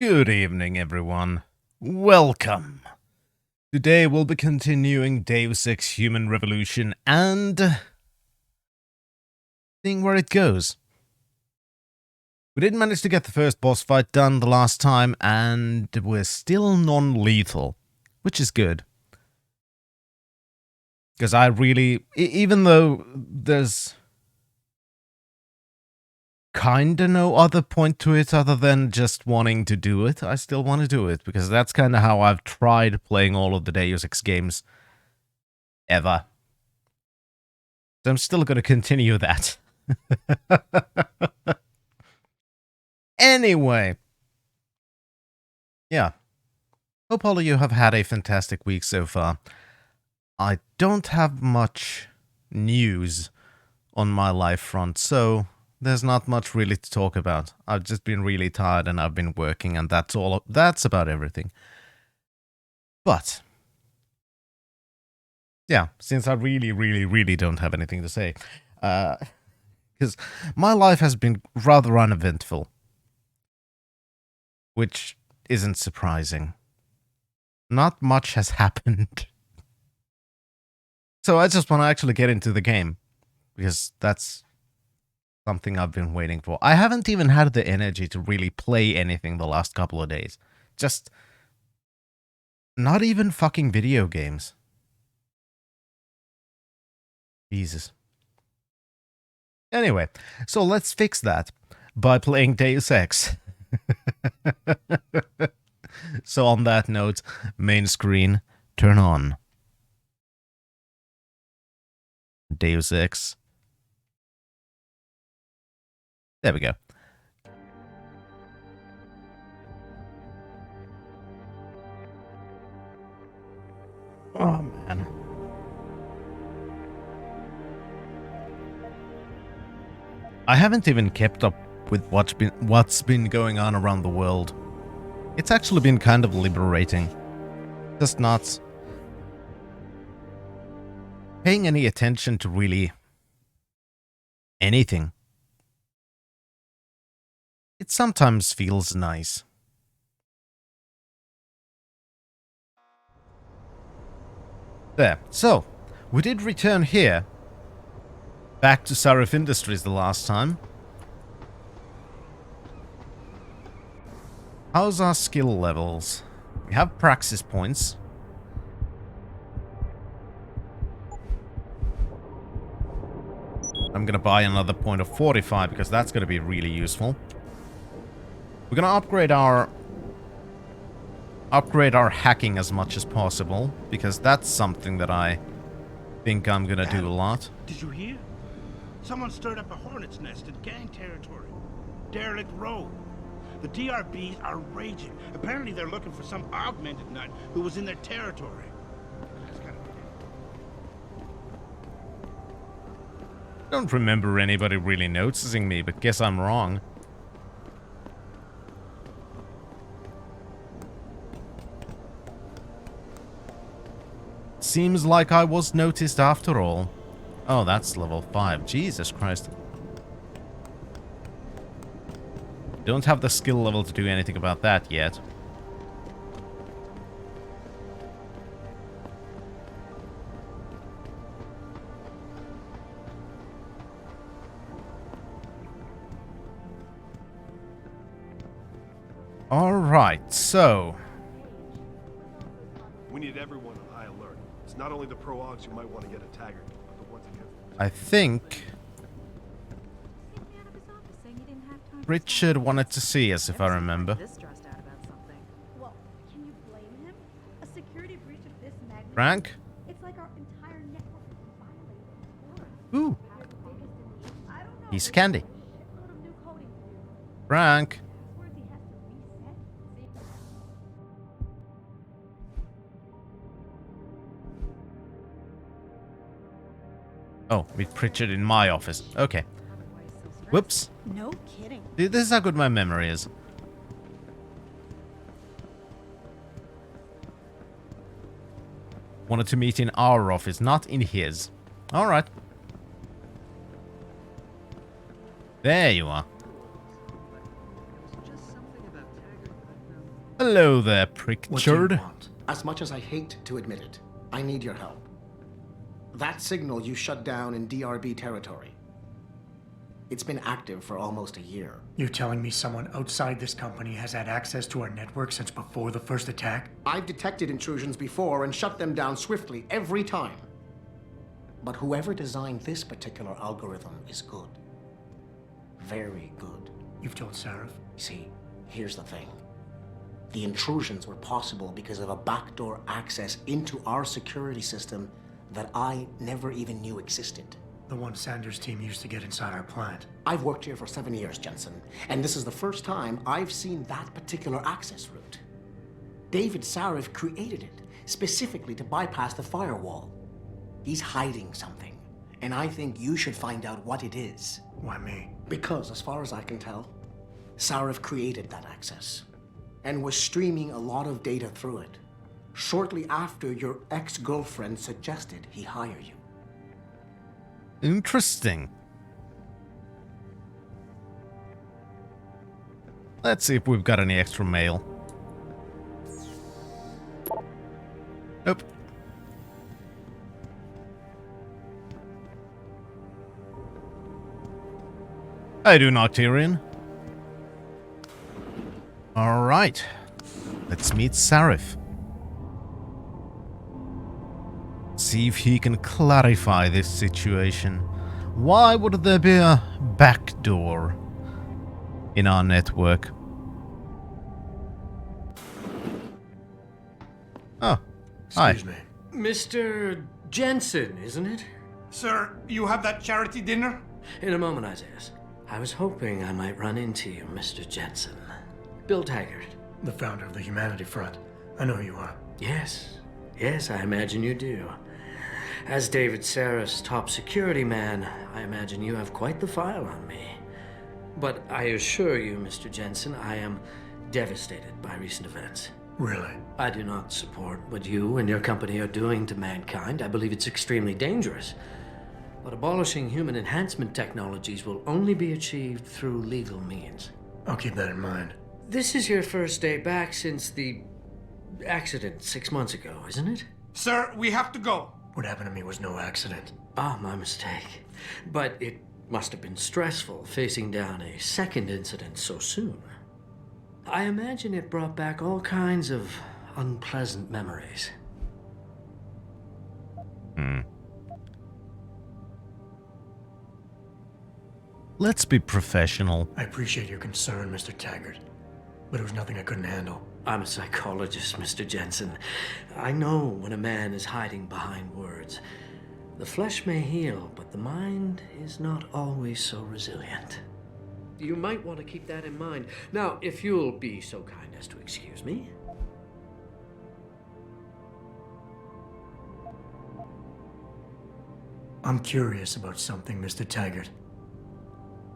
Good evening, everyone. Welcome. Today we'll be continuing Deus Ex Human Revolution and seeing where it goes. We did manage to get the first boss fight done the last time, and we're still non-lethal, which is good. Because I really, even though there's kinda no other point to it other than just wanting to do it, I still want to do it, because that's kinda how I've tried playing all of the Deus Ex games ever. So I'm still gonna continue that. Anyway. Yeah. Hope all of you have had a fantastic week so far. I don't have much news on my life front, so there's not much really to talk about. I've just been really tired and I've been working, and that's about everything. But yeah, since I really don't have anything to say, because my life has been rather uneventful, which isn't surprising. Not much has happened. So I just want to actually get into the game, because that's something I've been waiting for. I haven't even had the energy to really play anything the last couple of days. Just not even fucking video games. Jesus. Anyway, so let's fix that by playing Deus Ex. So on that note, main screen, turn on. Deus Ex. There we go. Oh man. I haven't even kept up with what's been going on around the world. It's actually been kind of liberating. Just not paying any attention to really anything. It sometimes feels nice. There. So, we did return here. Back to Sarif Industries the last time. How's our skill levels? We have praxis points. I'm gonna buy another point of 45 because that's gonna be really useful. We're gonna upgrade our hacking as much as possible, because that's something that I think I'm gonna do a lot. Did you hear? Someone stirred up a hornet's nest in gang territory. Derelict Row. The DRBs are raging. Apparently they're looking for some augmented nut who was in their territory. Don't remember anybody really noticing me, but guess I'm wrong. Seems like I was noticed after all. Oh, that's level 5. Jesus Christ. Don't have the skill level to do anything about that yet. Alright, so... We need everyone on high alert. It's not only the pro-augs who might want to get a Taggart, but the ones against them. I think... Richard wanted to see us, if I remember. Frank? Ooh. Piece of candy. Frank. Oh, meet Pritchard in my office. Okay. Whoops. No kidding. Dude, this is how good my memory is. Wanted to meet in our office, not in his. Alright. There you are. Hello there, What do you Pritchard. want? As much as I hate to admit it, I need your help. That signal you shut down in DRB territory. It's been active for almost a year. You're telling me someone outside this company has had access to our network since before the first attack? I've detected intrusions before and shut them down swiftly every time. But whoever designed this particular algorithm is good. Very good. You've told Sarif? See, here's the thing. The intrusions were possible because of a backdoor access into our security system that I never even knew existed. The one Sanders' team used to get inside our plant. I've worked here for 7 years, Jensen, and this is the first time I've seen that particular access route. David Sarif created it specifically to bypass the firewall. He's hiding something, and I think you should find out what it is. Why me? Because, as far as I can tell, Sarif created that access and was streaming a lot of data through it shortly after your ex-girlfriend suggested he hire you. Interesting. Let's see if we've got any extra mail. Nope. I do not, Tyrion. Alright. Let's meet Sarif. See if he can clarify this situation. Why would there be a backdoor in our network? Oh, hi. Excuse me. Mr. Jensen, isn't it? Sir, you have that charity dinner? In a moment, Isaiah. I was hoping I might run into you, Mr. Jensen. Bill Taggart. The founder of the Humanity Front. I know who you are. Yes. Yes, I imagine you do. As David Sarif's top security man, I imagine you have quite the file on me. But I assure you, Mr. Jensen, I am devastated by recent events. Really? I do not support what you and your company are doing to mankind. I believe it's extremely dangerous. But abolishing human enhancement technologies will only be achieved through legal means. I'll keep that in mind. This is your first day back since the accident 6 months ago, isn't it? Sir, we have to go. What happened to me was no accident. Ah, my mistake. But it must have been stressful facing down a second incident so soon. I imagine it brought back all kinds of unpleasant memories. Let's be professional. I appreciate your concern, Mr. Taggart. But it was nothing I couldn't handle. I'm a psychologist, Mr. Jensen. I know when a man is hiding behind words. The flesh may heal, but the mind is not always so resilient. You might want to keep that in mind. Now, if you'll be so kind as to excuse me. I'm curious about something, Mr. Taggart.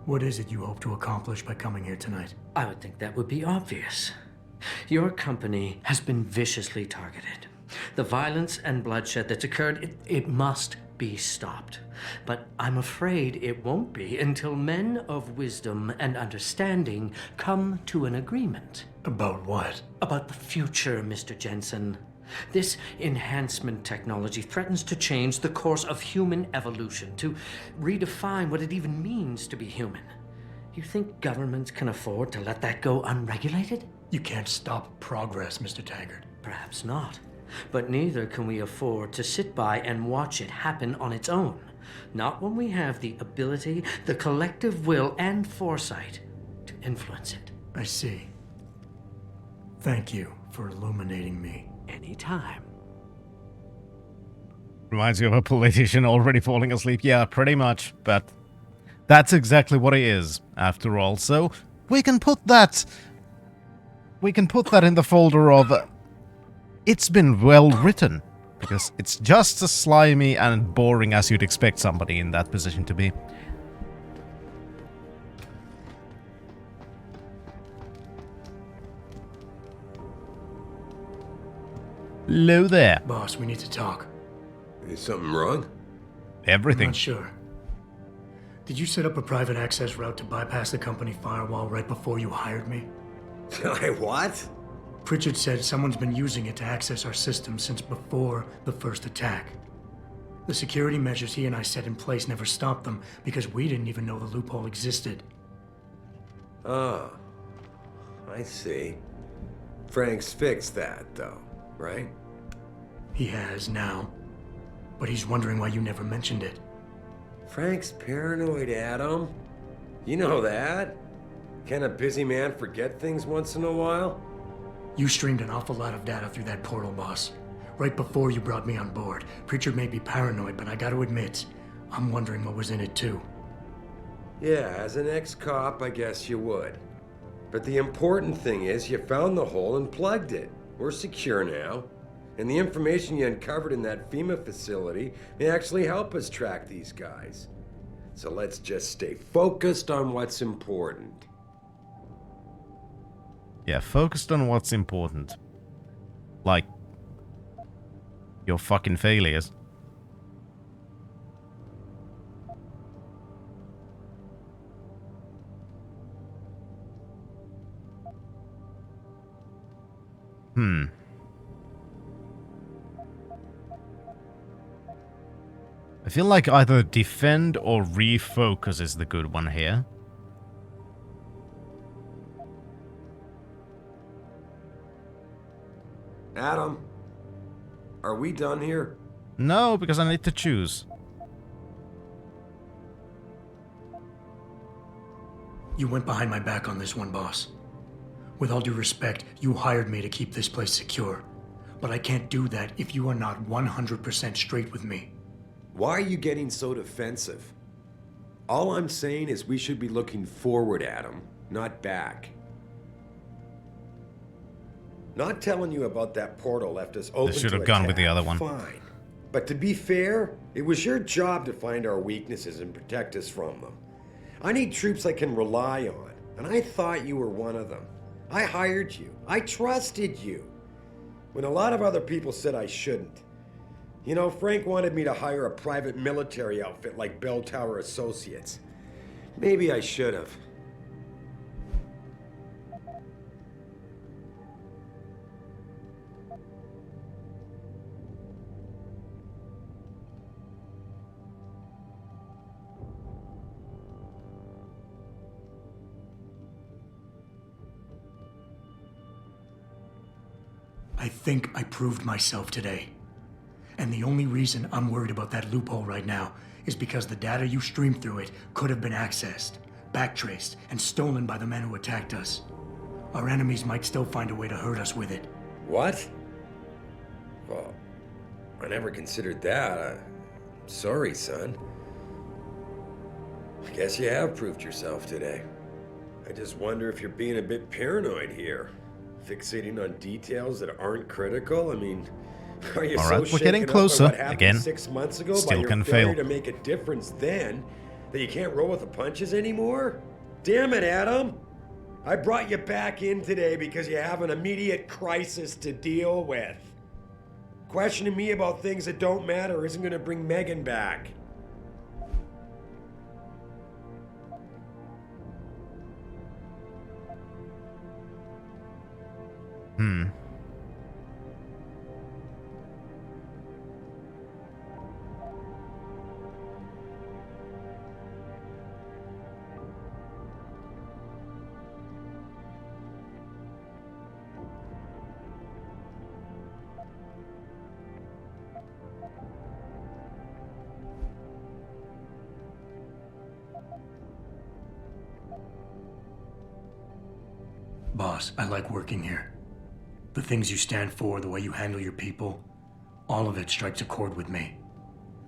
What is it you hope to accomplish by coming here tonight? I would think that would be obvious. Your company has been viciously targeted. The violence and bloodshed that's occurred, it must be stopped. But I'm afraid it won't be until men of wisdom and understanding come to an agreement. About what? About the future, Mr. Jensen. This enhancement technology threatens to change the course of human evolution, to redefine what it even means to be human. You think governments can afford to let that go unregulated? You can't stop progress, Mr. Taggart. Perhaps not. But neither can we afford to sit by and watch it happen on its own. Not when we have the ability, the collective will, and foresight to influence it. I see. Thank you for illuminating me. Anytime. Reminds you of a politician already falling asleep. Yeah, pretty much. But that's exactly what he is, after all. So we can put that in the folder of it's been well written, because it's just as slimy and boring as you'd expect somebody in that position to be. Hello there. Boss, we need to talk. Is something wrong? I'm Everything. not sure. Did you set up a private access route to bypass the company firewall right before you hired me? I what? Pritchard said someone's been using it to access our system since before the first attack. The security measures he and I set in place never stopped them because we didn't even know the loophole existed. Oh, I see. Frank's fixed that, though, right? He has now, but he's wondering why you never mentioned it. Frank's paranoid, Adam. You know that. Can a busy man forget things once in a while? You streamed an awful lot of data through that portal, boss. Right before you brought me on board. Pritchard may be paranoid, but I gotta admit, I'm wondering what was in it too. Yeah, as an ex-cop, I guess you would. But the important thing is you found the hole and plugged it. We're secure now. And the information you uncovered in that FEMA facility may actually help us track these guys. So let's just stay focused on what's important. Yeah, focused on what's important. Like, your fucking failures. I feel like either defend or refocus is the good one here. Adam, are we done here? No, because I need to choose. You went behind my back on this one, boss. With all due respect, you hired me to keep this place secure. But I can't do that if you are not 100% straight with me. Why are you getting so defensive? All I'm saying is we should be looking forward, Adam, not back. Not telling you about that portal left us open to should have gone with the attack, other one. Fine. But to be fair, it was your job to find our weaknesses and protect us from them. I need troops I can rely on, and I thought you were one of them. I hired you. I trusted you. When a lot of other people said I shouldn't. You know, Frank wanted me to hire a private military outfit like Bell Tower Associates. Maybe I should have. I think I proved myself today. And the only reason I'm worried about that loophole right now is because the data you streamed through it could have been accessed, backtraced, and stolen by the men who attacked us. Our enemies might still find a way to hurt us with it. What? Well, I never considered that. Sorry, son. I guess you have proved yourself today. I just wonder if you're being a bit paranoid here. Fixating on details that aren't critical? I mean, are you All so right, we're getting shaken up by closer. what happened Again, 6 months ago still by your can failure fail. to make a difference then that you can't roll with the punches anymore? Damn it, Adam! I brought you back in today because you have an immediate crisis to deal with. Questioning me about things that don't matter isn't going to bring Megan back. Boss, I like working here. The things you stand for, the way you handle your people, all of it strikes a chord with me.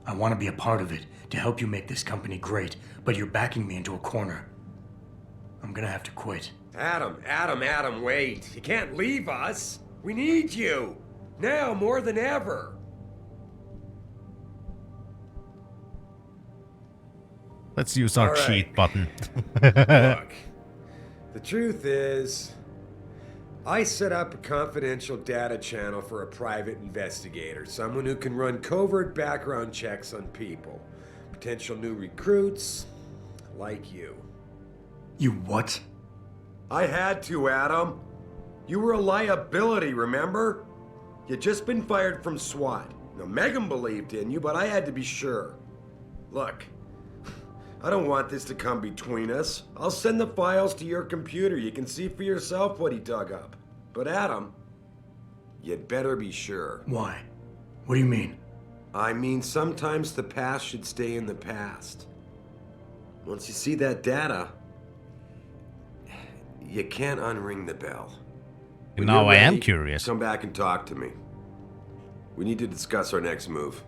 I want to be a part of it, to help you make this company great, but you're backing me into a corner. I'm gonna have to quit. Adam, wait. You can't leave us. We need you. Now more than ever. Let's use our All right. cheat button. Look, the truth is, I set up a confidential data channel for a private investigator, someone who can run covert background checks on people, potential new recruits, like you. You what? I had to, Adam. You were a liability, remember? You'd just been fired from SWAT. Now, Megan believed in you, but I had to be sure. Look, I don't want this to come between us. I'll send the files to your computer. You can see for yourself what he dug up. But Adam, you'd better be sure. Why? What do you mean? I mean, sometimes the past should stay in the past. Once you see that data, you can't unring the bell. When Now you're I am ready, curious. Come back and talk to me. We need to discuss our next move.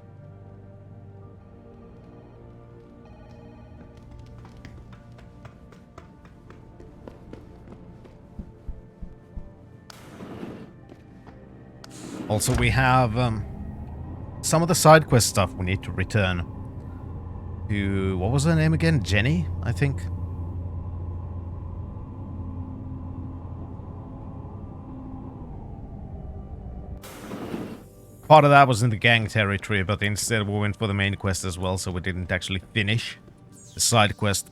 Also, we have some of the side quest stuff we need to return to. What was her name again? Jenny, I think. Part of that was in the gang territory, but instead we went for the main quest as well, so we didn't actually finish the side quest.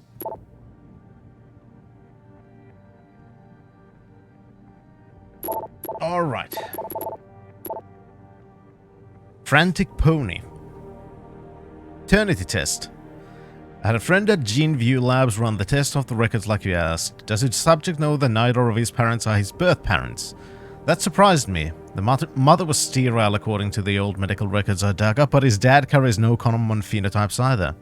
Alright. Frantic Pony. Eternity test. I had a friend at GeneView Labs run the test off the records like you asked. Does its subject know that neither of his parents are his birth parents? That surprised me. The mother was sterile according to the old medical records I dug up, but his dad carries no common phenotypes either.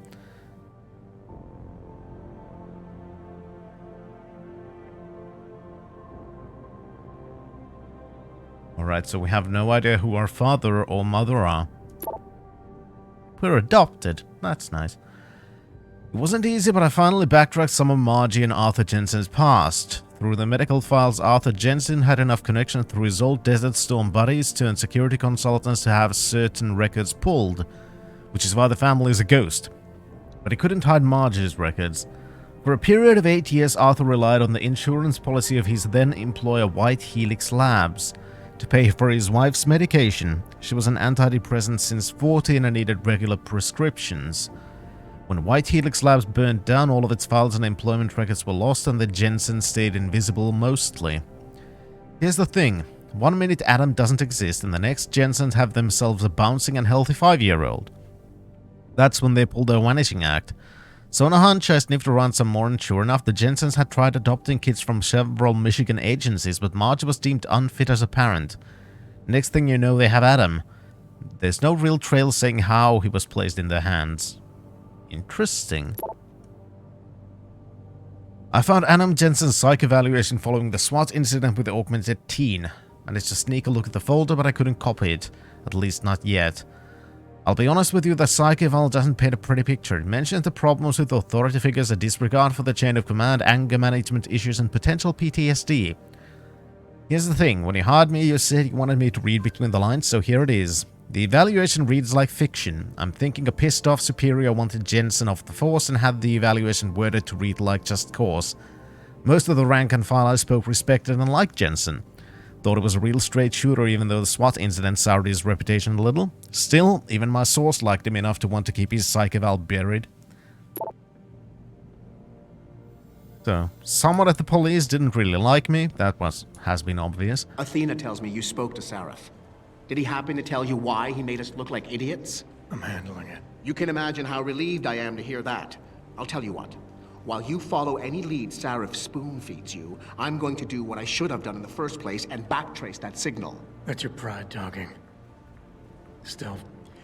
Alright, so we have no idea who our father or mother are. We're adopted. That's nice. It wasn't easy, but I finally backtracked some of Margie and Arthur Jensen's past. Through the medical files, Arthur Jensen had enough connection through his old Desert Storm buddies to security consultants to have certain records pulled, which is why the family is a ghost. But he couldn't hide Margie's records. For a period of 8 years, Arthur relied on the insurance policy of his then employer White Helix Labs to pay for his wife's medication. She was on antidepressants since 14 and needed regular prescriptions. When White Helix Labs burned down, all of its files and employment records were lost and the Jensens stayed invisible mostly. Here's the thing. One minute Adam doesn't exist and the next Jensens have themselves a bouncing and healthy 5-year-old. That's when they pulled their Vanishing Act. So on a hunch, I sniffed around some more and sure enough, the Jensens had tried adopting kids from several Michigan agencies, but Marge was deemed unfit as a parent. Next thing you know, they have Adam. There's no real trail saying how he was placed in their hands. Interesting. I found Adam Jensen's psych evaluation following the SWAT incident with the augmented teen. Managed to sneak a look at the folder, but I couldn't copy it. At least not yet. I'll be honest with you, the psych eval doesn't paint a pretty picture. It mentions the problems with authority figures, a disregard for the chain of command, anger management issues, and potential PTSD. Here's the thing, when you hired me, you said you wanted me to read between the lines, so here it is. The evaluation reads like fiction. I'm thinking a pissed off superior wanted Jensen off the force and had the evaluation worded to read like just cause. Most of the rank and file I spoke respected and liked Jensen. Thought it was a real straight shooter even though the SWAT incident soured his reputation a little. Still, even my source liked him enough to want to keep his psych eval buried. So, someone at the police didn't really like me. That has been obvious. Athena tells me you spoke to Sarif. Did he happen to tell you why he made us look like idiots? I'm handling it. You can imagine how relieved I am to hear that. I'll tell you what. While you follow any lead Sarif spoon-feeds you, I'm going to do what I should have done in the first place and backtrace that signal. That's your pride talking. Still,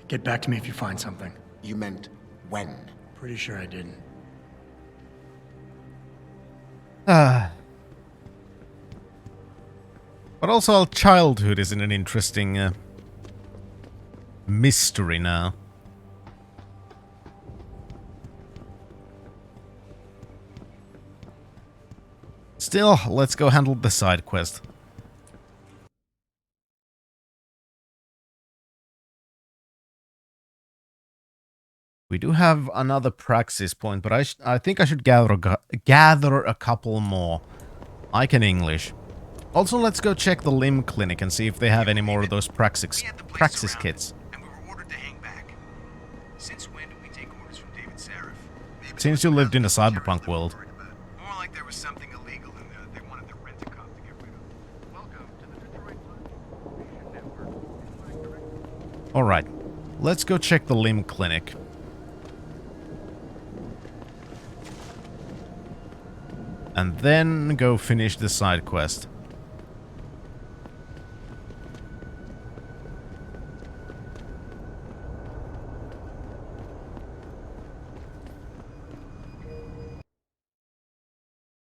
get back to me if you find something. You meant when? Pretty sure I didn't. But also our childhood is in an interesting mystery now. Still, let's go handle the side quest. We do have another praxis point, but I think I should gather a couple more. I can English. Also, let's go check the limb clinic and see if they have any more of those praxis kits. And we were ordered to hang back. Since when do we take orders from David Sarif? Since you lived in a cyberpunk world. More like there was something illegal in there that they wanted the rent-a-cop to get rid of. Welcome. Alright, let's go check the limb clinic. And then go finish the side quest.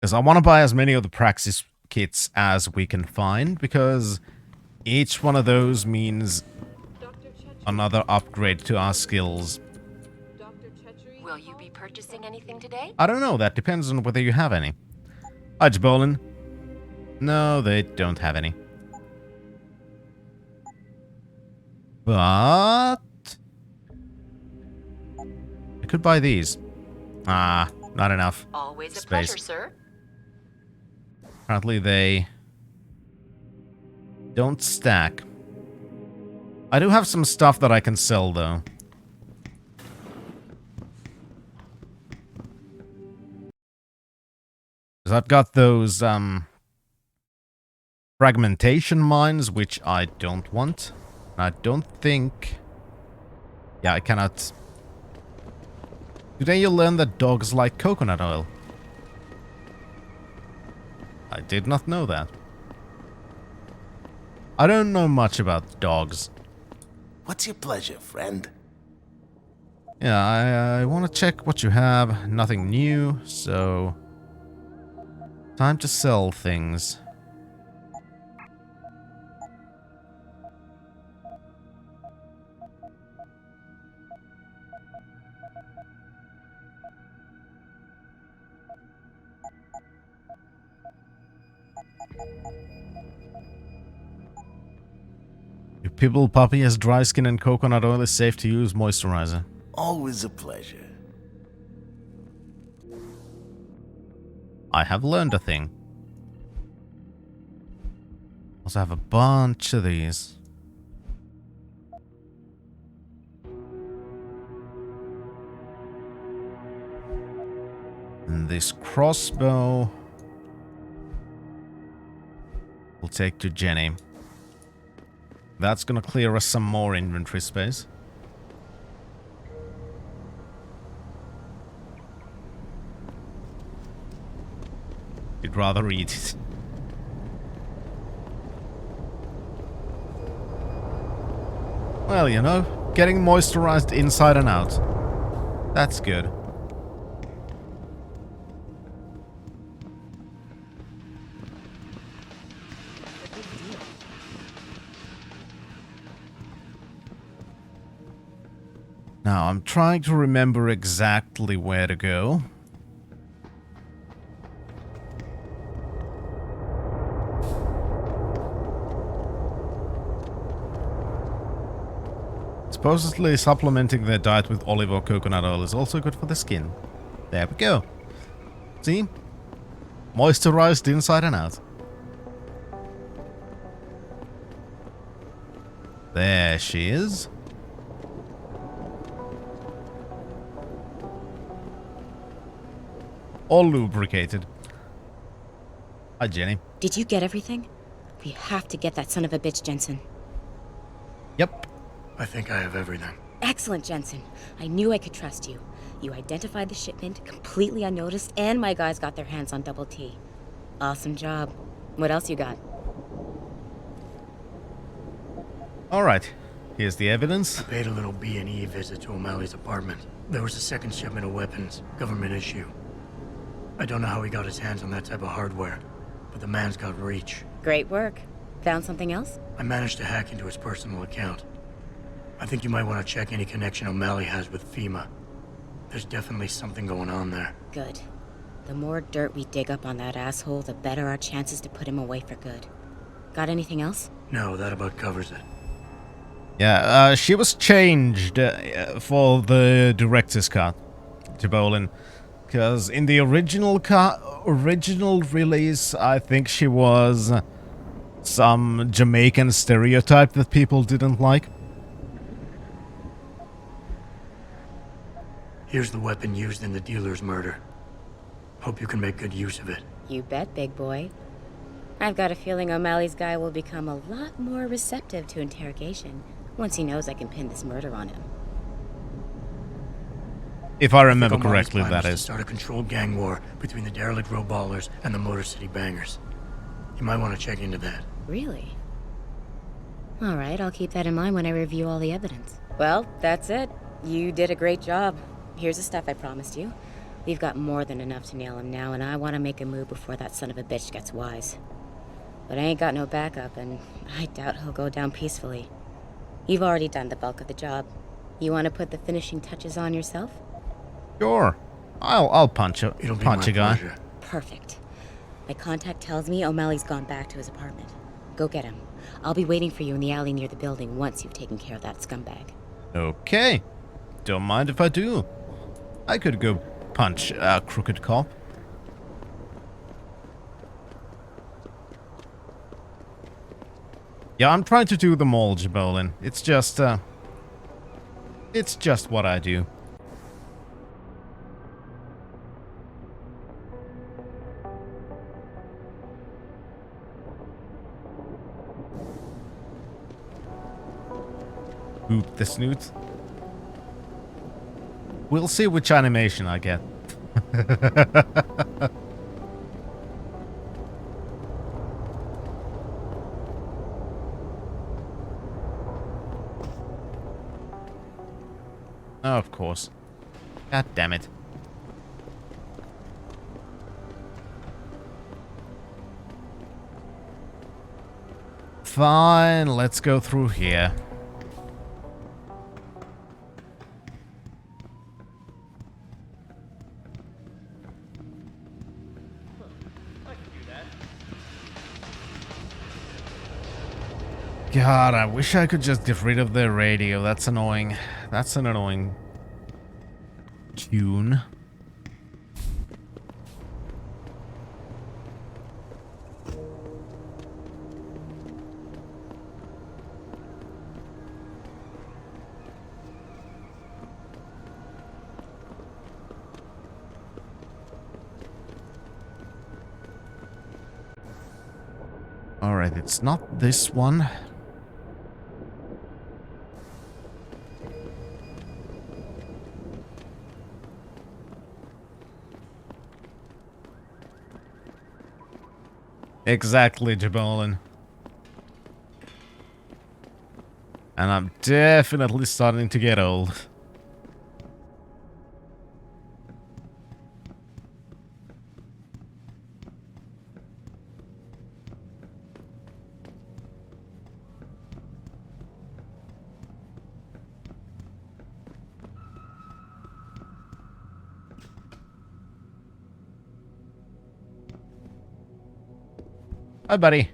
Because I want to buy as many of the praxis kits as we can find, because each one of those means another upgrade to our skills. Will you be purchasing anything today? I don't know, that depends on whether you have any. Hi, Jabolin. No, they don't have any. But I could buy these. Ah, not enough. Always a space. pleasure, sir. Apparently they don't stack. I do have some stuff that I can sell, though. Because I've got those, fragmentation mines, which I don't want. I don't think... Yeah, I cannot... Today you learn that dogs like coconut oil. I did not know that. I don't know much about dogs. What's your pleasure, friend? Yeah, I want to check what you have. Nothing new, so... Time to sell things. Your Pibble puppy has dry skin and coconut oil is safe to use moisturizer. Always a pleasure. I have learned a thing. Also have a bunch of these. And this crossbow we'll take to Jenny. That's gonna clear us some more inventory space. You'd rather eat it. Well, you know, getting moisturized inside and out. That's good. Now, I'm trying to remember exactly where to go. Supposedly supplementing their diet with olive or coconut oil is also good for the skin. There we go. See? Moisturized inside and out. There she is. All lubricated. Hi, Jenny. Did you get everything? We have to get that son of a bitch, Jensen. Yep. I think I have everything. Excellent, Jensen. I knew I could trust you. You identified the shipment completely unnoticed, and my guys got their hands on Double T. Awesome job. What else you got? Alright. Here's the evidence. I paid a little B&E visit to O'Malley's apartment. There was a second shipment of weapons, government issue. I don't know how he got his hands on that type of hardware, but the man's got reach. Great work. Found something else? I managed to hack into his personal account. I think you might want to check any connection O'Malley has with FEMA. There's definitely something going on there. Good. The more dirt we dig up on that asshole, the better our chances to put him away for good. Got anything else? No, that about covers it. Yeah, she was changed for the director's cut to Bolin. Because in the original release, I think she was some Jamaican stereotype that people didn't like. Here's the weapon used in the dealer's murder. Hope you can make good use of it. You bet, big boy. I've got a feeling O'Malley's guy will become a lot more receptive to interrogation Once he knows I can pin this murder on him. If I remember O'Malley's correctly, plan that was to is. start a controlled gang war between the derelict row ballers and the Motor City Bangers. You might want to check into that. Really? Alright, I'll keep that in mind when I review all the evidence. Well, that's it. You did a great job. Here's the stuff I promised you. We've got more than enough to nail him now, and I want to make a move before that son of a bitch gets wise. But I ain't got no backup, and I doubt he'll go down peacefully. You've already done the bulk of the job. You want to put the finishing touches on yourself? Sure. I'll punch a It'll be punch my a guy. pleasure. Perfect. My contact tells me O'Malley's gone back to his apartment. Go get him. I'll be waiting for you in the alley near the building once you've taken care of that scumbag. Okay. Don't mind if I do. I could go punch a crooked cop. Yeah, I'm trying to do them all, Jabolin. It's just what I do. Boop the snoot. We'll see which animation I get. Oh, of course. God damn it. Fine, let's go through here. God, I wish I could just get rid of the radio. That's annoying. That's an annoying tune. Alright, it's not this one. Exactly, Jabolin. And I'm definitely starting to get old. Hi, buddy.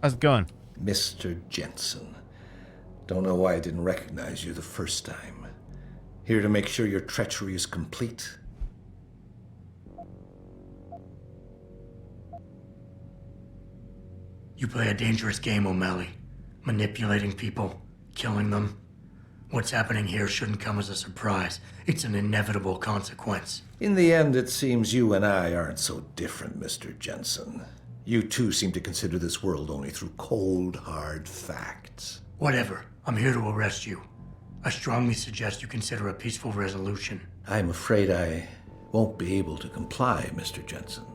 How's it going? Mr. Jensen. Don't know why I didn't recognize you the first time. Here to make sure your treachery is complete. You play a dangerous game, O'Malley. Manipulating people, killing them. What's happening here shouldn't come as a surprise. It's an inevitable consequence. In the end, it seems you and I aren't so different, Mr. Jensen. You too seem to consider this world only through cold, hard facts. Whatever. I'm here to arrest you. I strongly suggest you consider a peaceful resolution. I'm afraid I won't be able to comply, Mr. Jensen.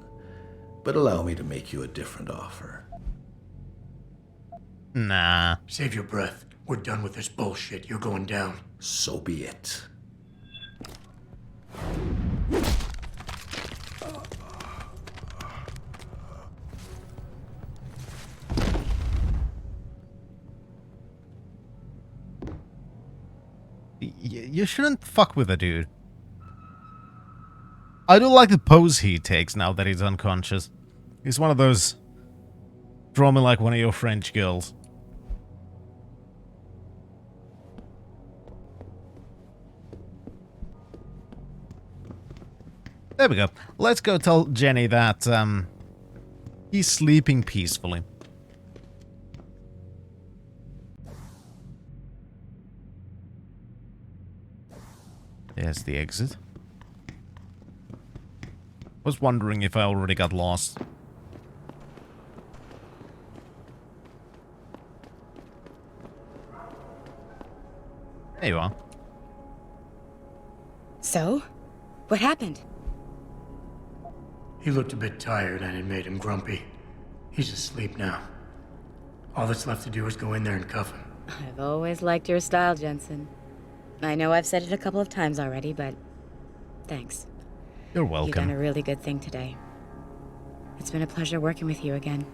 But allow me to make you a different offer. Nah. Save your breath. We're done with this bullshit. You're going down. So be it. You shouldn't fuck with a dude. I do like the pose he takes now that he's unconscious. He's one of those... draw me like one of your French girls. There we go. Let's go tell Jenny that, he's sleeping peacefully. There's the exit. Was wondering if I already got lost. There you are. So? What happened? He looked a bit tired and it made him grumpy. He's asleep now. All that's left to do is go in there and cuff him. I've always liked your style, Jensen. I know I've said it a couple of times already, but thanks. You're You've welcome. done a really good thing today. It's been a pleasure working with you again.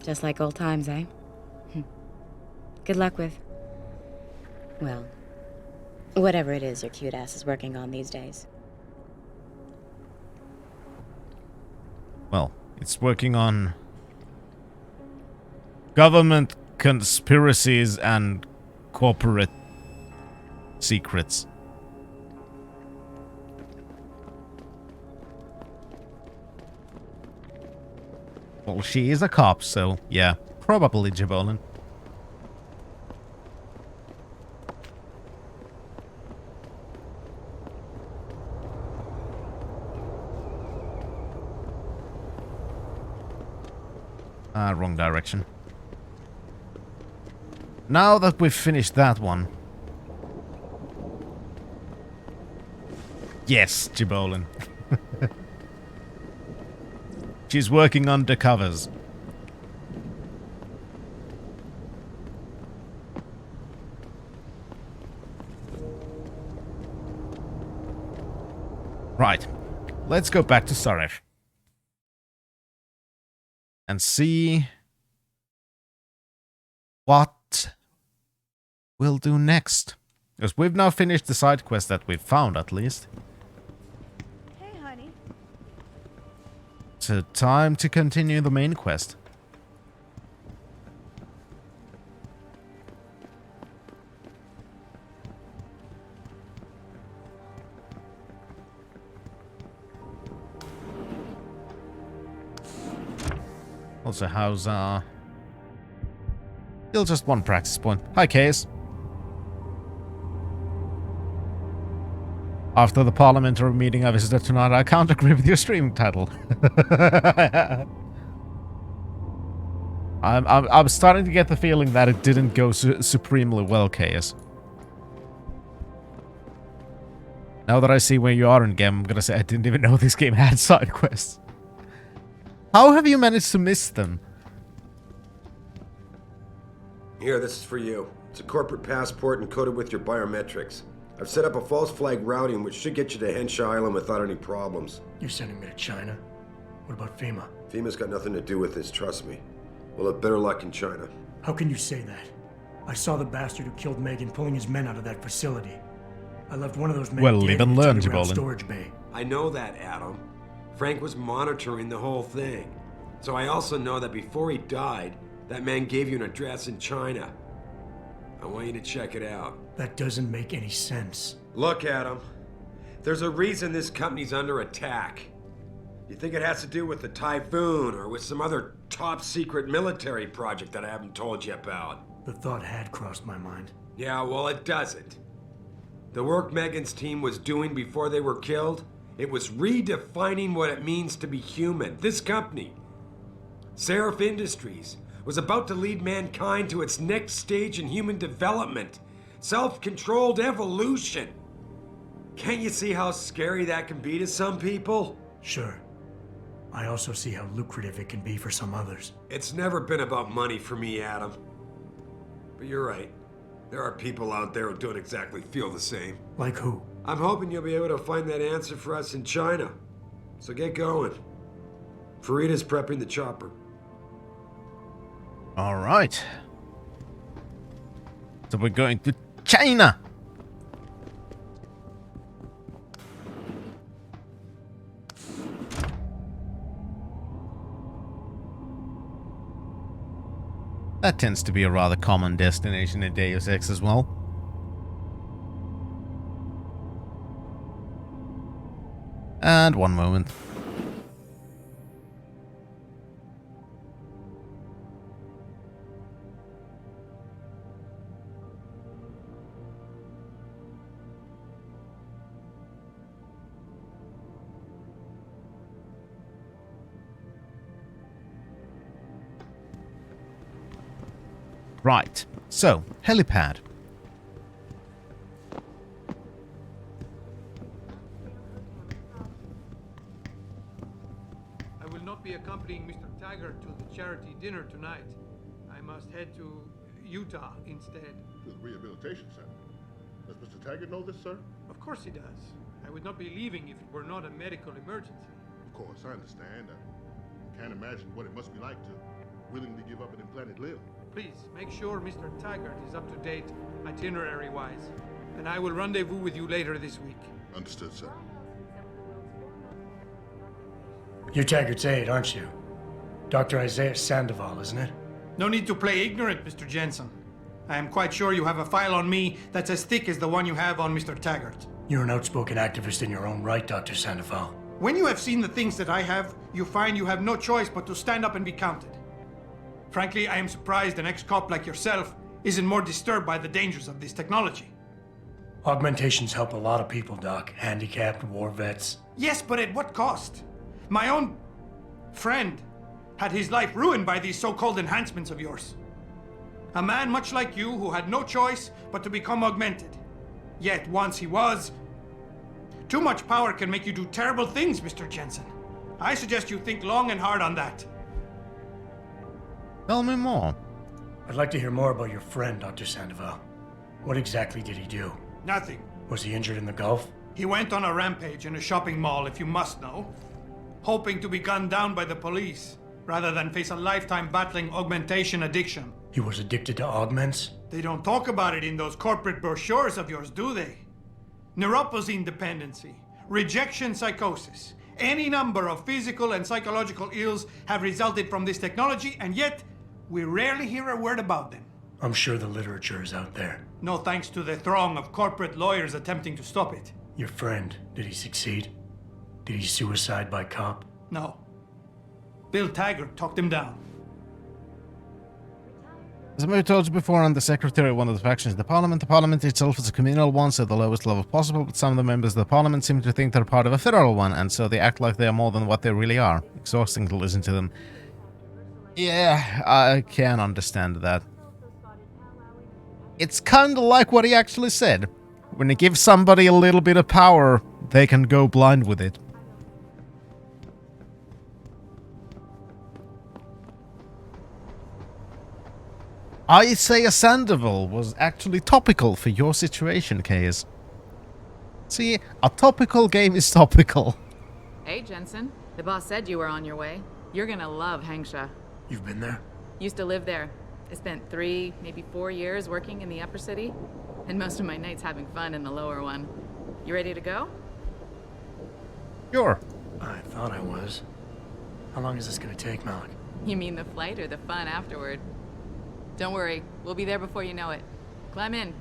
Just like old times, eh? Good luck with... well, whatever it is your cute ass is working on these days. Well, it's working on government conspiracies and corporate secrets. Well, she is a cop, so yeah, probably Jibolin. Wrong direction. Now that we've finished that one. Yes, Jibolin. She's working undercovers. Right. Let's go back to Sarif. And see what we'll do next. Because we've now finished the side quest that we've found, at least. Hey, honey. So time to continue the main quest. Also, how's, still just one practice point. Hi, Case. After the parliamentary meeting I visited tonight, I can't agree with your streaming title. I'm starting to get the feeling that it didn't go supremely well, Case. Now that I see where you are in game, I'm gonna say I didn't even know this game had side quests. How have you managed to miss them? Here, this is for you. It's a corporate passport encoded with your biometrics. I've set up a false flag routing which should get you to Hensha Island without any problems. You're sending me to China? What about FEMA? FEMA's got nothing to do with this, trust me. We'll have better luck in China. How can you say that? I saw the bastard who killed Megan pulling his men out of that facility. I left one of those men well, live and learn, storage bay. I know that, Adam. Frank was monitoring the whole thing. So I also know that before he died, that man gave you an address in China. I want you to check it out. That doesn't make any sense. Look, Adam. There's a reason this company's under attack. You think it has to do with the typhoon or with some other top secret military project that I haven't told you about? The thought had crossed my mind. Yeah, well, it doesn't. The work Megan's team was doing before they were killed, it was redefining what it means to be human. This company, Seraph Industries, was about to lead mankind to its next stage in human development. Self-controlled evolution. Can't you see how scary that can be to some people? Sure. I also see how lucrative it can be for some others. It's never been about money for me, Adam. But you're right. There are people out there who don't exactly feel the same. Like who? I'm hoping you'll be able to find that answer for us in China. So get going. Farida's prepping the chopper. All right. So we're going to China. That tends to be a rather common destination in Deus Ex as well. And one moment. Right, so, helipad. Taggart to the charity dinner tonight. I must head to Utah instead. To the rehabilitation center. Does Mr. Taggart know this, sir? Of course he does. I would not be leaving if it were not a medical emergency. Of course, I understand. I can't imagine what it must be like to willingly give up an implanted limb. Please, make sure Mr. Taggart is up to date itinerary-wise, and I will rendezvous with you later this week. Understood, sir. You're Taggart's aide, aren't you? Dr. Isaiah Sandoval, isn't it? No need to play ignorant, Mr. Jensen. I am quite sure you have a file on me that's as thick as the one you have on Mr. Taggart. You're an outspoken activist in your own right, Dr. Sandoval. When you have seen the things that I have, you find you have no choice but to stand up and be counted. Frankly, I am surprised an ex-cop like yourself isn't more disturbed by the dangers of this technology. Augmentations help a lot of people, Doc. Handicapped, war vets. Yes, but at what cost? My own friend had his life ruined by these so-called enhancements of yours. A man much like you who had no choice but to become augmented. Yet once he was... Too much power can make you do terrible things, Mr. Jensen. I suggest you think long and hard on that. Tell me more. I'd like to hear more about your friend, Dr. Sandoval. What exactly did he do? Nothing. Was he injured in the Gulf? He went on a rampage in a shopping mall, if you must know, hoping to be gunned down by the police, rather than face a lifetime battling augmentation addiction. He was addicted to augments? They don't talk about it in those corporate brochures of yours, do they? Neuropathy dependency, rejection psychosis, any number of physical and psychological ills have resulted from this technology, and yet we rarely hear a word about them. I'm sure the literature is out there. No thanks to the throng of corporate lawyers attempting to stop it. Your friend, did he succeed? Did he suicide by cop? No. Bill Taggart talked him down. As I told you before, I'm the secretary of one of the factions in the parliament. The parliament itself is a communal one, so the lowest level possible, but some of the members of the parliament seem to think they're part of a federal one, and so they act like they are more than what they really are. Exhausting to listen to them. Yeah, I can understand that. It's kind of like what he actually said. When you give somebody a little bit of power, they can go blind with it. Isaiah Sandoval was actually topical for your situation, Case. See, a topical game is topical. Hey, Jensen. The boss said you were on your way. You're gonna love Hangsha. You've been there? Used to live there. I spent 3, maybe 4 years working in the upper city, and most of my nights having fun in the lower one. You ready to go? Sure. I thought I was. How long is this gonna take, Malik? You mean the flight or the fun afterward? Don't worry, we'll be there before you know it. Climb in.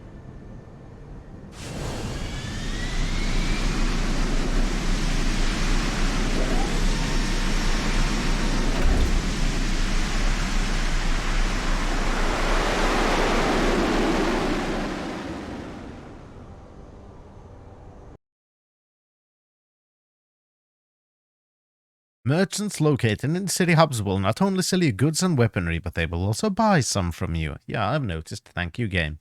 Merchants located in the city hubs will not only sell you goods and weaponry, but they will also buy some from you. Yeah, I've noticed. Thank you, game.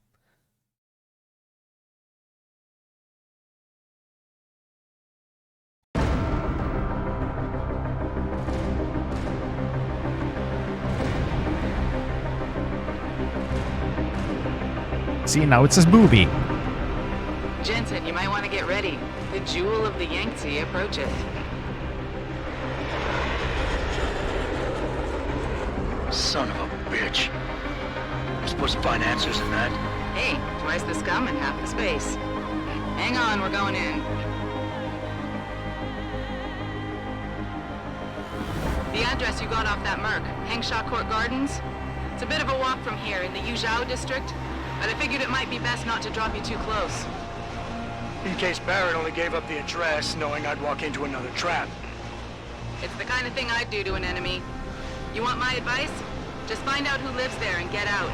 See, now it says booby. Jensen, you might want to get ready. The jewel of the Yangtze approaches. Son of a bitch. You're supposed to find answers in that. Hey, twice the scum and half the space. Hang on, we're going in. The address you got off that Merc, Hangshaw Court Gardens? It's a bit of a walk from here in the Yuzhou district, but I figured it might be best not to drop you too close. In case Barrett only gave up the address knowing I'd walk into another trap. It's the kind of thing I'd do to an enemy. You want my advice? Just find out who lives there and get out.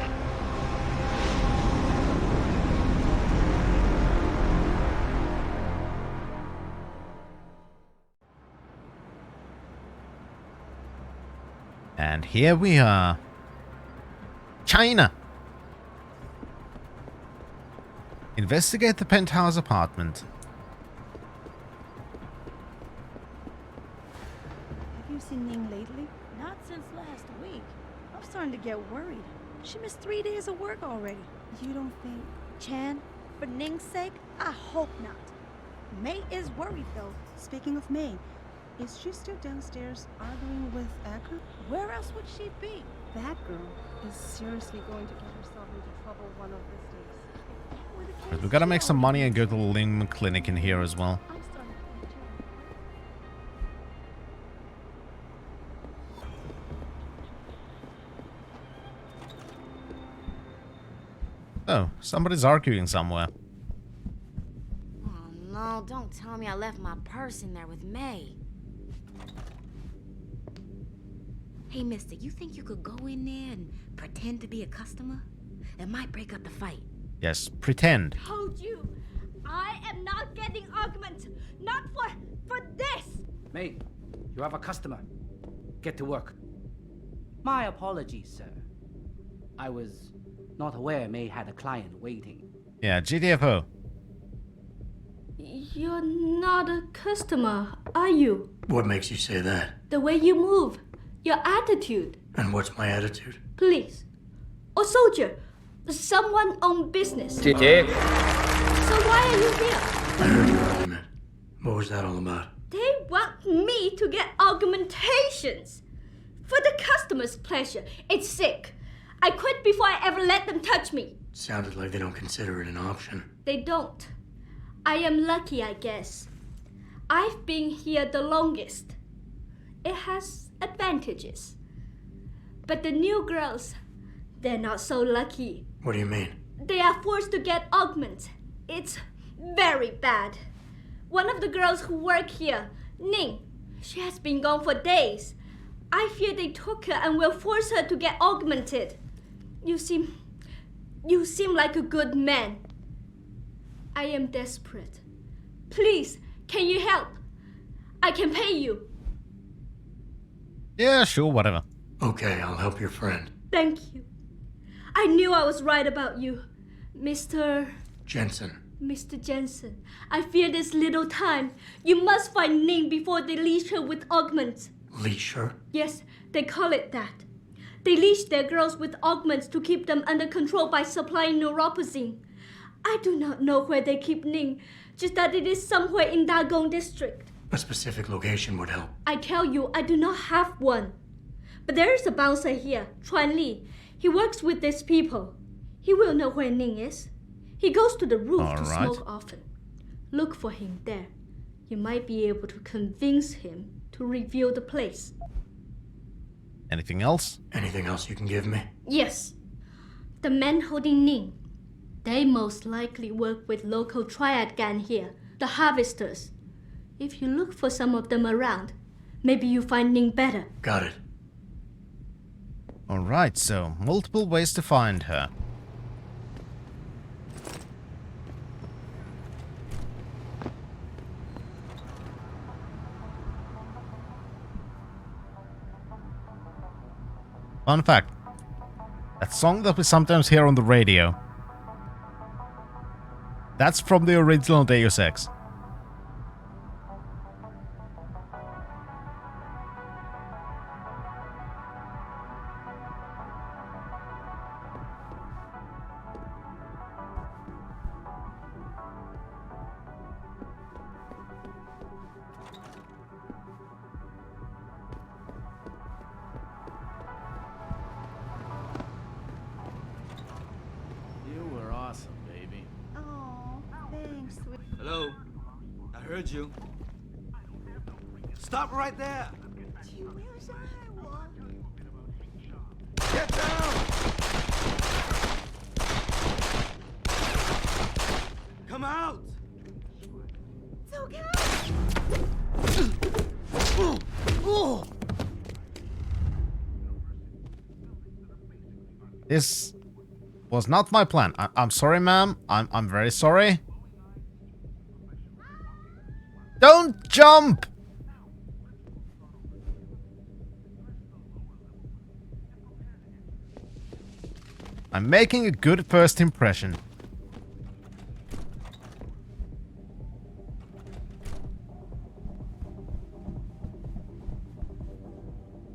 And here we are. China. Investigate the penthouse apartment. Have you seen Ning lately? Not so since last week. I'm starting to get worried. She missed 3 days of work already. You don't think... Chan, for Ning's sake, I hope not. May is worried, though. Speaking of May, is she still downstairs arguing with Akra? Where else would she be? That girl is seriously going to get herself into trouble one of these days. We gotta make some money and go to the Ling clinic in here as well. Oh, somebody's arguing somewhere. Oh no, don't tell me I left my purse in there with May. Hey, mister, you think you could go in there and pretend to be a customer? It might break up the fight. Yes, pretend. Told you, I am not getting arguments. Not for this. May, you have a customer. Get to work. My apologies, sir. I was not aware May had a client waiting. Yeah, GTFO. You're not a customer, are you? What makes you say that? The way you move, your attitude. And what's my attitude? Police. Or soldier. Someone on business. GT. So why are you here? I heard your argument. What was that all about? They want me to get argumentations. For the customer's pleasure. It's sick. I quit before I ever let them touch me. Sounded like they don't consider it an option. They don't. I am lucky, I guess. I've been here the longest. It has advantages. But the new girls, they're not so lucky. What do you mean? They are forced to get augments. It's very bad. One of the girls who work here, Ning, she has been gone for days. I fear they took her and will force her to get augmented. You seem like a good man. I am desperate. Please, can you help? I can pay you. Yeah, sure, whatever. Okay, I'll help your friend. Thank you. I knew I was right about you, Mr. Jensen. Mr. Jensen. I fear there's little time. You must find Ning before they leash her with augments. Leash her? Yes, they call it that. They leash their girls with augments to keep them under control by supplying neuropazine. I do not know where they keep Ning, just that it is somewhere in Dagong district. A specific location would help. I tell you, I do not have one. But there is a bouncer here, Chuan Li. He works with these people. He will know where Ning is. He goes to the roof to smoke often. Look for him there. You might be able to convince him to reveal the place. Anything else? Anything else you can give me? Yes. The men holding Ning. They most likely work with local triad gang here, the harvesters. If you look for some of them around, maybe you find Ning better. Got it. Alright, so multiple ways to find her. Fun fact. That song that we sometimes hear on the radio. That's from the original Deus Ex. Hello? I heard you. Stop right there! Get down! Come out! It's okay! This was not my plan. I'm sorry, ma'am. I'm very sorry. Don't jump! I'm making a good first impression.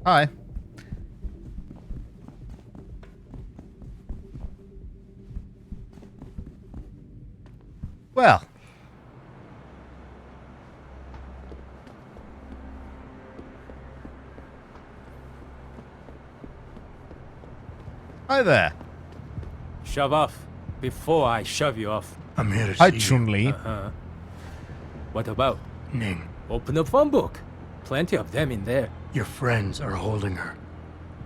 Hi. Well. Hi there. Shove off before I shove you off. I'm here to Hi, see you. Chun-Li. What about? Ning. Open the phone book. Plenty of them in there. Your friends are holding her.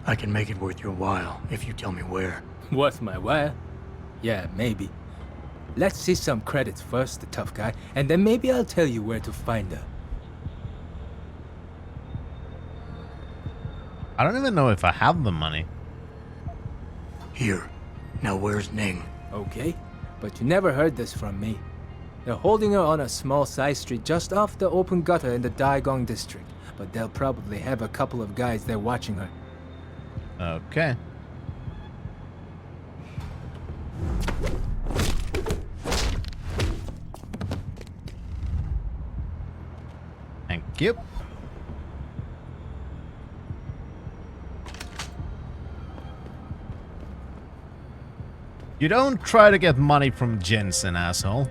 I can make it worth your while if you tell me where. Worth my while? Yeah, maybe. Let's see some credits first, the tough guy, and then maybe I'll tell you where to find her. I don't even know if I have the money. Here. Now where's Ning? Okay, but you never heard this from me. They're holding her on a small side street just off the open gutter in the Daigong district, but they'll probably have a couple of guys there watching her. Okay. Thank you. You don't try to get money from Jensen, asshole.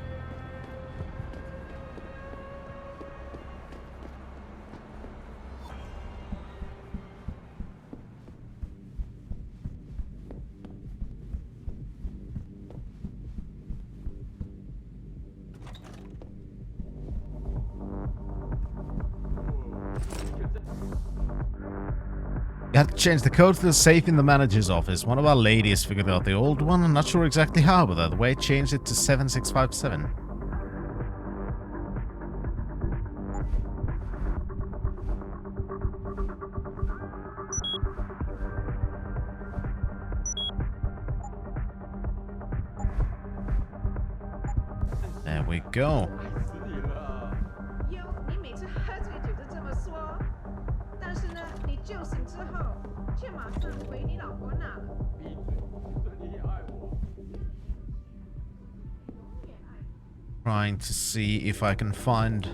You have to change the code to the safe in the manager's office. One of our ladies figured out the old one. I'm not sure exactly how, but the way changed it to 7657. There we go. Trying to see if I can find,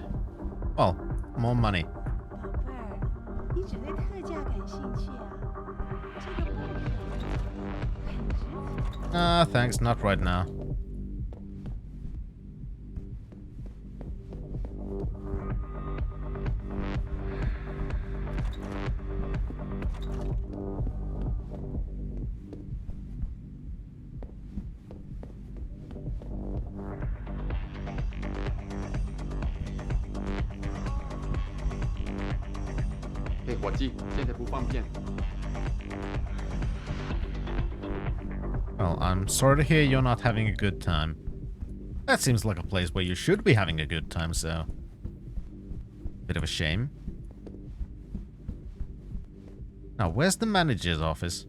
well, more money. Thanks, not right now. Well, I'm sorry to hear you're not having a good time. That seems like a place where you should be having a good time, so... Bit of a shame. Now, where's the manager's office?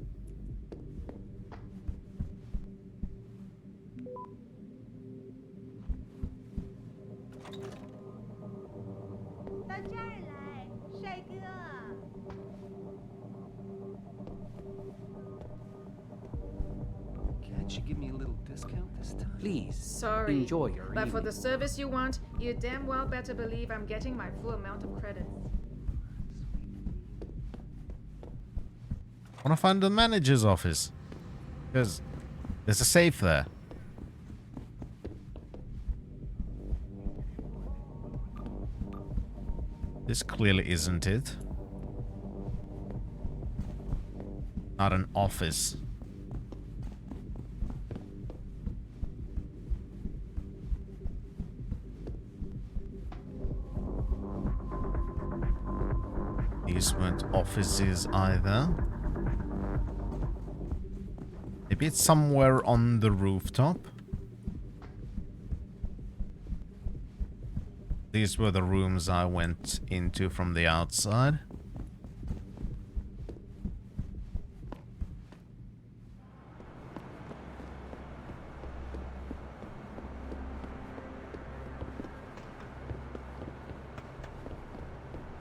Can't you give me a little discount this time? Please. Sorry. Enjoy your But for evening. the service you want, you damn well better believe I'm getting my full amount of credits. I want to find the manager's office. Because there's a safe there. This clearly isn't it. Not an office. These weren't offices either. Maybe it's somewhere on the rooftop. These were the rooms I went into from the outside.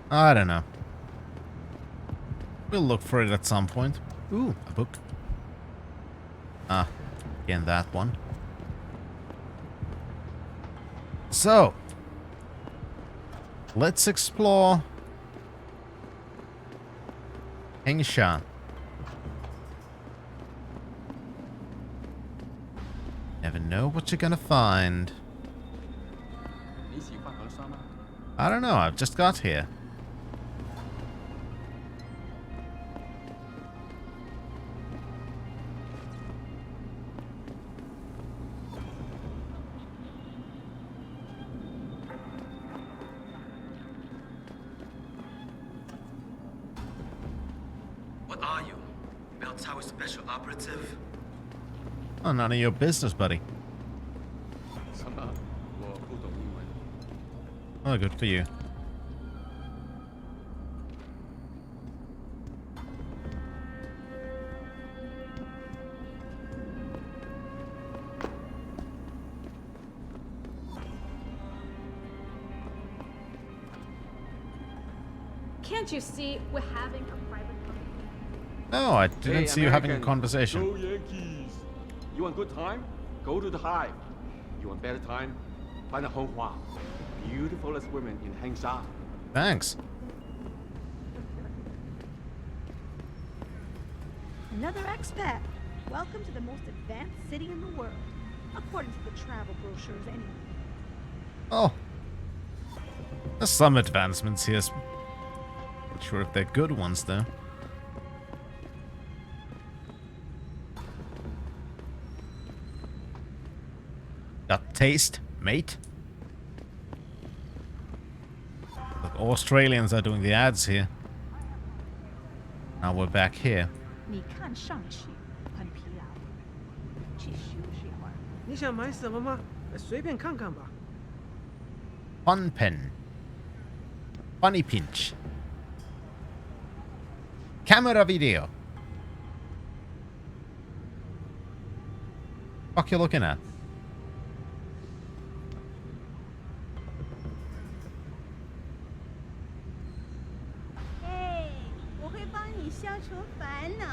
I don't know. We'll look for it at some point. Ooh, a book. Ah, again that one. So, let's explore Hengsha. Never know what you're gonna find. I don't know, I've just got here. What are you? Bell Tower Special Operative? Oh, none of your business, buddy. Oh, good for you. Can't you see we're having a private conversation? No, I didn't see you having a conversation. Go Yankees! You want good time? Go to the Hive. You want better time? Find a Honghua. Beautifulest women in Hangsha. Thanks. Another expat. Welcome to the most advanced city in the world, according to the travel brochures anyway. Oh. There's some advancements here. Not sure if they're good ones, though. Got taste, mate? Look, Australians are doing the ads here. Now we're back here. 你看上去很疲劳，去休息会儿。你想买什么吗？随便看看吧。 Fun pen. Funny pinch. Camera video. Fuck you looking at? 哎，我会帮你消除烦恼。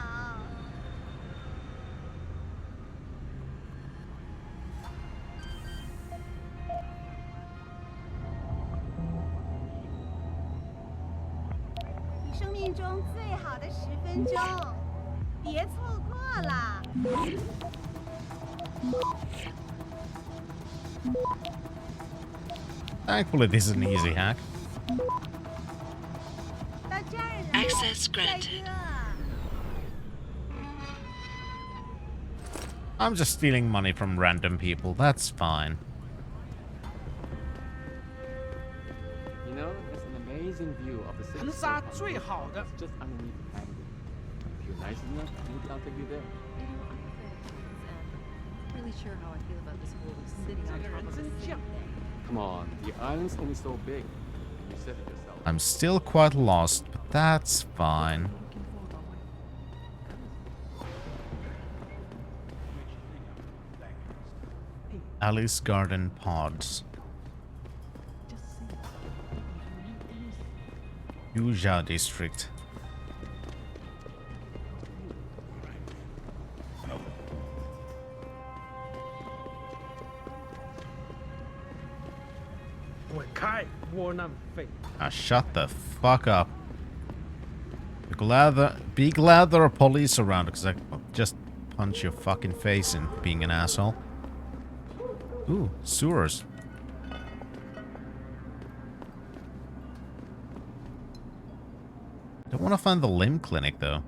你生命中最好的10分钟，别错过了。 Thankfully, this is an easy hack. Access granted. I'm just stealing money from random people. That's fine. You know, there's an amazing view of the city. 横沙最好的。 It's just underneath the canopy. If you're nice enough, maybe I'll take you there. Really sure how I feel about this whole city on top of the sea. Come on, the island's only so big. You said it yourself. I'm still quite lost, but that's fine. Alice Garden Pods. Yuja District. Ah, shut the fuck up. Be glad there are police around, because I just punch your fucking face in being an asshole. Ooh, sewers. Don't want to find the limb clinic, though.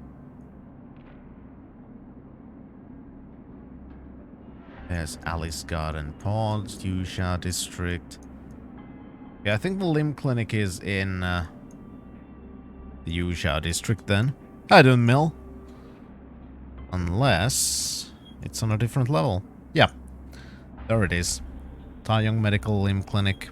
There's Alice Garden Pods, Yusha District. Yeah, I think the limb clinic is in the Yusha District then. I don't mill. Unless it's on a different level. Yeah. There it is. Taeyong Medical Limb Clinic.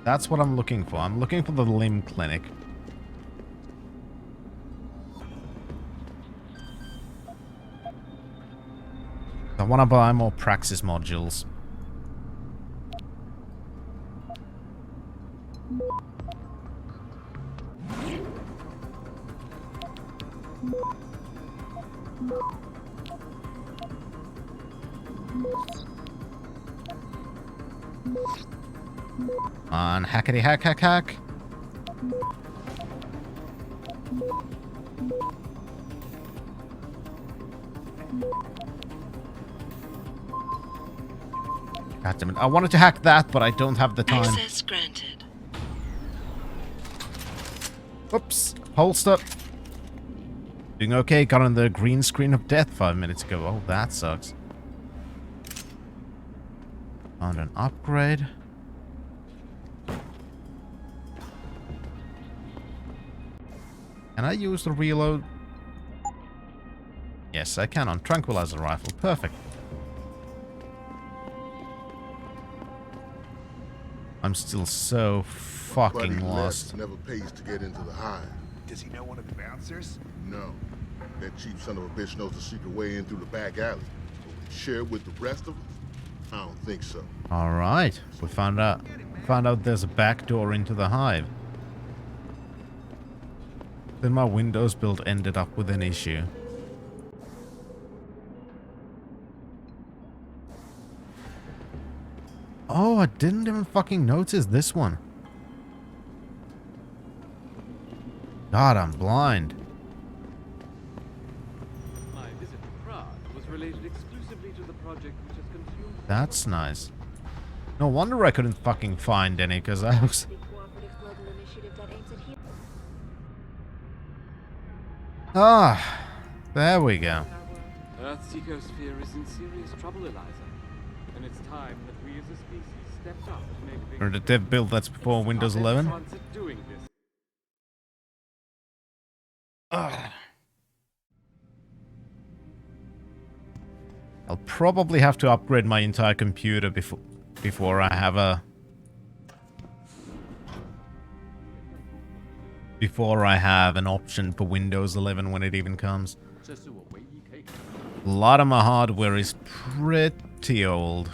That's what I'm looking for. I'm looking for the limb clinic. I want to buy more praxis modules. On hackety hack hack hack. God damn it. I wanted to hack that, but I don't have the time. Access granted. Whoops. Holster. Doing okay. Got on the green screen of death 5 minutes ago. Oh, that sucks. Found an upgrade. Can I use the reload? Yes, I can on tranquilizer rifle. Perfect. I'm still so fucking Buddy lost. never pays to get into the hive. Does he know one of the bouncers? No. That cheap son of a bitch knows the secret way in through the back alley. But would he share it with the rest of us? I don't think so. Alright. We found out there's a back door into the hive. Then my Windows build ended up with an issue. Oh, I didn't even fucking notice this one. God, I'm blind. My visit to Prague was related exclusively to the project which has consumed... That's nice. No wonder I couldn't fucking find any, because I was... Ah, there we go. Earth's ecosphere is in serious trouble, Eliza. And it's time that we as a species stepped up to make big... Or the dev build that's before Windows 11. Doing this. I'll probably have to upgrade my entire computer before I have a... Before I have an option for Windows 11 when it even comes. A lot of my hardware is pretty old.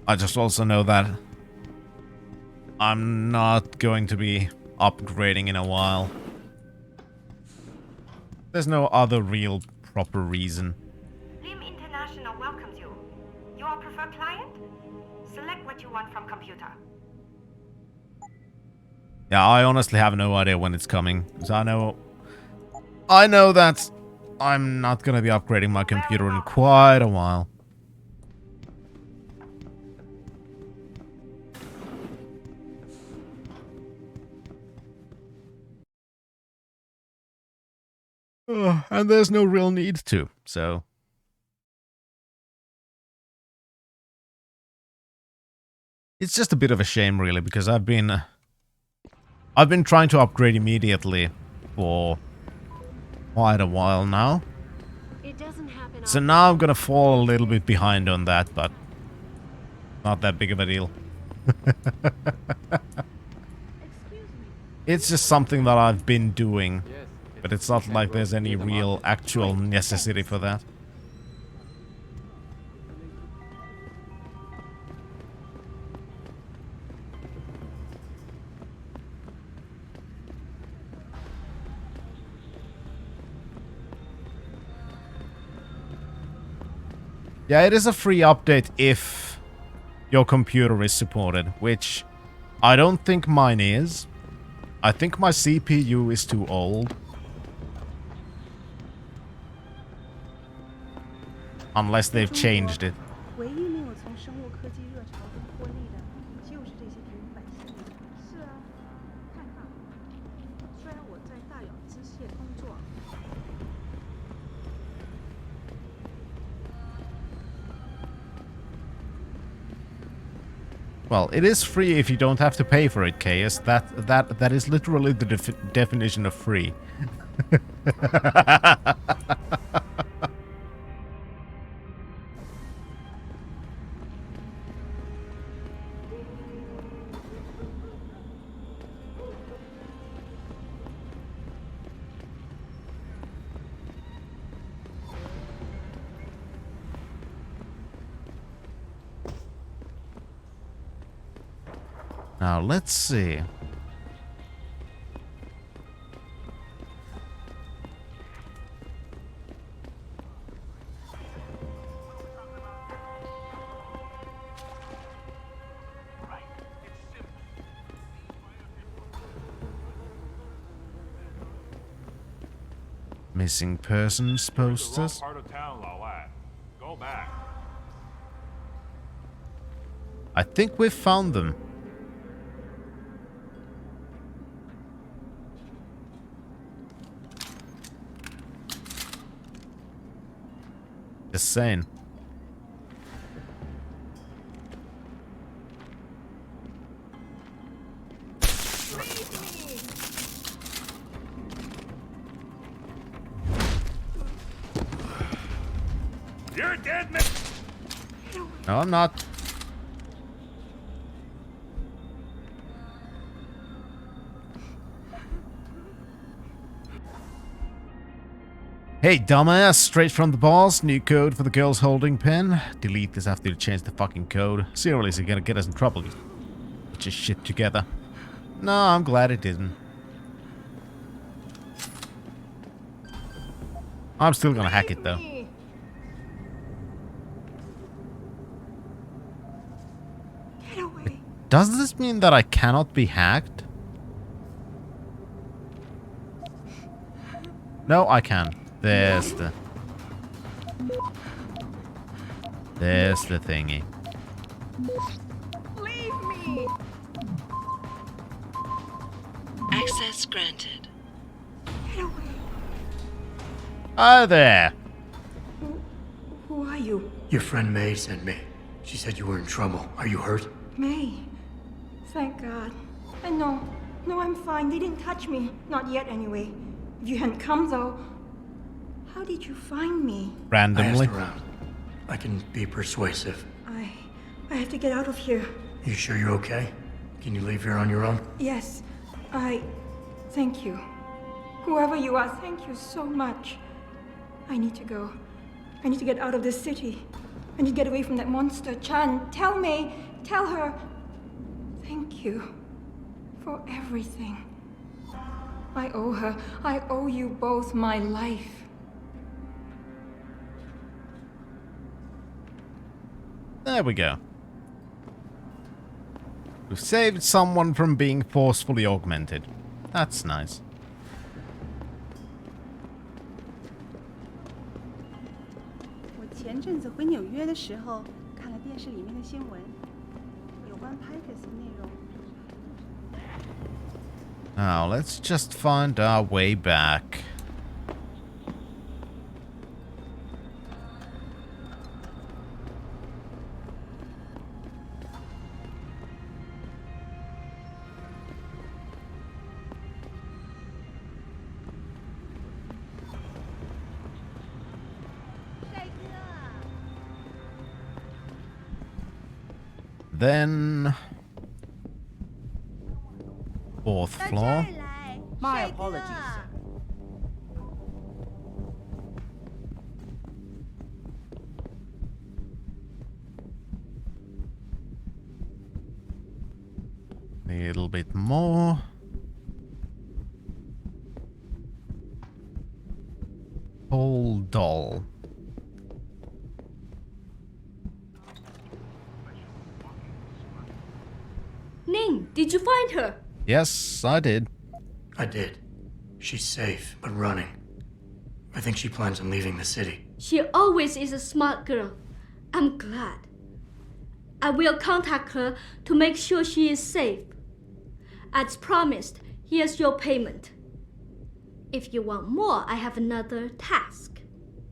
I just also know that I'm not going to be upgrading in a while. There's no other real proper reason. Lim International welcomes you. Your preferred client? Select what you want from computer. Yeah, I honestly have no idea when it's coming. Because I know that I'm not going to be upgrading my computer in quite a while. And there's no real need to, so... It's just a bit of a shame, really, because I've been trying to upgrade immediately for quite a while now. So now I'm gonna fall a little bit behind on that, but not that big of a deal. It's just something that I've been doing, but it's not like there's any real actual necessity for that. Yeah, it is a free update if your computer is supported, which I don't think mine is. I think my CPU is too old. Unless they've changed it. 唯一令我从生物科技热潮中获利的，就是这些平民百姓。是啊，看看，虽然我在大咬机械工作。 Well, it is free if you don't have to pay for it, Chaos. That is literally the definition of free. Now, let's see. Missing persons posters. Part of town, Lawat. Go back. I think we've found them. Just saying. You're dead, man. No, I'm not. Hey, dumbass, straight from the boss. New code for the girl's holding pen. Delete this after you change the fucking code. Seriously, gonna get us in trouble. Put your shit together. No, I'm glad it didn't. I'm still gonna hack it though. Does this mean that I cannot be hacked? No, I can. There's the thingy. Leave me! Access granted. Hi there. Who are you? Your friend May sent me. She said you were in trouble. Are you hurt? May. Thank God. No, I'm fine. They didn't touch me. Not yet, anyway. If you hadn't come, though, how did you find me? Randomly. I asked around. I can be persuasive. I have to get out of here. You sure you're okay? Can you leave here on your own? Yes, thank you. Whoever you are, thank you so much. I need to go. I need to get out of this city. I need to get away from that monster, Chan. Tell May, tell her. Thank you for everything. I owe her. I owe you both my life. There we go. We've saved someone from being forcefully augmented. That's nice. Now, let's just find our way back. Then... 4th floor. My apologies, sir. A little bit more. Hold doll. Ning, did you find her? Yes, I did. I did. She's safe, but running. I think she plans on leaving the city. She always is a smart girl. I'm glad. I will contact her to make sure she is safe. As promised, here's your payment. If you want more, I have another task.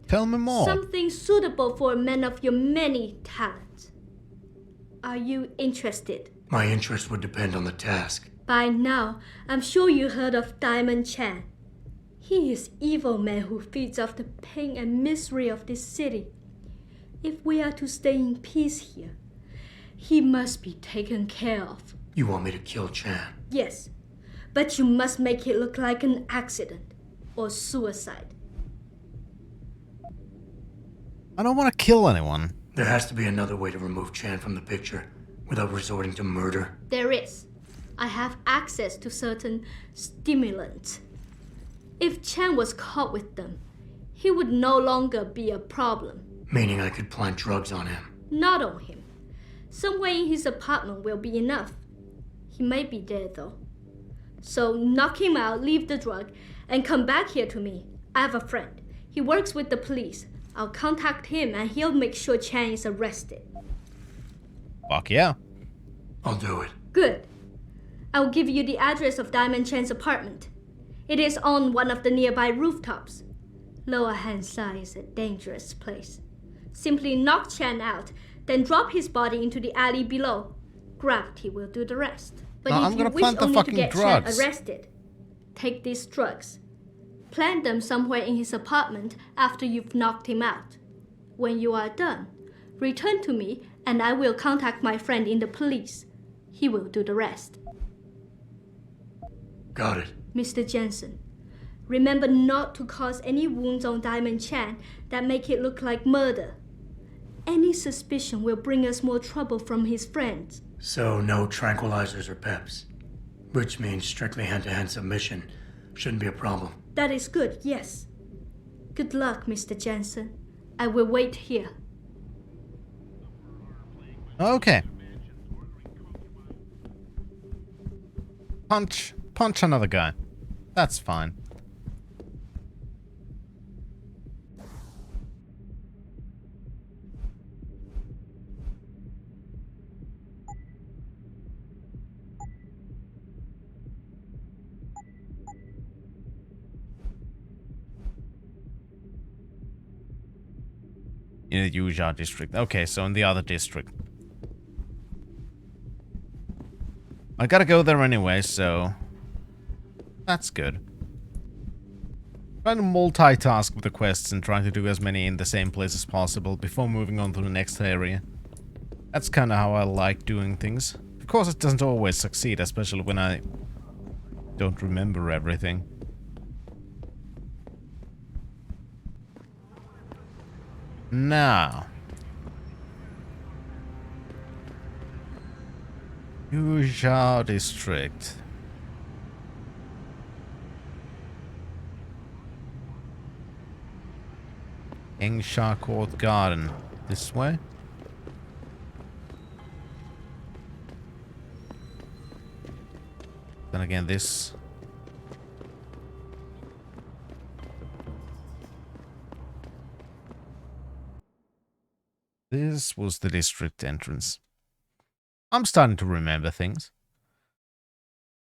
Tell me more. Something suitable for a man of your many talents. Are you interested? My interest would depend on the task. By now, I'm sure you heard of Diamond Chan. He is evil man who feeds off the pain and misery of this city. If we are to stay in peace here, he must be taken care of. You want me to kill Chan? Yes, but you must make it look like an accident or suicide. I don't want to kill anyone. There has to be another way to remove Chan from the picture without resorting to murder. There is. I have access to certain stimulants. If Chan was caught with them, he would no longer be a problem. Meaning I could plant drugs on him. Not on him. Somewhere in his apartment will be enough. He may be dead though. So knock him out, leave the drug, and come back here to me. I have a friend. He works with the police. I'll contact him and he'll make sure Chan is arrested. Fuck yeah. I'll do it. Good. I'll give you the address of Diamond Chan's apartment. It is on one of the nearby rooftops. Lower Hansa is a dangerous place. Simply knock Chan out, then drop his body into the alley below. Gravity will do the rest. But No, if I'm you gonna wish plant the only to fucking get drugs. Chan arrested, take these drugs. Plant them somewhere in his apartment after you've knocked him out. When you are done, return to me and I will contact my friend in the police. He will do the rest. Got it. Mr. Jensen, remember not to cause any wounds on Diamond Chan that make it look like murder. Any suspicion will bring us more trouble from his friends. So no tranquilizers or peps. Which means strictly hand-to-hand submission. Shouldn't be a problem. That is good, yes. Good luck, Mr. Jensen. I will wait here. Okay. Punch another guy. That's fine. In the Yuzhou district. Okay, so in the other district. I gotta go there anyway, so that's good. Trying to multitask with the quests and trying to do as many in the same place as possible before moving on to the next area. That's kind of how I like doing things. Of course, it doesn't always succeed, especially when I don't remember everything. Now, Yuzhou district. Hengsha Court Garden. This way? Then again, this. This was the district entrance. I'm starting to remember things.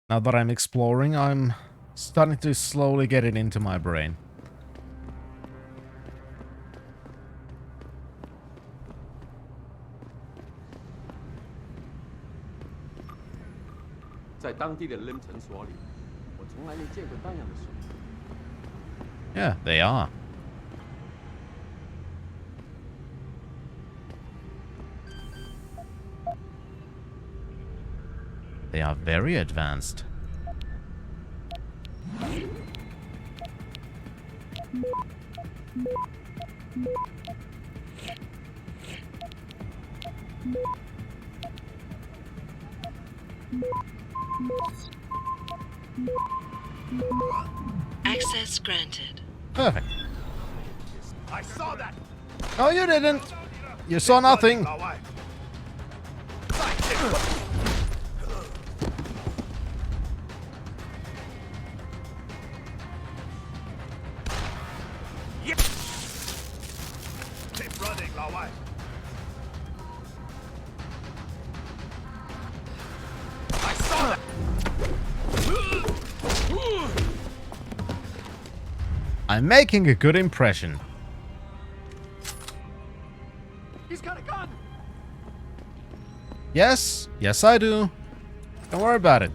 Now that I'm exploring, I'm starting to slowly get it into my brain. Yeah, they are. They are very advanced. Access granted. Perfect. I saw that. No, you didn't. You saw nothing. Keep running, Lao Wai. I saw that. I'm making a good impression. He's got a gun. Yes, yes I do. Don't worry about it.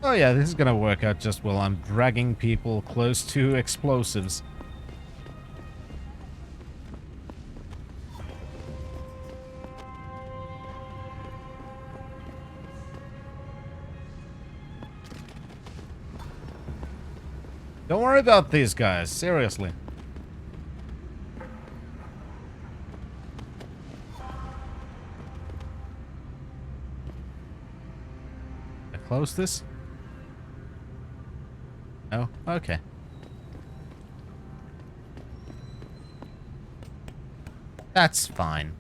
Oh yeah, this is gonna work out just well. I'm dragging people close to explosives. Don't worry about these guys, seriously. I close this? Oh, okay. That's fine.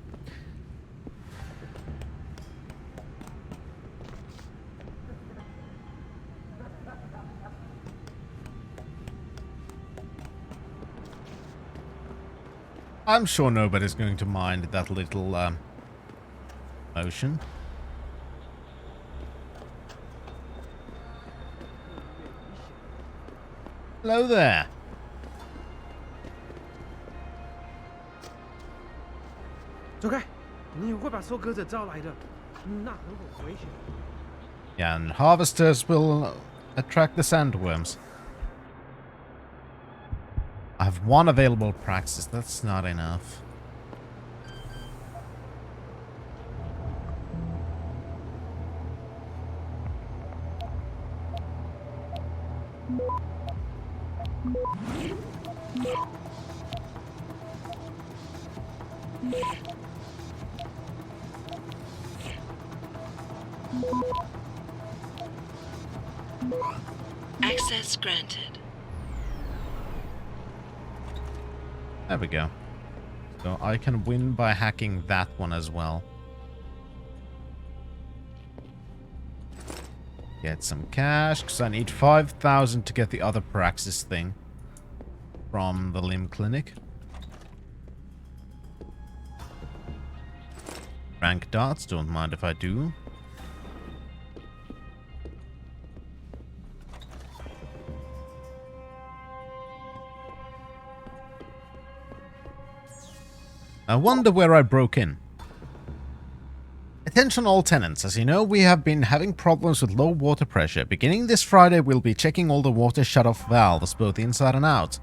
I'm sure nobody's going to mind that little motion. Hello there. 走开！你会把收割者招来的，那很危险。 Yeah, and harvesters will attract the sandworms. I have one available praxis. That's not enough. Access granted. There we go. So I can win by hacking that one as well. Get some cash, because I need 5,000 to get the other praxis thing from the limb clinic. Rank darts, don't mind if I do. I wonder where I broke in. Attention all tenants, as you know, we have been having problems with low water pressure. Beginning this Friday, we'll be checking all the water shut-off valves, both inside and out.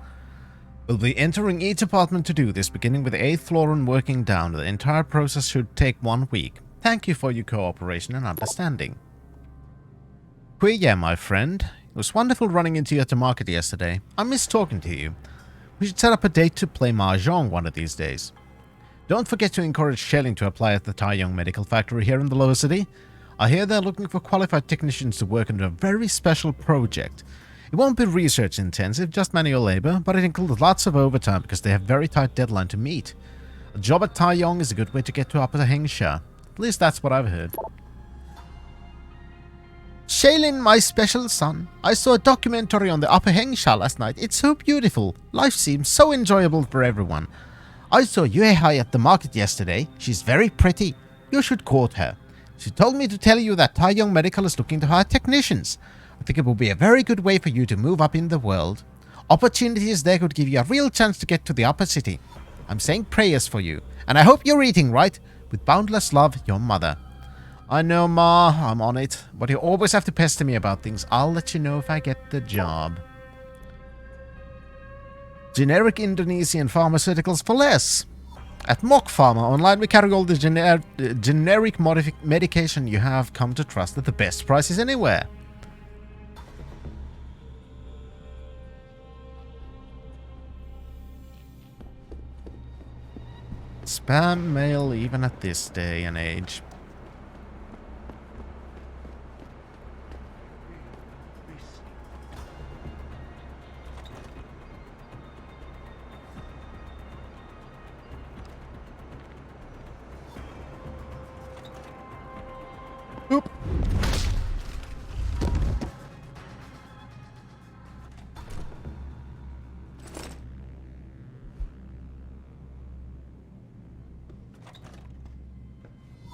We'll be entering each apartment to do this, beginning with the 8th floor and working down. The entire process should take 1 week. Thank you for your cooperation and understanding. Queer, my friend. It was wonderful running into you at the market yesterday. I missed talking to you. We should set up a date to play Mahjong one of these days. Don't forget to encourage shelling to apply at the Taiyong Medical Factory here in the lower city. I hear they're looking for qualified technicians to work on a very special project. It won't be research intensive, just manual labor, but it includes lots of overtime because they have very tight deadline to meet. A job at Taiyong is a good way to get to Upper Hengsha. At least that's what I've heard. Shaylin, my special son. I saw a documentary on the Upper Hengsha last night. It's so beautiful. Life seems so enjoyable for everyone. I saw Yuehai at the market yesterday. She's very pretty. You should court her. She told me to tell you that Taiyong Medical is looking to hire technicians. I think it will be a very good way for you to move up in the world. Opportunities there could give you a real chance to get to the upper city. I'm saying prayers for you. And I hope you're eating right. With boundless love, your mother. I know, Ma. I'm on it. But you always have to pester me about things. I'll let you know if I get the job. Generic Indonesian pharmaceuticals for less. At Mock Pharma online, we carry all the generic medication you have come to trust at the best prices anywhere. Spam mail even at this day and age. Oop.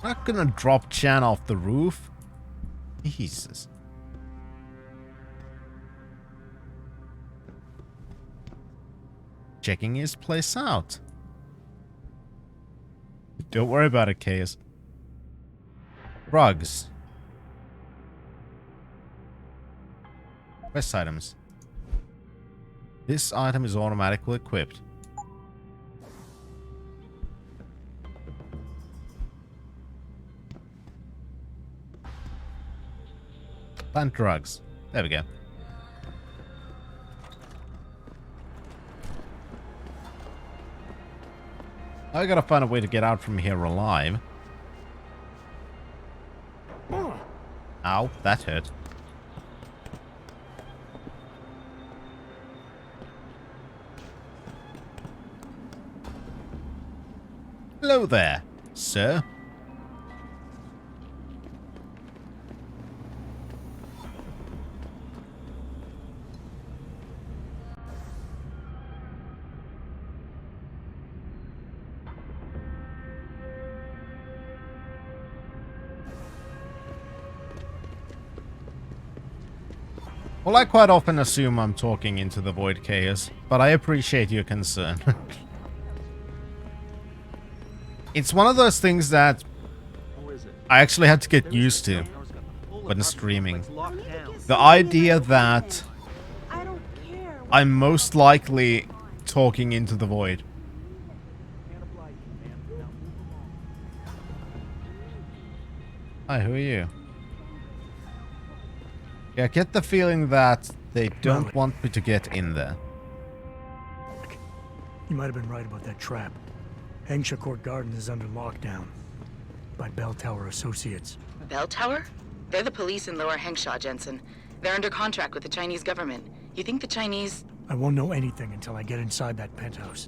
I'm not gonna drop Chan off the roof. Jesus. Checking his place out. Don't worry about it, Case. Rugs. Quest items. This item is automatically equipped. Plant drugs. There we go. I gotta find a way to get out from here alive. Ow, that hurt. Hello there, sir. Well, I quite often assume I'm talking into the void, Chaos, but I appreciate your concern. It's one of those things that I actually had to get used to when streaming. The idea that I'm most likely talking into the void. Hi, who are you? Yeah, I get the feeling that they don't want me to get in there. You might have been right about that trap. Hengsha Court Garden is under lockdown by Bell Tower Associates. Bell Tower? They're the police in Lower Hengsha, Jensen. They're under contract with the Chinese government. You think the Chinese... I won't know anything until I get inside that penthouse.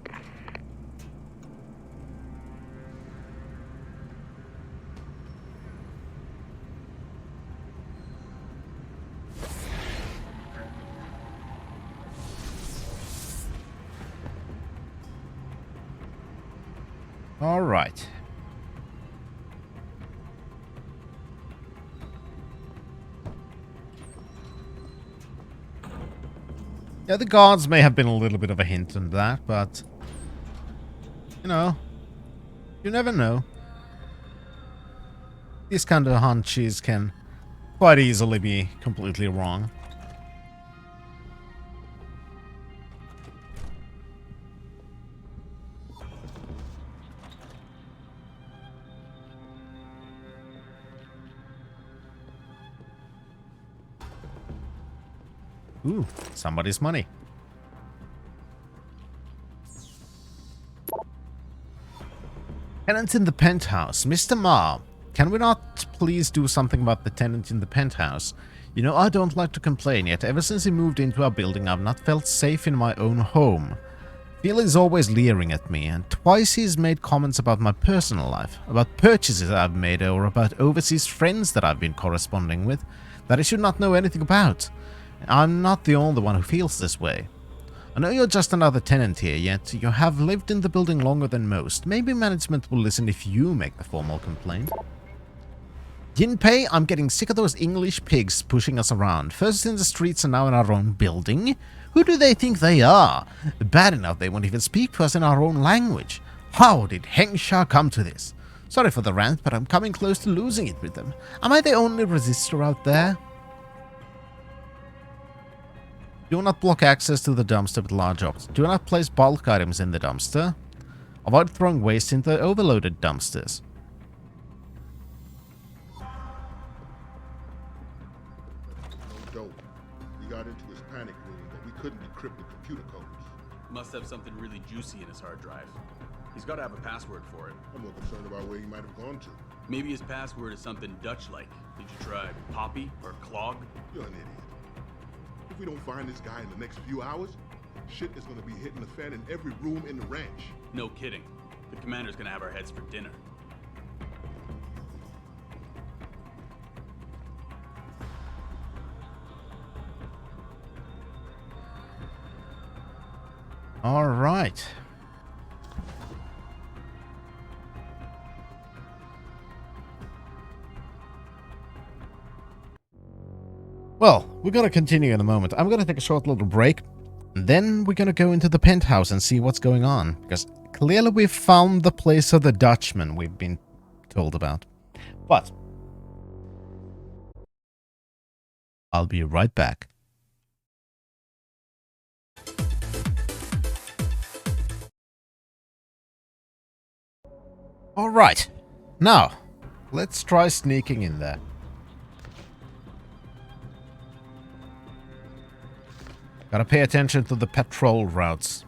All right. Yeah, the guards may have been a little bit of a hint on that, but... You know, you never know. These kind of hunches can quite easily be completely wrong. Ooh, somebody's money. Tenant in the penthouse. Mr. Ma, can we not please do something about the tenant in the penthouse? You know, I don't like to complain, yet ever since he moved into our building, I've not felt safe in my own home. Phil is always leering at me, and twice he's made comments about my personal life, about purchases I've made, or about overseas friends that I've been corresponding with, that I should not know anything about. I'm not the only one who feels this way. I know you're just another tenant here, yet you have lived in the building longer than most. Maybe management will listen if you make the formal complaint. Jinpei, I'm getting sick of those English pigs pushing us around. First in the streets and now in our own building. Who do they think they are? Bad enough they won't even speak to us in our own language. How did Hengsha come to this? Sorry for the rant, but I'm coming close to losing it with them. Am I the only resistor out there? Do not block access to the dumpster with large objects. Do not place bulk items in the dumpster. Avoid throwing waste into overloaded dumpsters. No dope. We got into his panic room, but we couldn't decrypt the computer codes. Must have something really juicy in his hard drive. He's got to have a password for it. I'm more concerned about where he might have gone to. Maybe his password is something Dutch-like. Did you try Poppy or Clog? You're an idiot. If we don't find this guy in the next few hours, shit is gonna be hitting the fan in every room in the ranch. No kidding. The commander's gonna have our heads for dinner. All right. Well, we're gonna continue in a moment. I'm gonna take a short little break. And then we're gonna go into the penthouse and see what's going on. Because clearly we've found the place of the Dutchman we've been told about. But I'll be right back. Alright. Now, let's try sneaking in there. Gotta pay attention to the patrol routes.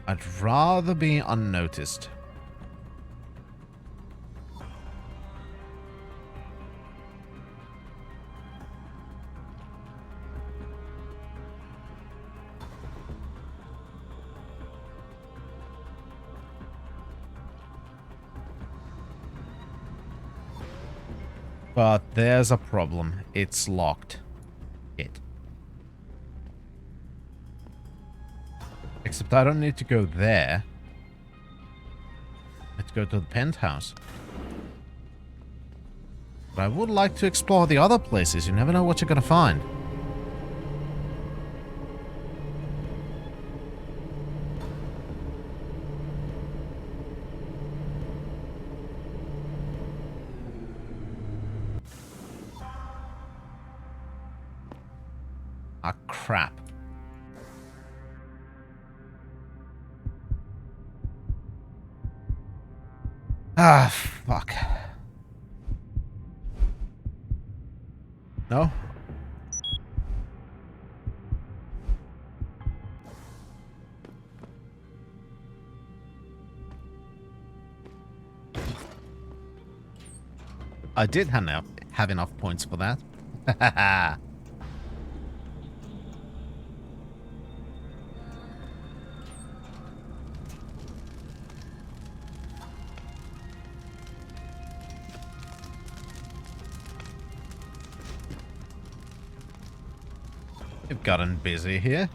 I'd rather be unnoticed. But there's a problem. It's locked. It. Except I don't need to go there. Let's go to the penthouse. But I would like to explore the other places. You never know what you're gonna find. Ah, crap. Ah, fuck. No? I did have enough points for that. Hahaha. You've gotten busy here.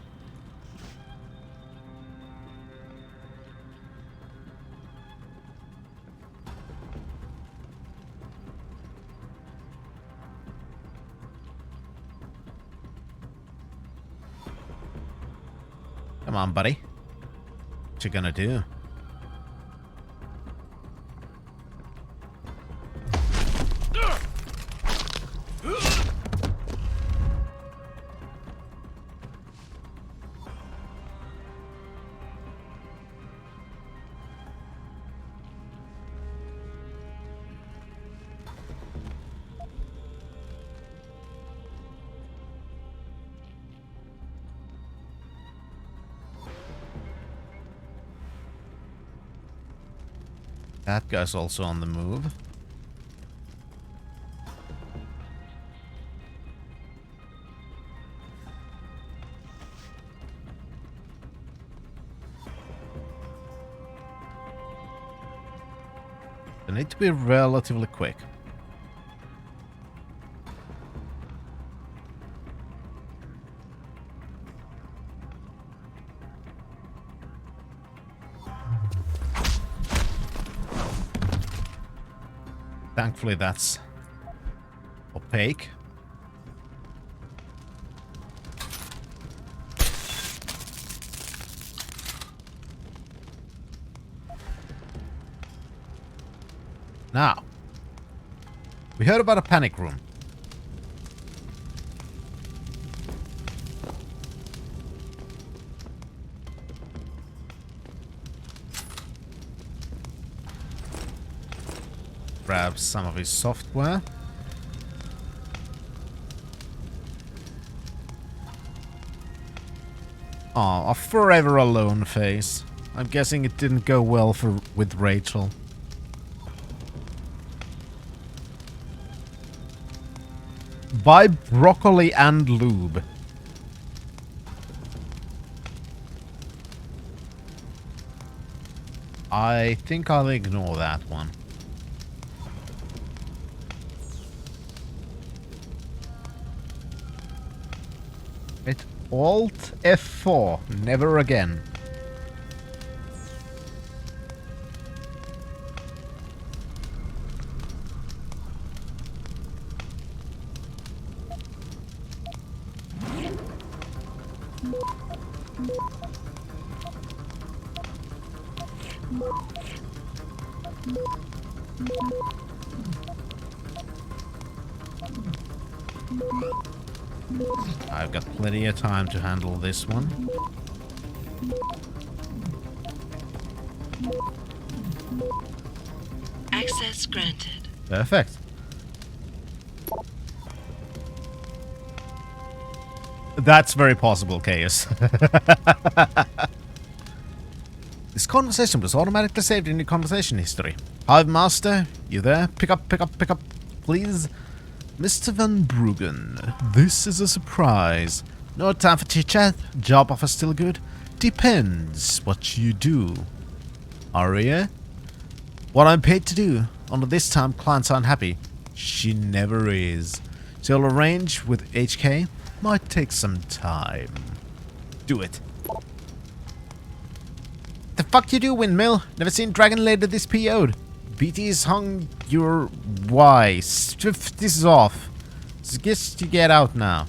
Come on, buddy. What you gonna do? That guy's also on the move. They need to be relatively quick. Thankfully, that's opaque. Now, we heard about a panic room. Grab some of his software. Oh, a forever alone face. I'm guessing it didn't go well with Rachel. Buy broccoli and lube. I think I'll ignore that one. Hit Alt F4. Never again. I've got plenty of time to handle this one. Access granted. Perfect. That's very possible, Chaos. This conversation was automatically saved in your conversation history. Hive Master, you there? Pick up, please. Mr. Van Bruggen, this is a surprise. No time for chit-chat. Job offer still good? Depends what you do. Aria? What I'm paid to do. Only this time clients aren't happy. She never is. So I'll arrange with HK. Might take some time. Do it. The fuck you do, Windmill? Never seen Dragon Lady this PO'd. BT's hung your... Why? This is off. Suggest you get out now.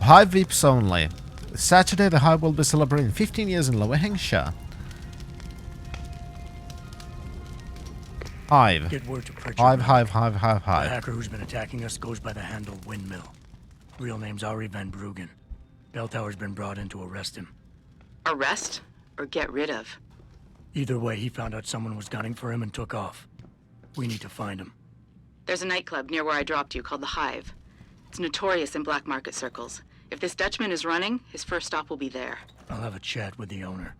Hive VIPs only. Saturday the Hive will be celebrating 15 years in Lower Hengsha. Hive. Get word to Pritchard. Hive. The hacker who's been attacking us goes by the handle Windmill. Real name's Ari Van Bruggen. Bell Tower's been brought in to arrest him. Arrest or get rid of? Either way, he found out someone was gunning for him and took off. We need to find him. There's a nightclub near where I dropped you called the Hive. It's notorious in black market circles. If this Dutchman is running, his first stop will be there. I'll have a chat with the owner.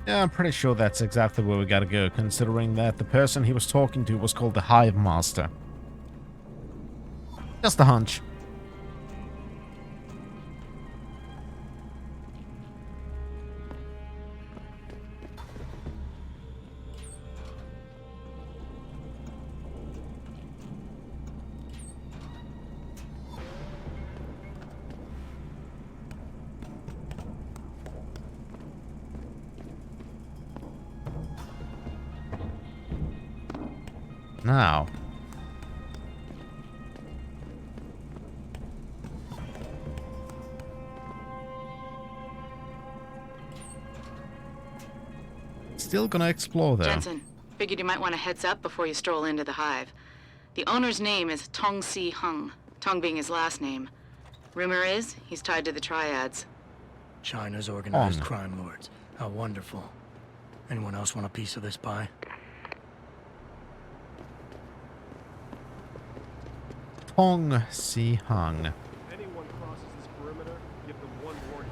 Yeah, I'm pretty sure that's exactly where we gotta go, considering that the person he was talking to was called the Hive Master. Just a hunch. Now. Still gonna explore though. Jensen, figured you might want a heads up before you stroll into the Hive. The owner's name is Tongs Hung, Tong being his last name. Rumor is he's tied to the Triads. China's organized crime lords. How wonderful. Anyone else want a piece of this pie? Tong Si Hung. If anyone crosses this perimeter, give them one warning.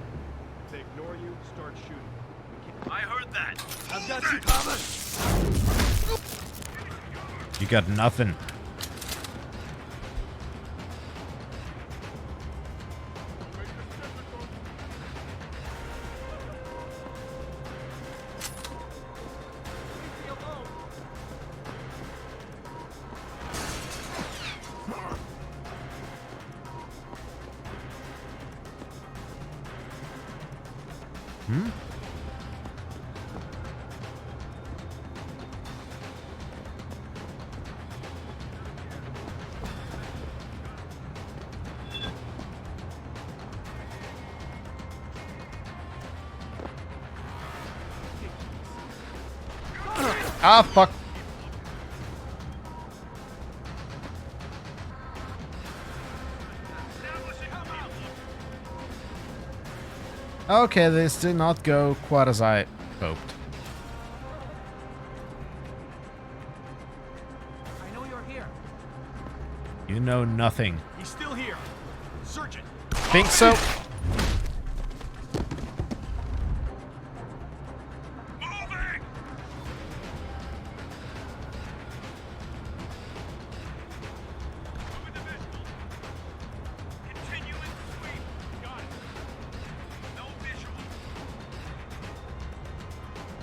If they ignore you, start shooting. I heard that. I've got you covered. You got nothing. Ah, fuck. Okay, this did not go quite as I hoped. I know you're here. You know nothing. He's still here. Search it. Think so?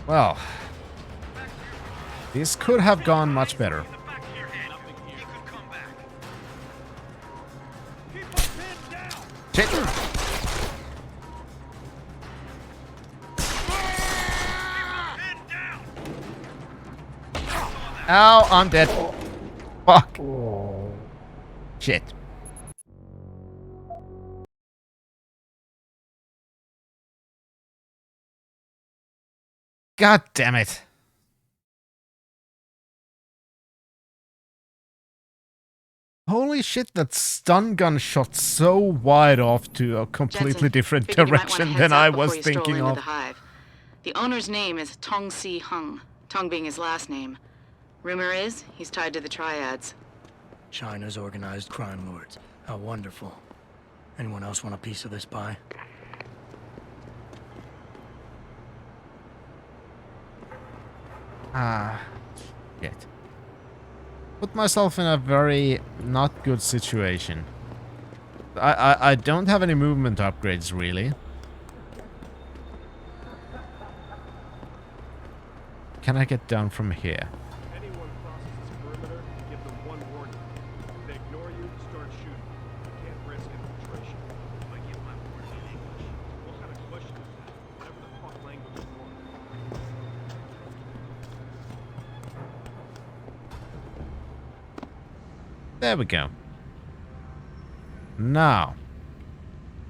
Well, this could have gone much better. Shit. Ow, I'm dead. Fuck. Shit. God damn it. Holy shit, that stun gun shot so wide off to a completely Jensen, different figured you might direction want a than heads I up was before you stroll thinking into of. the Hive. The owner's name is Tong Si Hung, Tong being his last name. Rumor is he's tied to the Triads. China's organized crime lords. How wonderful. Anyone else want a piece of this pie? Shit. Put myself in a very not good situation. I don't have any movement upgrades, really. Can I get down from here? Anyone crosses this perimeter, give them one warning. If they ignore you, start shooting. You can't risk infiltration. I give my warning in English. What kind of question is that? Whatever the fuck language you want. There we go. Now.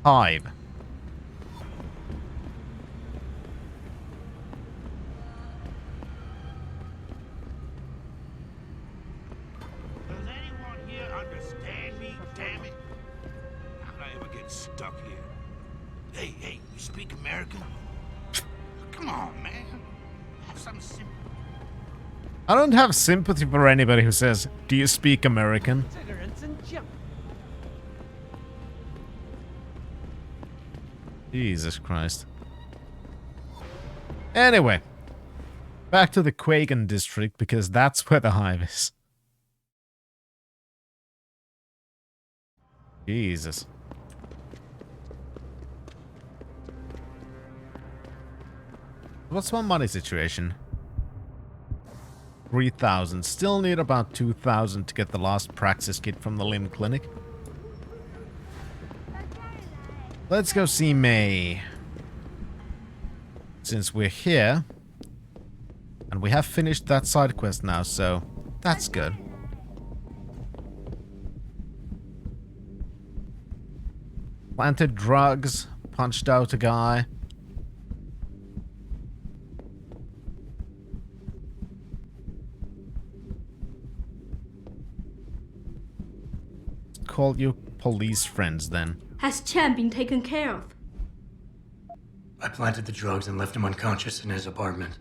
Hive. Does anyone here understand me, damn it? How did I ever get stuck here? Hey, you speak American? Come on, man. Have some sympathy. I don't have sympathy for anybody who says, "Do you speak American?" Jesus Christ. Anyway. Back to the Quagan district, because that's where the hive is. Jesus. What's my money situation? 3,000. Still need about 2,000 to get the last praxis kit from the limb clinic. Let's go see May. Since we're here. And we have finished that side quest now, so that's good. Planted drugs. Punched out a guy. Call your police friends then. Has Chan been taken care of? I planted the drugs and left him unconscious in his apartment.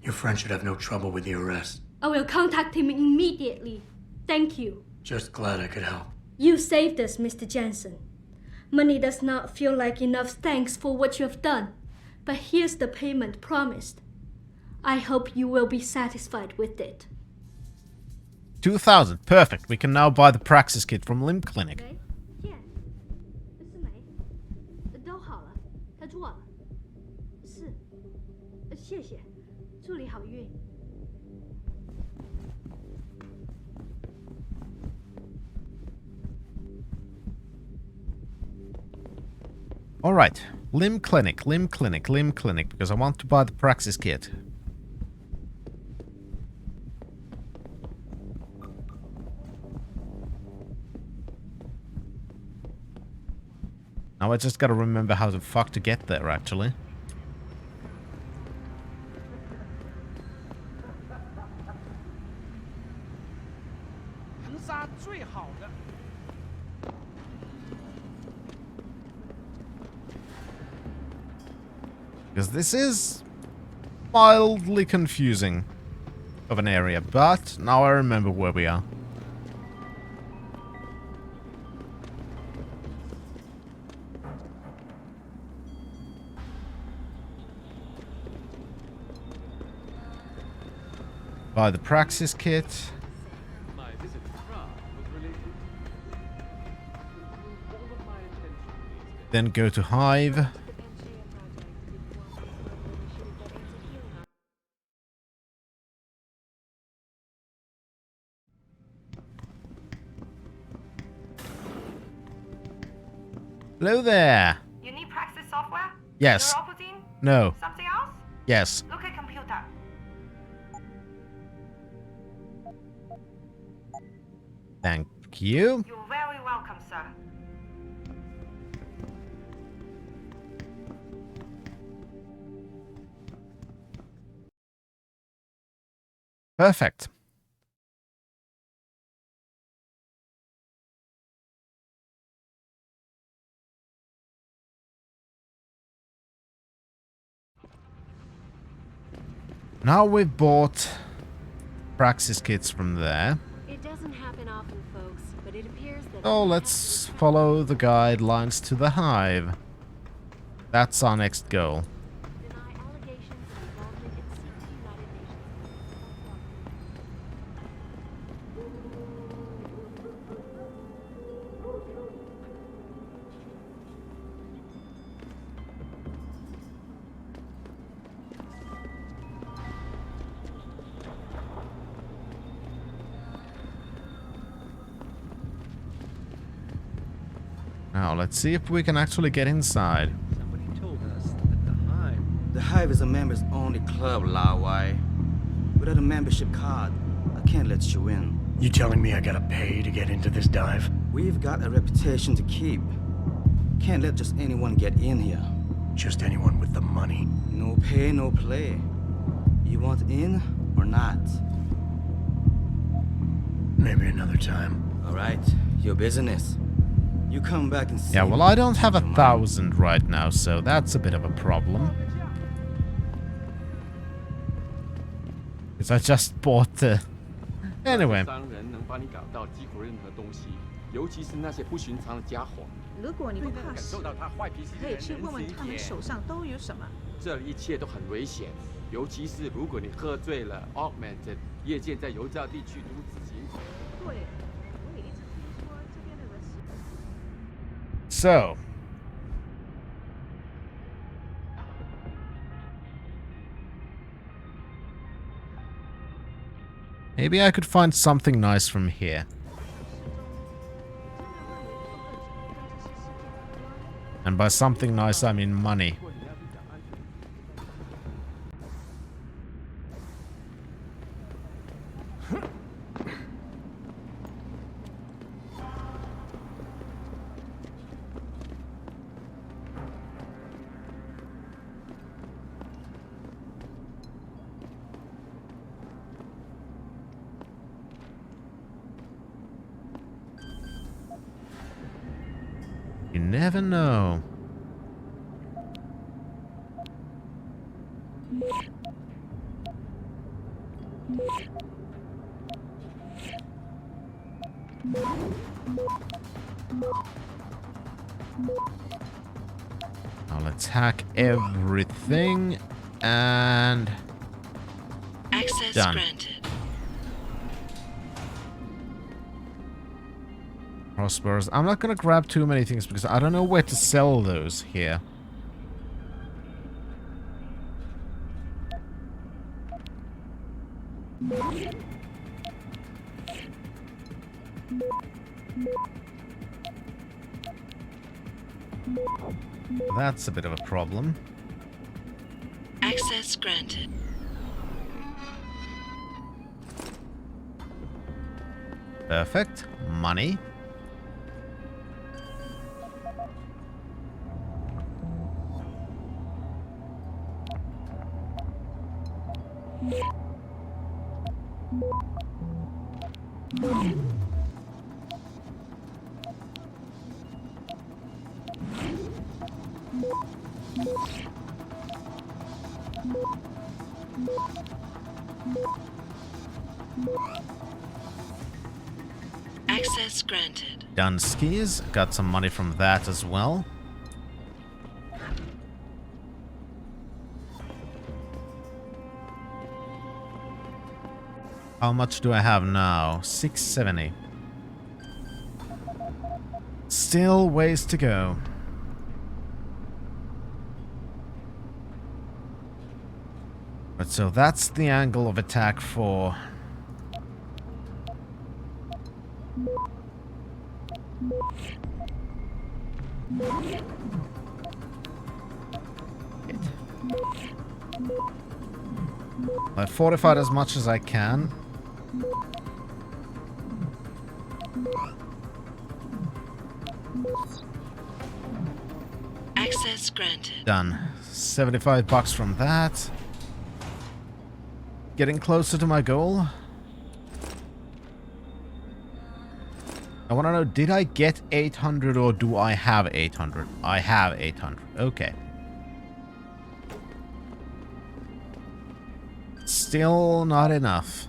Your friend should have no trouble with the arrest. I will contact him immediately. Thank you. Just glad I could help. You saved us, Mr. Jensen. Money does not feel like enough thanks for what you have done. But here's the payment promised. I hope you will be satisfied with it. 2,000. Perfect. We can now buy the praxis kit from Limb Clinic. Alright. Limb Clinic, because I want to buy the praxis kit. Now I just gotta remember how the fuck to get there, actually. Because this is mildly confusing of an area, but now I remember where we are. Buy the praxis kit. Then go to Hive. Hello there. You need Praxis software? Yes. Neuropozyne? No. Something else? Yes. Look at computer. Thank you. You're very welcome, sir. Perfect. Now we've bought praxis kits from there. It doesn't happen often, folks, but it appears that So let's follow the guidelines to the hive. That's our next goal. Now, let's see if we can actually get inside. Somebody told us that the Hive is a members-only club, Lao Wai. Without a membership card, I can't let you in. You telling me I gotta pay to get into this dive? We've got a reputation to keep. Can't let just anyone get in here. Just anyone with the money? No pay, no play. You want in or not? Maybe another time. Alright, your business. You come back and see. Yeah, well, I don't have 1,000 right now, so that's a bit of a problem. Because I just bought the... Anyway. 如果你不怕死，可以去问问他们手上都有什么。这一切都很危险，尤其是如果你喝醉了 ，Augmented 夜间在游照地区独自行走。对，我也一直听说这边的人喜欢。So. Maybe I could find something nice from here. And by something nice, I mean money. You never know. I'll attack everything and access done. Granted. Crossbows. I'm not gonna grab too many things because I don't know where to sell those here. That's a bit of a problem. Access granted. Perfect. Money. Access granted. Done skis. Got some money from that as well. How much do I have now? 670. Still ways to go. But so that's the angle of attack for... I fortified as much as I can. Access granted. Done. 75 bucks from that. Getting closer to my goal. I want to know, did I get 800 or do I have 800? I have 800. Okay. Still not enough.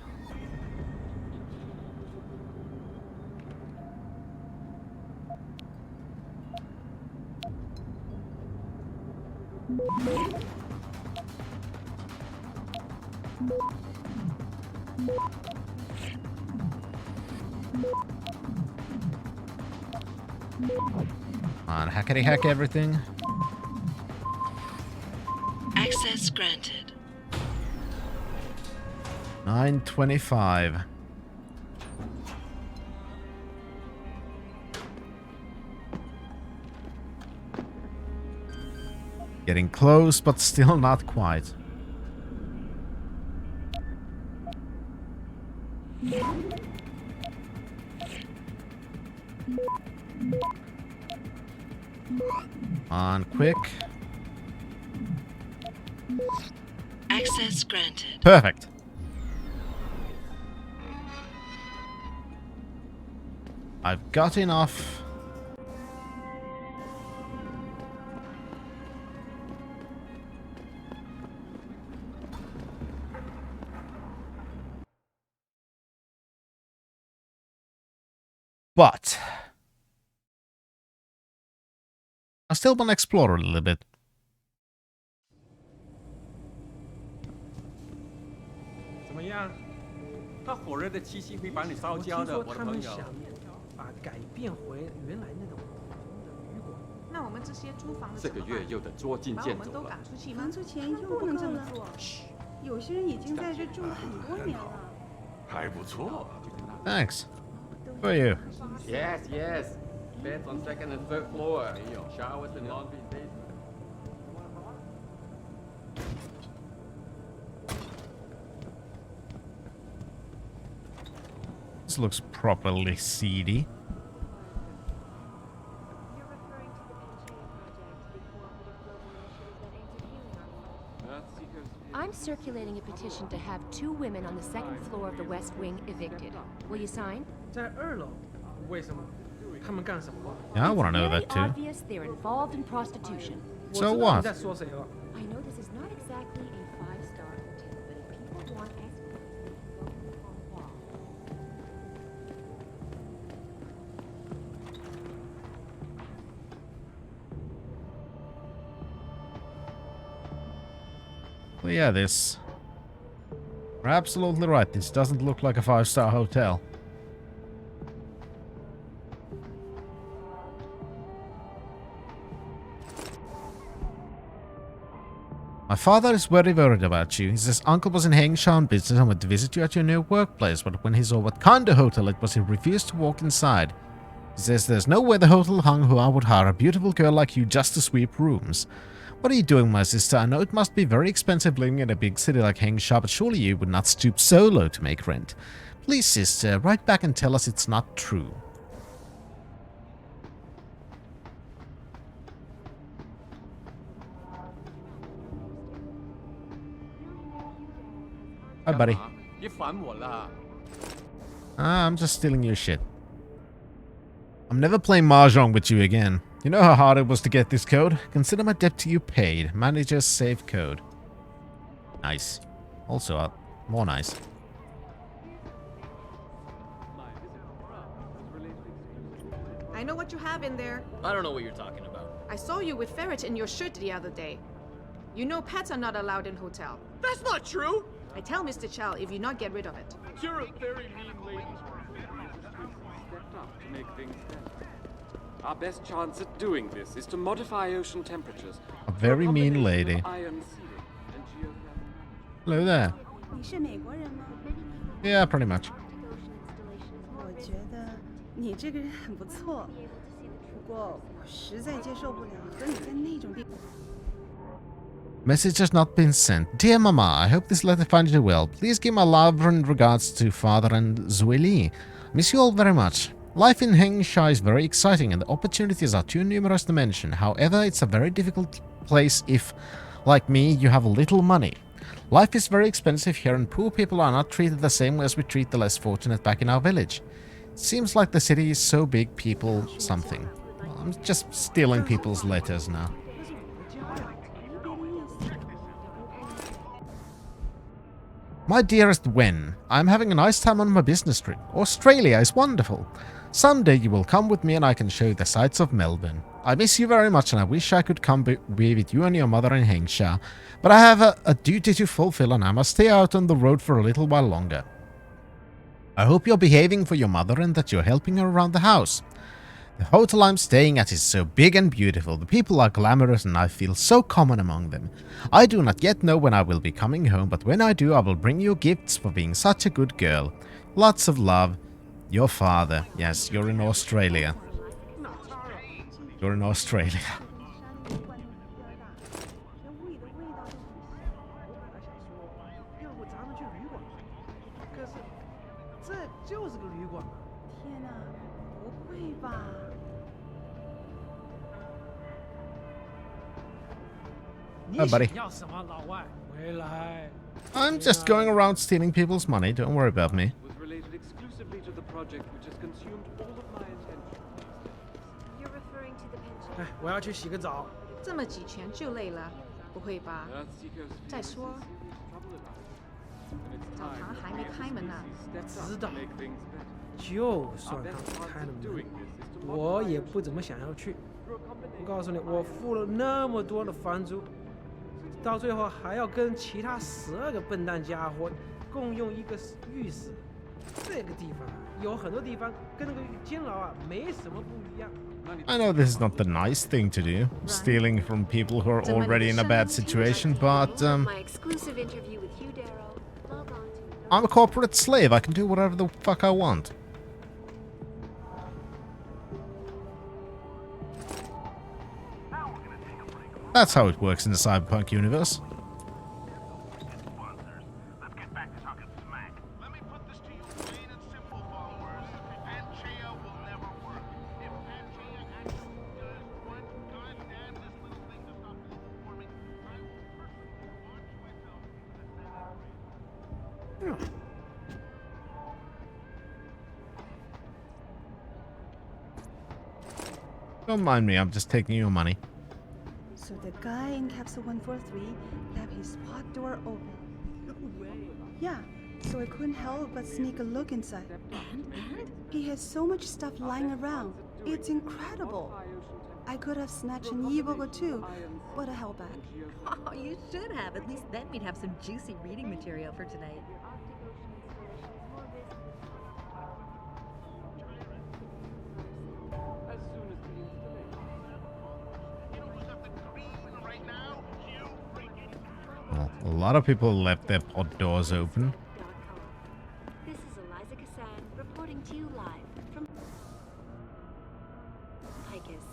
On hackety hack everything. Access granted. 9:25. Getting close, but still not quite. On quick. Access granted. Perfect. I've got enough. But I still want to explore a little bit. Thanks. Who are you? Yes, yes. Beds on second and third floor. Showers and laundry in basement. This looks properly seedy. I'm circulating a petition to have 2 women on the 2nd floor of the West Wing evicted. Will you sign? Yeah, I want to know that It's too. very obvious they're involved in prostitution. So what? I know this is not exactly a 5-star hotel, but if people want Well, yeah, this... You're absolutely right. This doesn't look like a 5-star hotel. My father is very worried about you. He says uncle was in Hangsha on business and went to visit you at your new workplace, but when he saw what kind of hotel it was, he refused to walk inside. He says there's no way the hotel hung who I would hire a beautiful girl like you just to sweep rooms. What are you doing, my sister? I know it must be very expensive living in a big city like Hangsha, but surely you would not stoop so low to make rent. Please, sister, write back and tell us it's not true. Hi, buddy. I'm just stealing your shit. I'm never playing Mahjong with you again. You know how hard it was to get this code? Consider my debt to you paid. Manager's save code. Nice. Also, more nice. I know what you have in there. I don't know what you're talking about. I saw you with ferret in your shirt the other day. You know pets are not allowed in hotel. That's not true! I tell Mr. Chow if you not get rid of it. You're a very mean lady. Stepped up to make things better. Our best chance at doing this is to modify ocean temperatures. A very mean lady. Hello there. Yeah, pretty much. Message has not been sent. Dear Mama, I hope this letter finds you well. Please give my love and regards to Father and Zueli. Miss you all very much. Life in Hengsha is very exciting and the opportunities are too numerous to mention. However, it's a very difficult place if, like me, you have little money. Life is very expensive here and poor people are not treated the same way as we treat the less fortunate back in our village. It seems like the city is so big people something. Well, I'm just stealing people's letters now. My dearest Wen, I'm having a nice time on my business trip. Australia is wonderful. Someday you will come with me and I can show you the sights of Melbourne. I miss you very much and I wish I could come be with you and your mother in Hengsha, but I have a duty to fulfill and I must stay out on the road for a little while longer. I hope you're behaving for your mother and that you're helping her around the house. The hotel I'm staying at is so big and beautiful, the people are glamorous and I feel so common among them. I do not yet know when I will be coming home, but when I do I will bring you gifts for being such a good girl. Lots of love. Your father. Yes, you're in Australia. You're in Australia. 要不咱们去旅馆吧？可是这就是个旅馆嘛。天哪，不会吧？ Hi, buddy. 你要什么，老外？回来。 I'm just going around stealing people's money, don't worry about me. Was related exclusively to the project which has consumed all of my attention. You're referring to the pension? 哎，我要去洗个澡。这么几拳就累了，不会吧？ 再说，澡堂还没开门呢。知道。就算他开了门，我也不怎么想要去。我告诉你，我付了那么多的房租。 到最后还要跟其他12个笨蛋家伙共用一个浴室，这个地方有很多地方跟那个监牢啊没什么不一样。 I know this is not the nice thing to do, stealing from people who are already in a bad situation, but I'm a corporate slave, I can do whatever the fuck I want. That's how it works in the cyberpunk universe. Don't mind me, I'm just taking your money. So the guy in capsule 143 left his pod door open. No way. Yeah, so I couldn't help but sneak a look inside. And? He has so much stuff lying around. It's incredible. I could have snatched an ebook or two, but I held back. Oh, you should have. At least then we'd have some juicy reading material for tonight. Well, a lot of people left their pod doors open. This is Eliza Cassan reporting to you live from Ficus.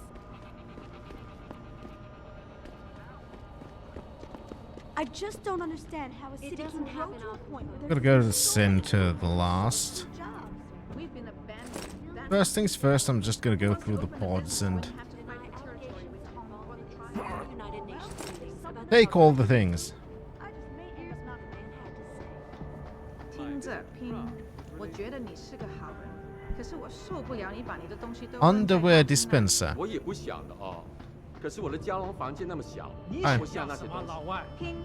I just don't understand how a city can grow to a point where I'm gonna go to the center the last. We've been abandoned. First things first, I'm just gonna go through the pods and take all the things. 听着，拼，我觉得你是个好人，可是我受不了你把你的东西都 Underwear dispenser. 我也不想的哦，可是我的胶囊房间那么小，哎不下那些东西。拼，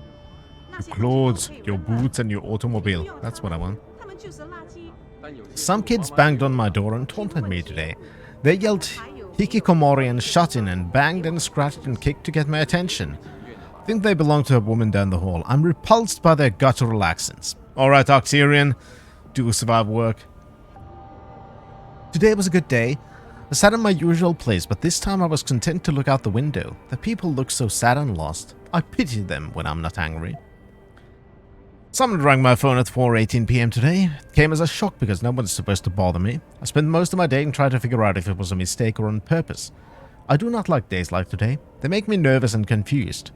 那 Your 些 clothes, your boots, and your automobile. That's what I want. 他们就是垃圾。 Some kids banged on my door and taunted me today. They yelled hikikomori and shut in and banged and scratched and kicked to get my attention. Think they belong to a woman down the hall. I'm repulsed by their guttural accents. Alright, Oxyrian. Do survive work. Today was a good day. I sat in my usual place, but this time I was content to look out the window. The people look so sad and lost. I pity them when I'm not angry. Someone rang my phone at 4:18 p.m. today. It came as a shock because no one's supposed to bother me. I spent most of my day trying to figure out if it was a mistake or on purpose. I do not like days like today. They make me nervous and confused.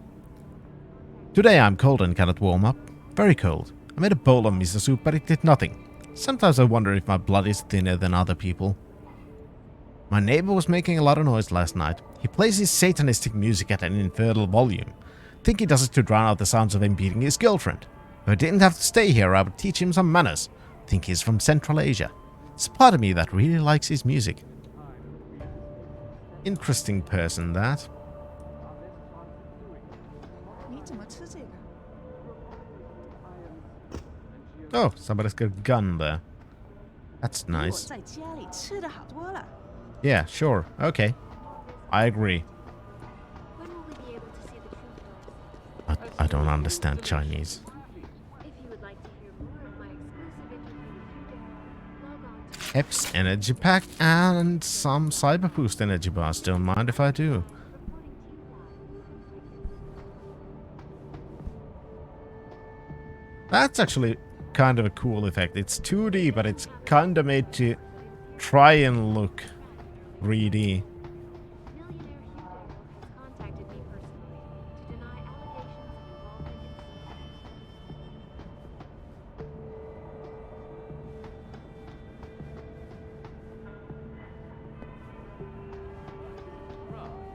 Today I'm cold and cannot warm up. Very cold. I made a bowl of miso soup, but it did nothing. Sometimes I wonder if my blood is thinner than other people. My neighbor was making a lot of noise last night. He plays his satanistic music at an infernal volume. Think he does it to drown out the sounds of him beating his girlfriend. If I didn't have to stay here, I would teach him some manners. Think he's from Central Asia. It's a part of me that really likes his music. Interesting person, that. 你怎么吃这个？ Oh, somebody's got a gun there. That's 比我 nice. 在家里吃的好多了。 Yeah, sure. Okay. I agree. When will we be able to see the truth first? I don't understand Chinese. If you would like to hear more of my exclusive interview with you, Daryl, log on to Eps energy pack and some cyber boost energy bars. Don't mind if I do. That's actually kind of a cool effect. It's 2D, but it's kind of made to try and look 3D.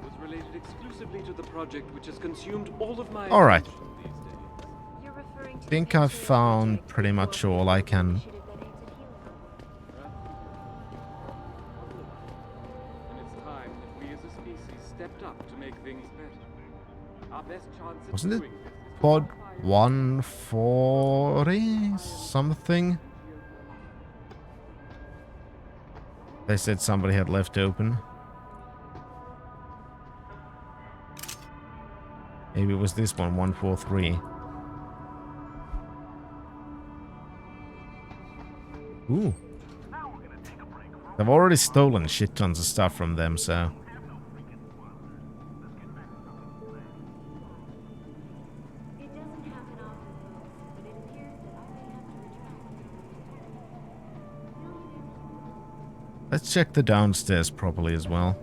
Was related exclusively to the project which has consumed all of my All right. attention these days. I think I've found pretty much all I can. And it's time that we as a species stepped up to make things better. Our best chance at Wasn't it doing this is to pod 140 something? They said somebody had left open. Maybe it was this one, 143. Ooh. I've already stolen shit tons of stuff from them, so... Let's check the downstairs properly as well.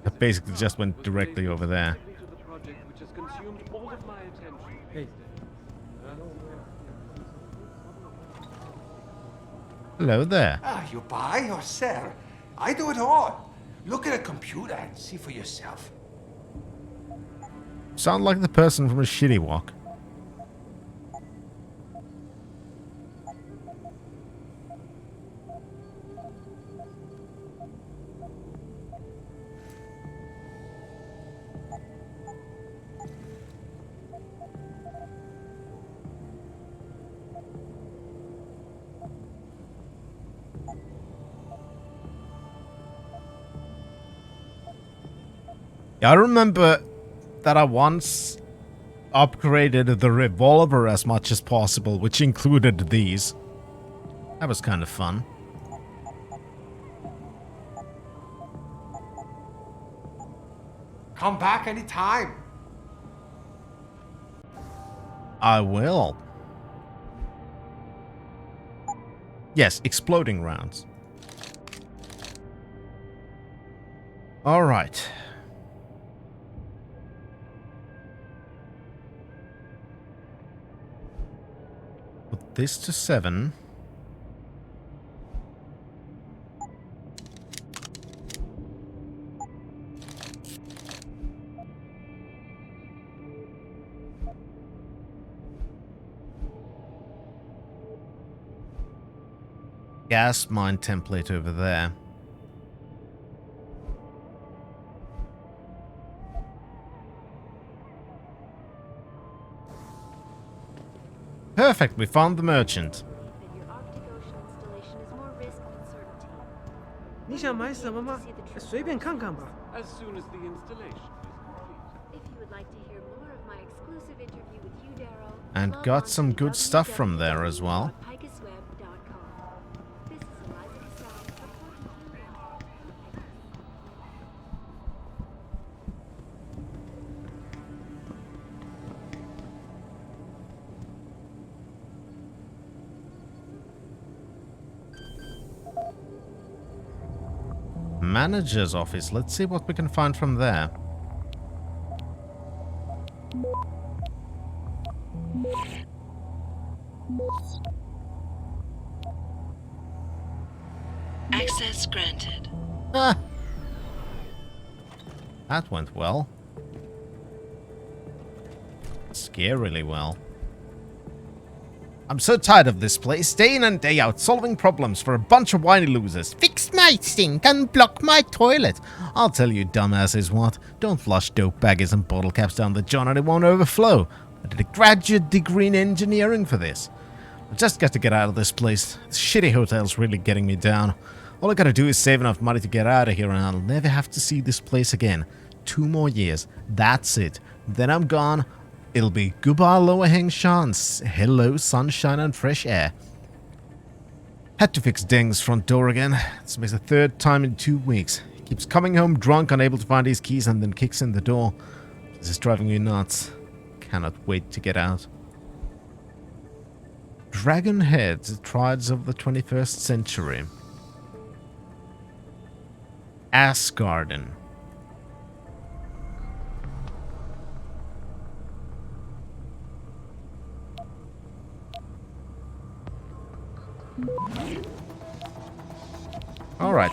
I basically just went directly over there. Hey. Hello there. You buy or sell? I do it all. Look at a computer and see for yourself. Sound like the person from a shitty walk. I remember that I once upgraded the revolver as much as possible, which included these. That was kind of fun. Come back anytime. I will. Yes, exploding rounds. All right. Put this to 7. Gas mine template over there. Perfect, we found the merchant. 你想买什么吗？随便看看吧。 As soon as the installation is complete. If you would like to hear more of my exclusive interview with you, Daryl, And log got on some to good stuff from there as well. www.picusweb.com. This is Eliza Cassell reporting to you now. Manager's office. Let's see what we can find from there. Access granted. Ah. That went well. Scarily well. I'm so tired of this place, day in and day out, solving problems for a bunch of whiny losers. Fix my sink and block my toilet. I'll tell you dumbasses what, don't flush dope baggies and bottle caps down the john and it won't overflow. I did a graduate degree in engineering for this. I just got to get out of this place. This shitty hotel's really getting me down. All I gotta do is save enough money to get out of here and I'll never have to see this place again. 2 more years. That's it. Then I'm gone. It'll be goodbye Lower Hengsha and hello sunshine and fresh air. Had to fix Deng's front door again. This makes the 3rd time in 2 weeks. He keeps coming home drunk, unable to find his keys, and then kicks in the door. This is driving me nuts. Cannot wait to get out. Dragon Heads, Tribes of the 21st Century. Asgarden. Alright.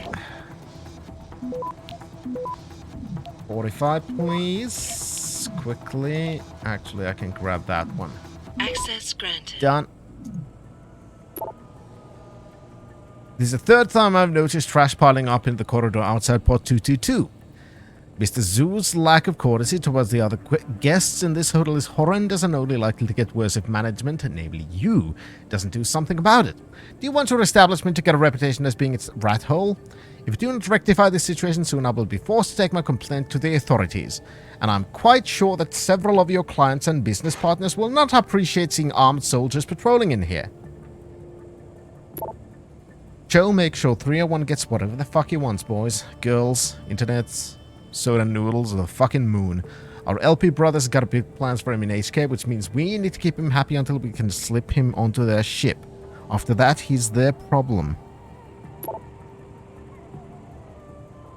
45, please. Quickly. Actually, I can grab that one. Access granted. Done. This is the 3rd time I've noticed trash piling up in the corridor outside Pod 222. Mr. Zoo's lack of courtesy towards the other guests in this hotel is horrendous and only likely to get worse if management, namely you, doesn't do something about it. Do you want your establishment to get a reputation as being its rat hole? If you do not rectify this situation soon, I will be forced to take my complaint to the authorities. And I'm quite sure that several of your clients and business partners will not appreciate seeing armed soldiers patrolling in here. Joe, make sure 301 gets whatever the fuck he wants, boys. Girls, internets, soda noodles, or the fucking moon. Our LP brothers got big plans for him in HK, which means we need to keep him happy until we can slip him onto their ship. After that, he's their problem.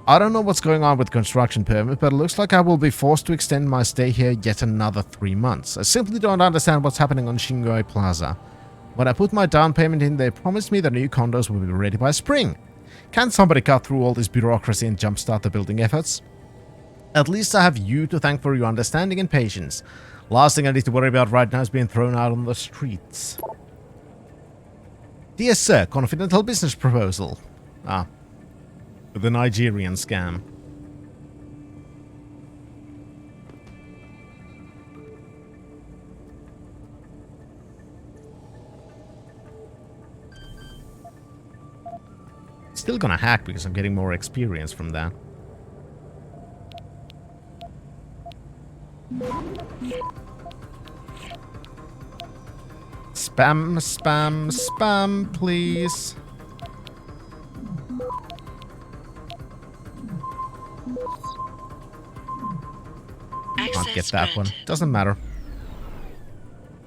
I don't know what's going on with construction permit, but it looks like I will be forced to extend my stay here yet another 3 months. I simply don't understand what's happening on Shingai Plaza. When I put my down payment in, they promised me the new condos will be ready by spring. Can't somebody cut through all this bureaucracy and jumpstart the building efforts? At least I have you to thank for your understanding and patience. Last thing I need to worry about right now is being thrown out on the streets. Dear Sir, confidential business proposal. Ah. The Nigerian scam. Still gonna hack because I'm getting more experience from that. Spam, spam, spam, please. Can't get that one. Doesn't matter.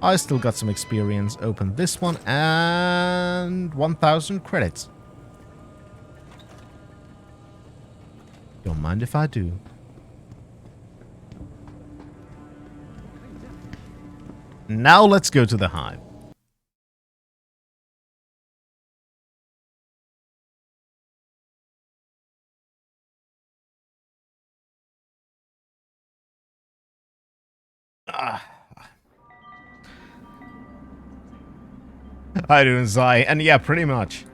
I still got some experience. Open this one and 1,000 credits. Don't mind if I do. Now let's go to the hive. Hi, doing Zai, and yeah, pretty much.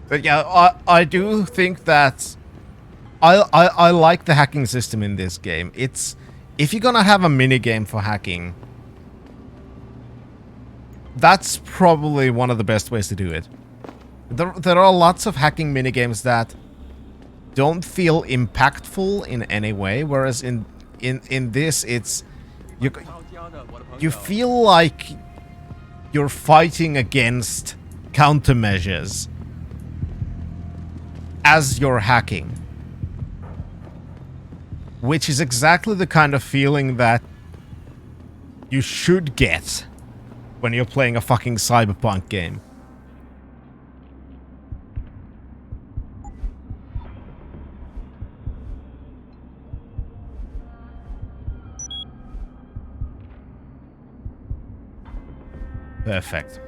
But yeah, I do think that I like the hacking system in this game. It's if you're gonna have a mini game for hacking, that's probably one of the best ways to do it. There are lots of hacking minigames that don't feel impactful in any way, whereas in this, it's you feel like you're fighting against countermeasures as you're hacking, which is exactly the kind of feeling that you should get when you're playing a fucking cyberpunk game. Perfect.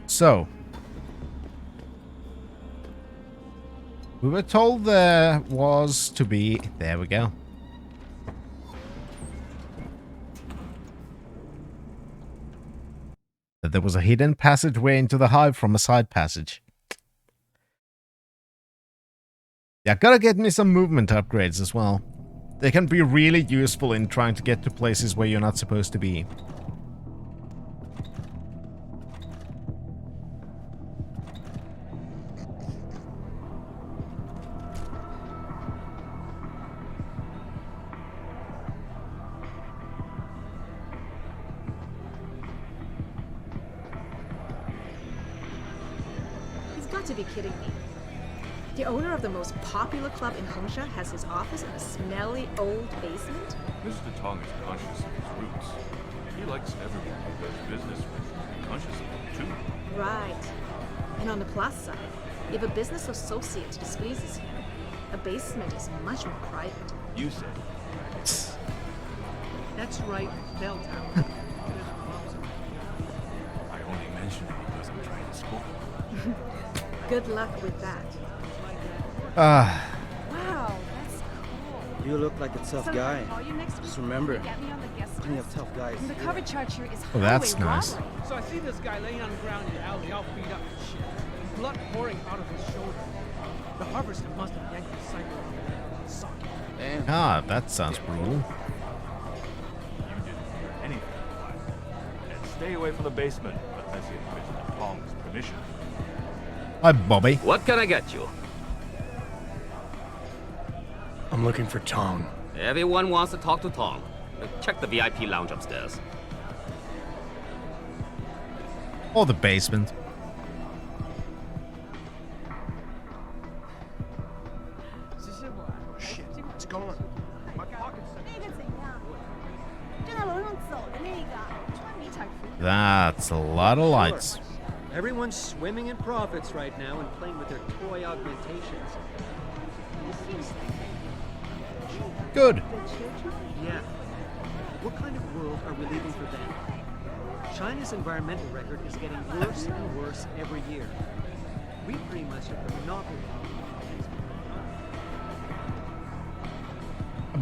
So, We were told there was to be... There we go. That there was a hidden passageway into the hive from a side passage. Yeah, gotta get me some movement upgrades as well. They can be really useful in trying to get to places where you're not supposed to be. He's got to be kidding me. The owner of the most popular club in Hengsha has his office in a smelly old basement? Mr. Tong is conscious of his roots. He likes everyone he does business with, conscious of them too. Right. And on the plus side, if a business associate displeases him, a basement is much more private. You said. That's right, Bell Tower. I only mention it because I'm trying to score. Good luck with that. Ah. Wow, that's cool. You look like a tough So guy. can I call you next week? Just remember, Get me on the guest plenty list? of tough guys. The cover chart here is Oh, that's highway nice. robbery. So I see this guy laying on the ground in the alley, all beat up and shit. Blood pouring out of his shoulder. The harvester must have yanked the cycle out of the socket. Ah, that sounds brutal. You didn't hear anything. And stay away from the basement unless you have Mr. Tong's permission. Hi, Bobby. What can I get you? I'm looking for Tong. Everyone wants to talk to Tong. Check the VIP lounge upstairs. Or the basement. Shit, it's gone. My pocket's... 那个怎样？正在楼上走的那个，穿迷彩服。 That's a lot of lights. Everyone's swimming in profits right now and playing with their toy augmentations. Good. Yeah. What kind of world are we leaving for them? China's environmental record is getting worse and worse every year. We pretty much have the monopoly.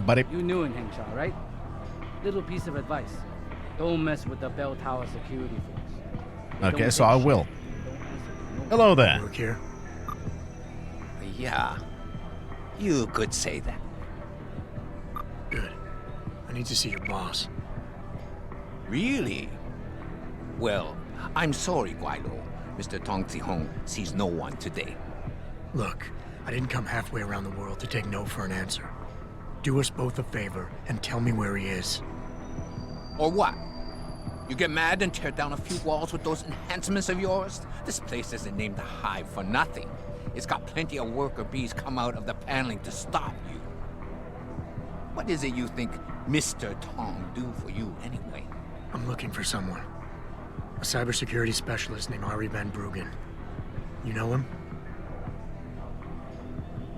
Buddy. You new in Hengsha, right? Little piece of advice. Don't mess with the bell tower security force. Okay, so I will. Hello there. Work here? Yeah. You could say that. Good. I need to see your boss. Really? Well, I'm sorry, Guaido. Mr. Tong Zihong sees no one today. Look, I didn't come halfway around the world to take no for an answer. Do us both a favor and tell me where he is. Or what? You get mad and tear down a few walls with those enhancements of yours? This place isn't named the Hive for nothing. It's got plenty of worker bees come out of the paneling to stop you. What is it you think Mr. Tong do for you anyway? I'm looking for someone. A cybersecurity specialist named Ari Van Bruggen. You know him?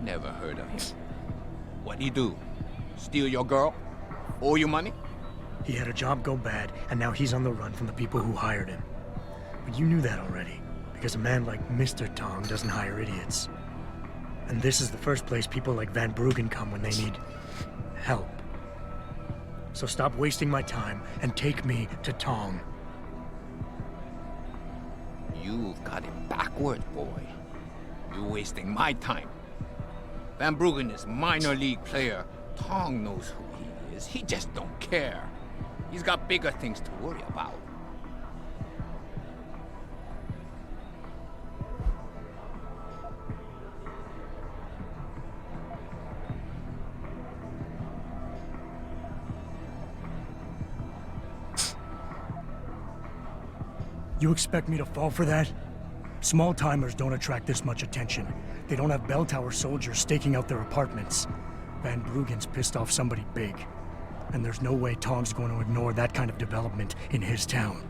Never heard of him. What'd he do? Steal your girl? Owe you money? He had a job go bad, and now he's on the run from the people who hired him. But you knew that already, because a man like Mr. Tong doesn't hire idiots. And this is the first place people like Van Bruggen come when they need help. So stop wasting my time and take me to Tong. You've got it backwards, boy. You're wasting my time. Van Bruggen is minor league player. Tong knows who he is. He just don't care. He's got bigger things to worry about. You expect me to fall for that? Small-timers don't attract this much attention. They don't have bell tower soldiers staking out their apartments. Van Bruggen's pissed off somebody big. And there's no way Tong's going to ignore that kind of development in his town.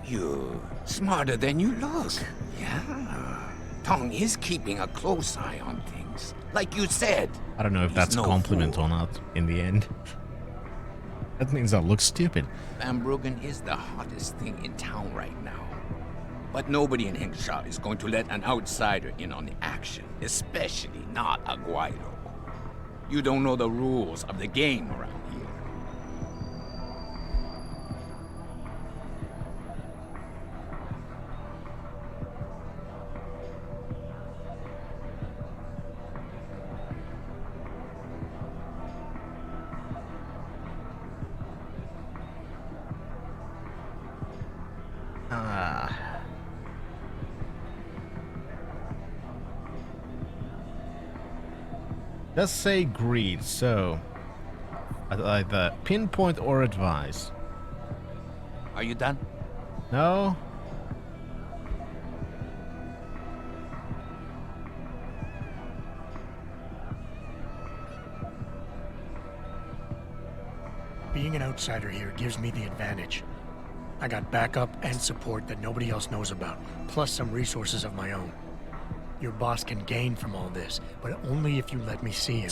You're smarter than you look. Yeah. Tong is keeping a close eye on things. Like you said. I don't know if that's a no compliment fool. or not in the end. That means I look stupid. Van Bruggen is the hottest thing in town right now. But nobody in Hengsha is going to let an outsider in on the action, especially not Aguayo. You don't know the rules of the game around here. Just say greed, so either pinpoint or advise. Are you done? No? Being an outsider here gives me the advantage. I got backup and support that nobody else knows about, plus some resources of my own. Your boss can gain from all this, but only if you let me see him.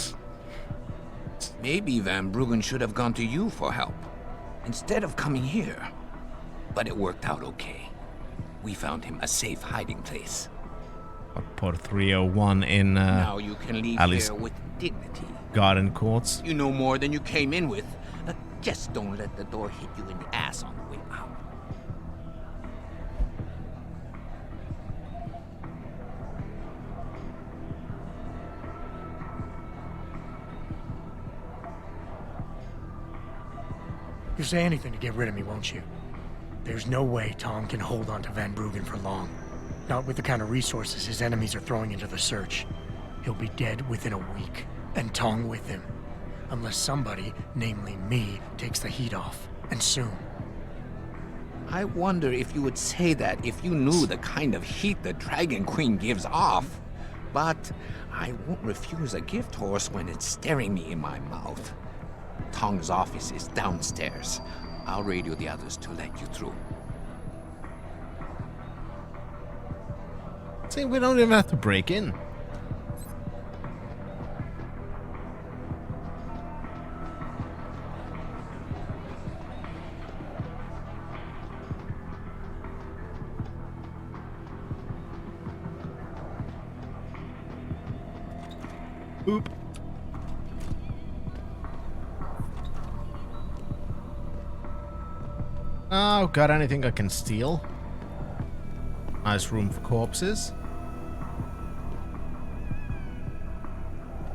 Maybe Van Bruggen should have gone to you for help, instead of coming here. But it worked out okay. We found him a safe hiding place. Port 301 in now you can leave Alice here with dignity. Garden Courts. You know more than you came in with. Just don't let the door hit you in the ass on the way out. You'll say anything to get rid of me, won't you? There's no way Tom can hold on to Van Bruggen for long. Not with the kind of resources his enemies are throwing into the search. He'll be dead within a week, and Tong with him. Unless somebody, namely me, takes the heat off, and soon. I wonder if you would say that if you knew the kind of heat the Dragon Queen gives off. But I won't refuse a gift horse when it's staring me in my mouth. Tong's office is downstairs. I'll radio the others to let you through. See, we don't even have to break in. Oop. Oh, got anything I can steal? Nice room for corpses.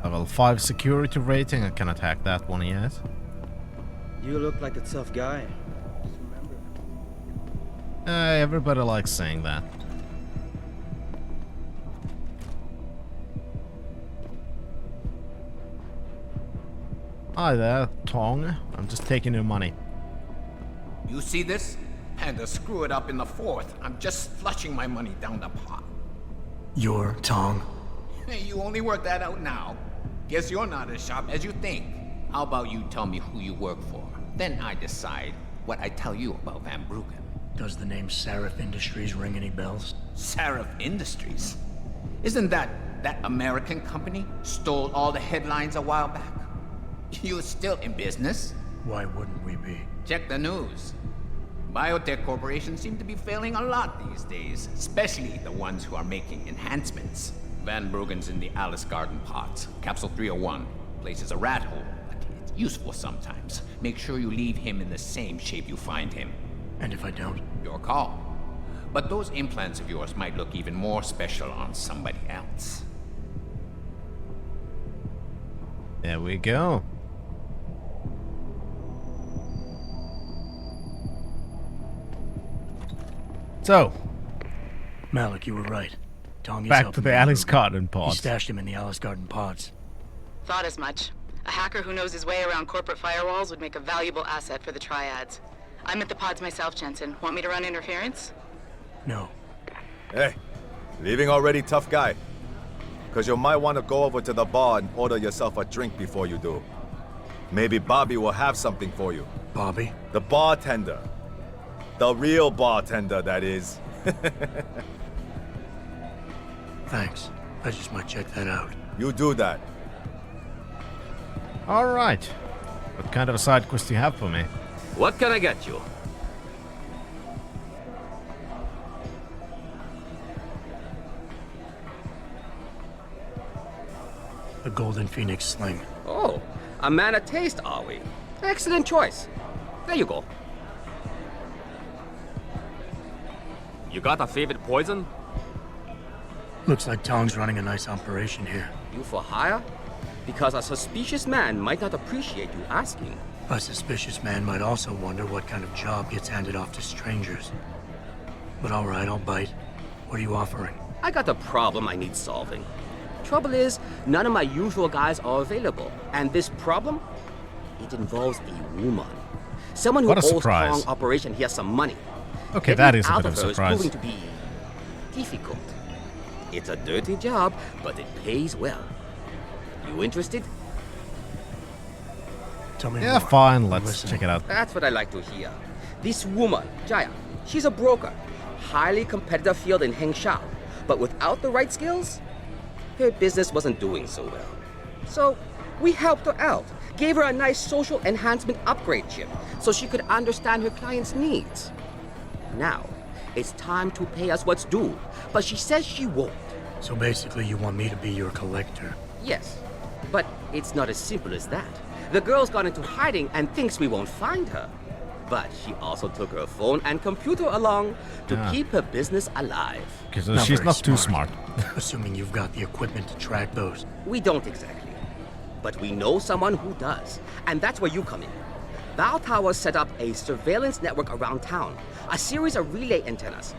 Level 5 security rating, I can attack that one yet. You look like a tough guy. Everybody likes saying that. Hi there, Tong. I'm just taking your money. You see this? And to screw it up in the fourth, I'm just flushing my money down the pot. You're Tong? Hey, you only work that out now. Guess you're not as sharp as you think. How about you tell me who you work for? Then I decide what I tell you about Van Bruggen. Does the name Seraph Industries ring any bells? Seraph Industries? Isn't that American company stole all the headlines a while back? You're still in business? Why wouldn't we be? Check the news. Biotech corporations seem to be failing a lot these days, especially the ones who are making enhancements. Van Bruggen's in the Alice Garden pots. Capsule 301. Place is a rat hole, but it's useful sometimes. Make sure you leave him in the same shape you find him. And if I don't? Your call. But those implants of yours might look even more special on somebody else. There we go. So, Malik, you were right. Tong is back to the Alice Garden He pods. stashed him in the Alice Garden pods. Thought as much. A hacker who knows his way around corporate firewalls would make a valuable asset for the Triads. I'm at the pods myself, Jensen. Want me to run interference? No. Hey, leaving already, tough guy? Because you might want to go over to the bar and order yourself a drink before you do. Maybe Bobby will have something for you. Bobby? The bartender. The real bartender, that is. Thanks. I just might check that out. You do that. Alright. What kind of a side quest do you have for me? What can I get you? The Golden Phoenix Sling. Oh, a man of taste, are we? Excellent choice. There you go. You got a favorite poison? Looks like Tongs running a nice operation here. You for hire? Because a suspicious man might not appreciate you asking. A suspicious man might also wonder what kind of job gets handed off to strangers. But alright, I'll bite. What are you offering? I got a problem I need solving. Trouble is, none of my usual guys are available. And this problem? It involves a woman. Someone who What a owes surprise. Tong Operation here some money. Okay, Getting that is a out bit of a her is surprise. proving to be difficult. It's a dirty job, but it pays well. You interested? Tell me Yeah, more. fine, I'm let's listening. check it out. That's what I like to hear. This woman, Jaya, she's a broker. Highly competitive field in Hengsha. But without the right skills, her business wasn't doing so well. So we helped her out. Gave her a nice social enhancement upgrade chip so she could understand her clients' needs. Now, it's time to pay us what's due, but she says she won't. So basically you want me to be your collector. Yes, but it's not as simple as that. The girl's gone into hiding and thinks we won't find her. But she also took her phone and computer along to Ah. keep her business alive. Okay, so she's very not too smart. Assuming you've got the equipment to track those. We don't exactly. But we know someone who does. And that's where you come in. Bow Tower set up a surveillance network around town. A series of relay antennas.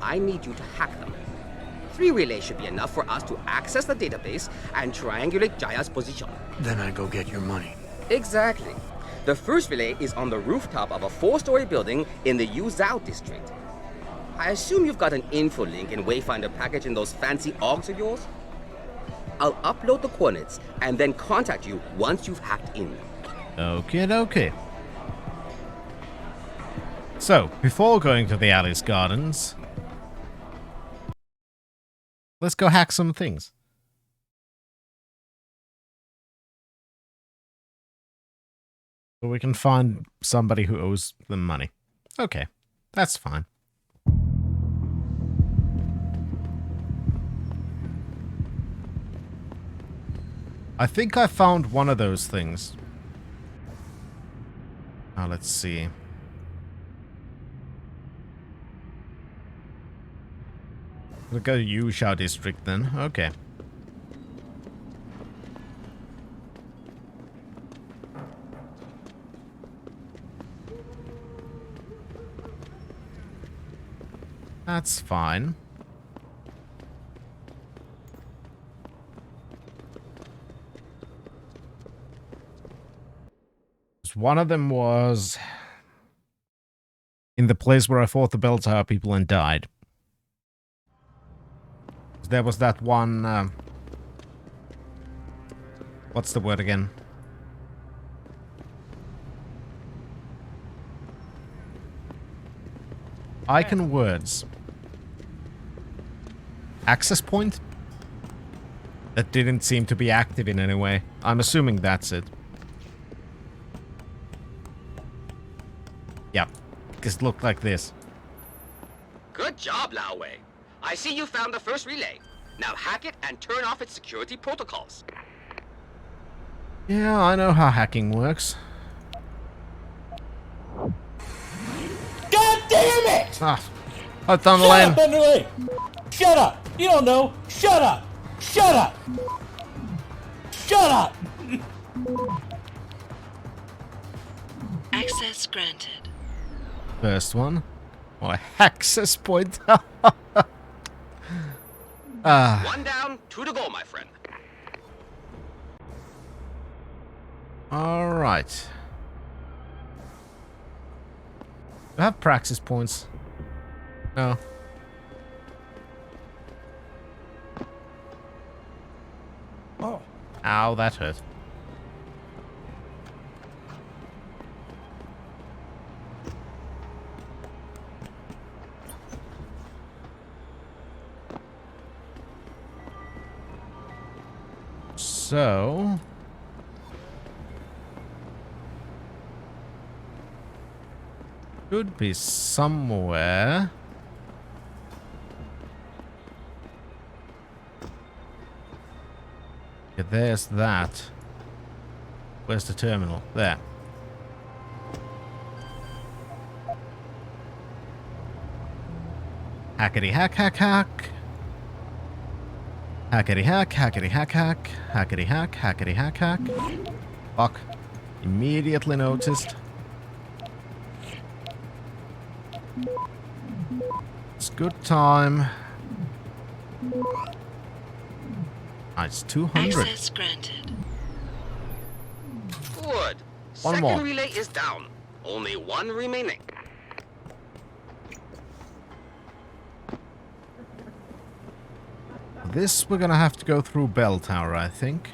I need you to hack them. 3 relays should be enough for us to access the database and triangulate Jaya's position. Then I go get your money. Exactly. The first relay is on the rooftop of a 4-story building in the Yuzhou district. I assume you've got an info link and Wayfinder package in those fancy AUGs of yours? I'll upload the coordinates and then contact you once you've hacked in. Okay. So, before going to the Alice Gardens, let's go hack some things. So we can find somebody who owes them money. Okay, that's fine. I think I found one of those things. Now let's see. We'll go to Yuzhou district then. Okay. That's fine. One of them was in the place where I fought the bell tower people and died. There was that one... what's the word again? Icon words. Access point? That didn't seem to be active in any way. I'm assuming that's it. Yeah, this looked like this. Good job, Lao Wei. I see you found the first relay. Now hack it and turn off its security protocols. Yeah, I know how hacking works. God damn it! Ah, oh, Shut up, Thunderland. Bentley! Shut up! You don't know! Shut up! Shut up! Shut up! Access granted. First one. Or access point. Ah. 1 down, 2 to go, my friend. Alright. Do I have praxis points? No. Oh. Ow, that hurt. So... should be somewhere... yeah, there's that. Where's the terminal? There. Hackety hack hack hack. Hackety hack, hackety hack hack. Hackety hack, hackety hack hack. Fuck. Immediately noticed. It's good time. Nice, 200. Access granted. Good. One Second more. relay is down. Only one remaining. This we're gonna have to go through Bell Tower, I think.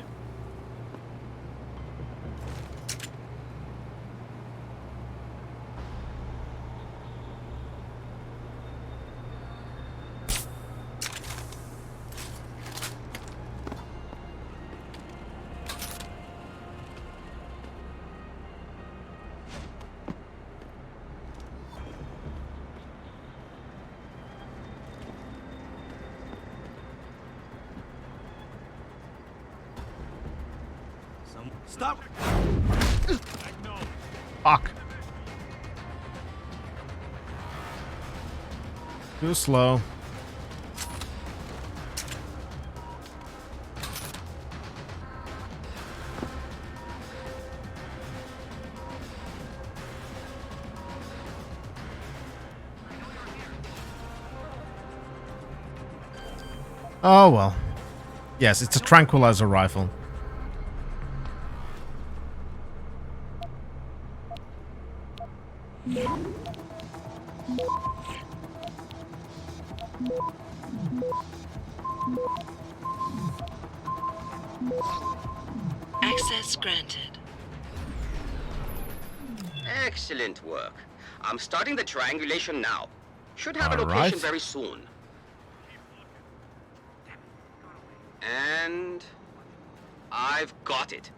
Stop! Fuck. Too slow. Oh well. Yes, it's a tranquilizer rifle. Access granted. Excellent work. I'm starting the triangulation now. Should have a All location right. very soon. And I've got it.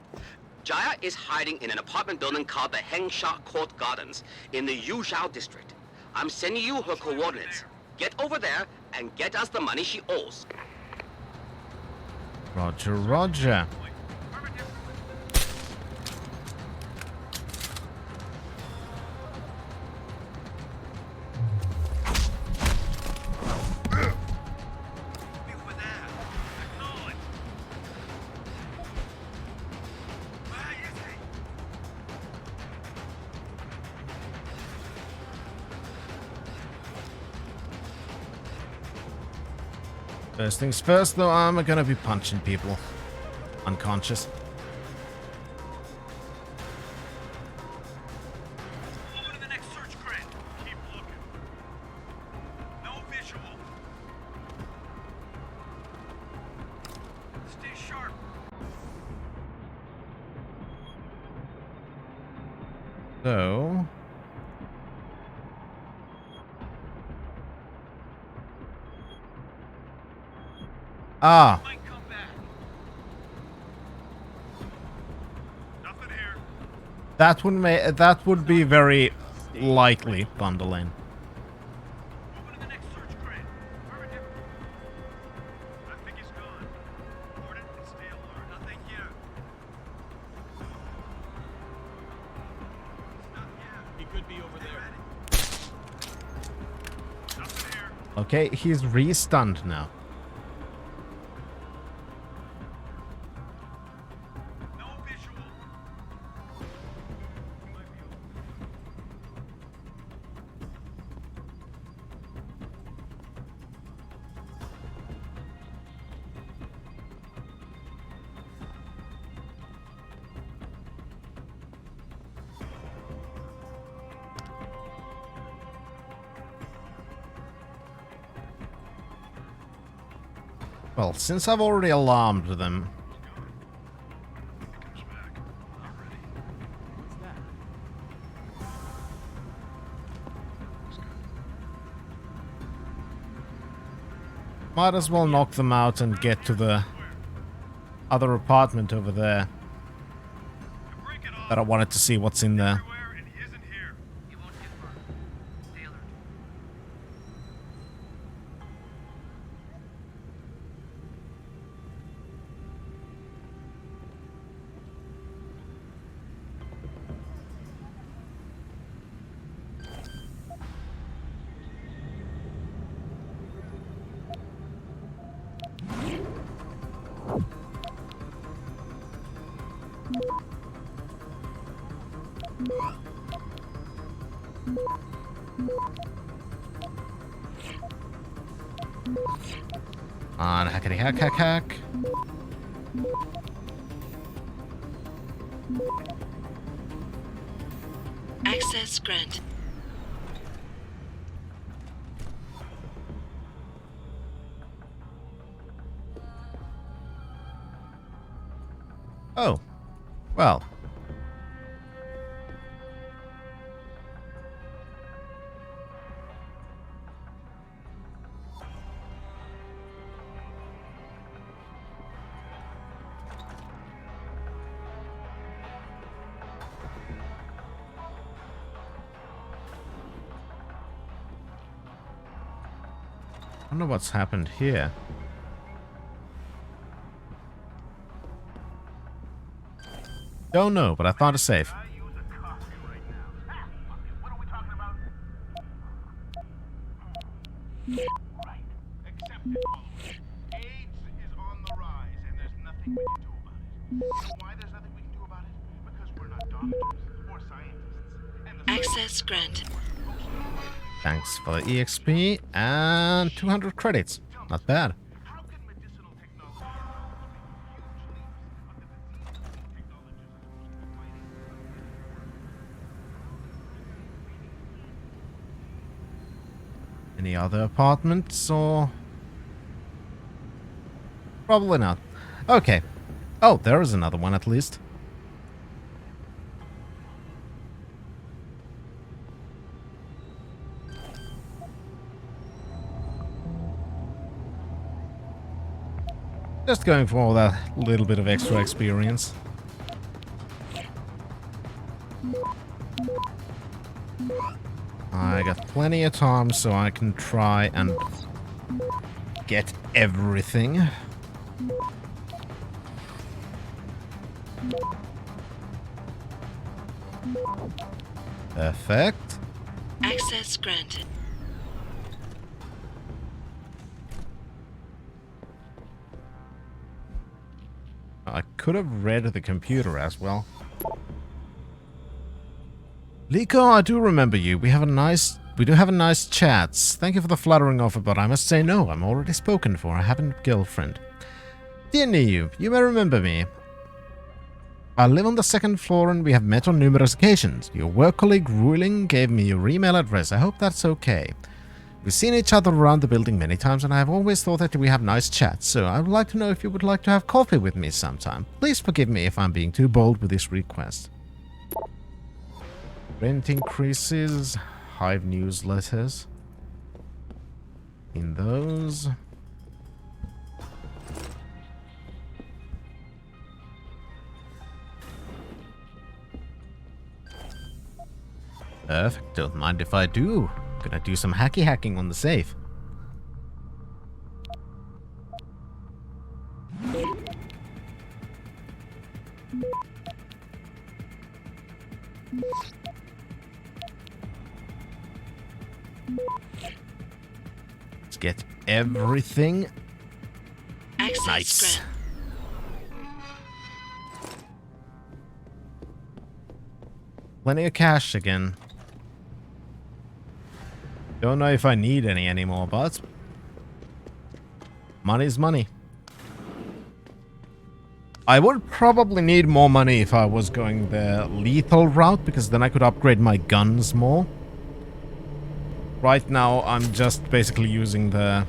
Jaya is hiding in an apartment building called the Hengsha Court Gardens in the Yuzhou district. I'm sending you her coordinates. Get over there and get us the money she owes. Roger, roger. First things first, though, I'm gonna be punching people. Unconscious. Move to the next search grid. Keep looking. No visual. Stay sharp. So... Ah. That would be very likely, bundling. Okay, he's re-stunned now. Well, since I've already alarmed them... Might as well knock them out and get to the other apartment over there. That I wanted to see what's in there. On hackety hack hack hack. Access granted. Oh. Well. I wonder what's happened here. Don't know, but I found a safe. Access granted. Thanks for the EXP and 200 credits. Not bad. Any other apartments or... Probably not. Okay. Oh, there is another one at least. Just going for all that little bit of extra experience. I got plenty of time so I can try and get everything. Perfect. Access granted. I could have read the computer as well. Liko, I do remember you. We do have a nice chat. Thank you for the flattering offer, but I must say no. I'm already spoken for. I have a girlfriend. Dear Niu, you may remember me. I live on the second floor and we have met on numerous occasions. Your work colleague Ruling gave me your email address. I hope that's okay. We've seen each other around the building many times and I have always thought that we have nice chats, so I would like to know if you would like to have coffee with me sometime. Please forgive me if I'm being too bold with this request. Rent increases, Hive newsletters. In those. Perfect, don't mind if I do. Gonna do some hacky hacking on the safe. Let's get everything. Nice. Plenty of cash again. Don't know if I need any anymore, but money's money. I would probably need more money if I was going the lethal route, because then I could upgrade my guns more. Right now, I'm just basically using the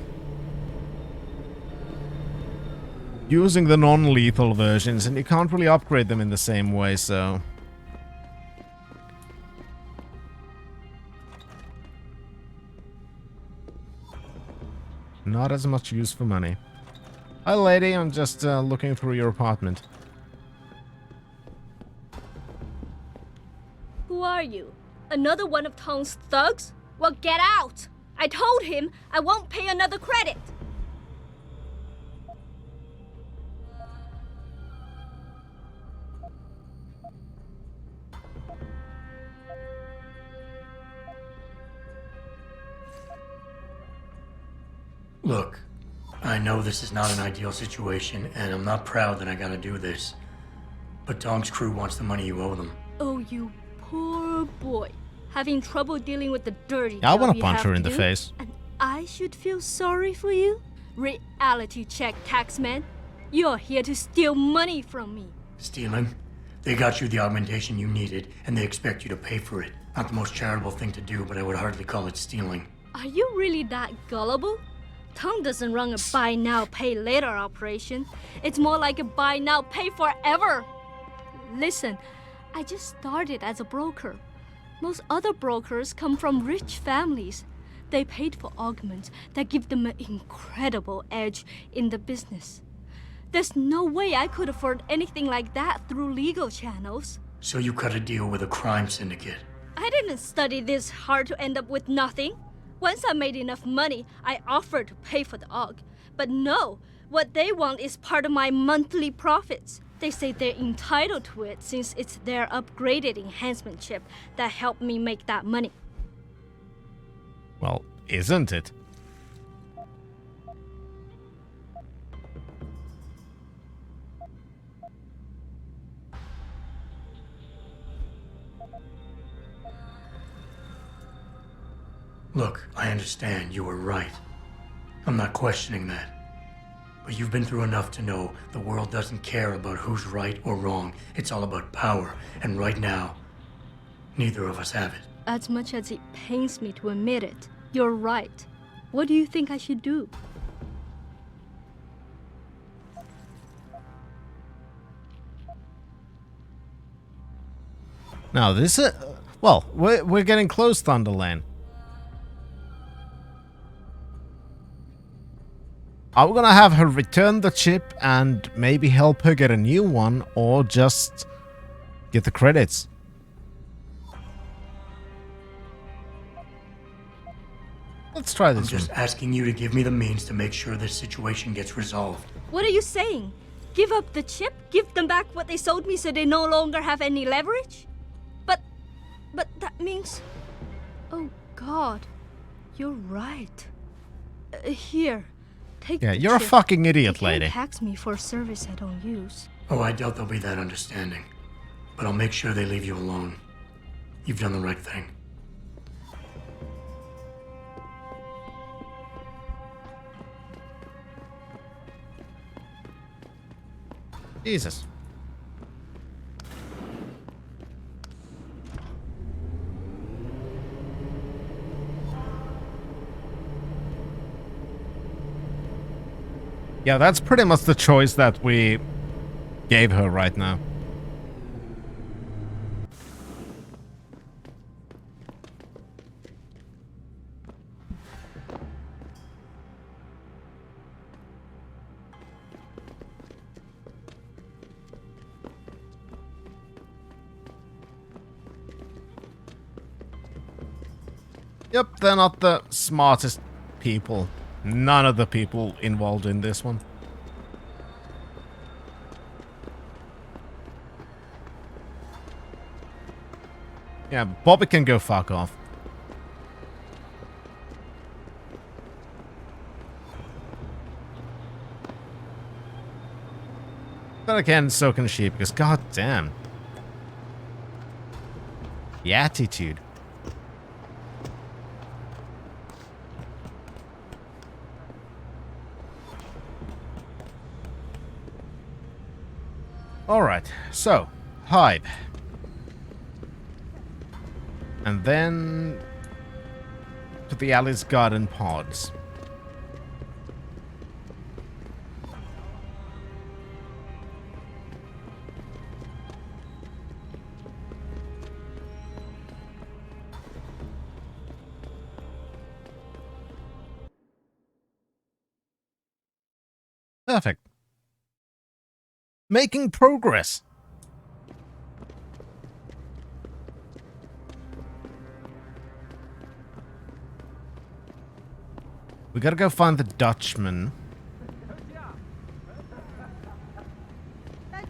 non-lethal versions, and you can't really upgrade them in the same way, so... Not as much use for money. Hi lady, I'm just looking through your apartment. Who are you? Another one of Tongs' thugs? Well, get out! I told him I won't pay another credit! Look, I know this is not an ideal situation, and I'm not proud that I gotta do this. But Tongs' crew wants the money you owe them. Oh, you poor boy, having trouble dealing with the dirty Yeah, I job want to you punch have her in to the do, face. And I should feel sorry for you? Reality check, taxman. You're here to steal money from me. Stealing? They got you the augmentation you needed, and they expect you to pay for it. Not the most charitable thing to do, but I would hardly call it stealing. Are you really that gullible? Tong doesn't run a buy now, pay later operation. It's more like a buy now, pay forever. Listen, I just started as a broker. Most other brokers come from rich families. They paid for augments that give them an incredible edge in the business. There's no way I could afford anything like that through legal channels. So you cut a deal with a crime syndicate. I didn't study this hard to end up with nothing. Once I made enough money, I offered to pay for the aug. But no, what they want is part of my monthly profits. They say they're entitled to it since it's their upgraded enhancement chip that helped me make that money. Well, isn't it? Look, I understand you were right. I'm not questioning that. But you've been through enough to know the world doesn't care about who's right or wrong. It's all about power. And right now, neither of us have it. As much as it pains me to admit it, you're right. What do you think I should do? Now this is... well, we're getting close, Thunderlane. Are we gonna have her return the chip and maybe help her get a new one, or just get the credits? Let's try this I'm just asking you to give me the means to make sure this situation gets resolved. What are you saying? Give up the chip? Give them back what they sold me so they no longer have any leverage? But that means... Oh God, you're right. Here, take Yeah, the you're a chip. fucking idiot, You can't lady. tax me for a service I don't use. Oh, I doubt they'll be that understanding. But I'll make sure they leave you alone. You've done the right thing. Jesus. Yeah, that's pretty much the choice that we gave her right now. Yep, they're not the smartest people. None of the people involved in this one. Yeah, Bobby can go fuck off. But again, so can she, because god damn. The attitude. Alright, so, hide. And then to the Alice Garden pods. Perfect. Making progress. We gotta go find the Dutchman.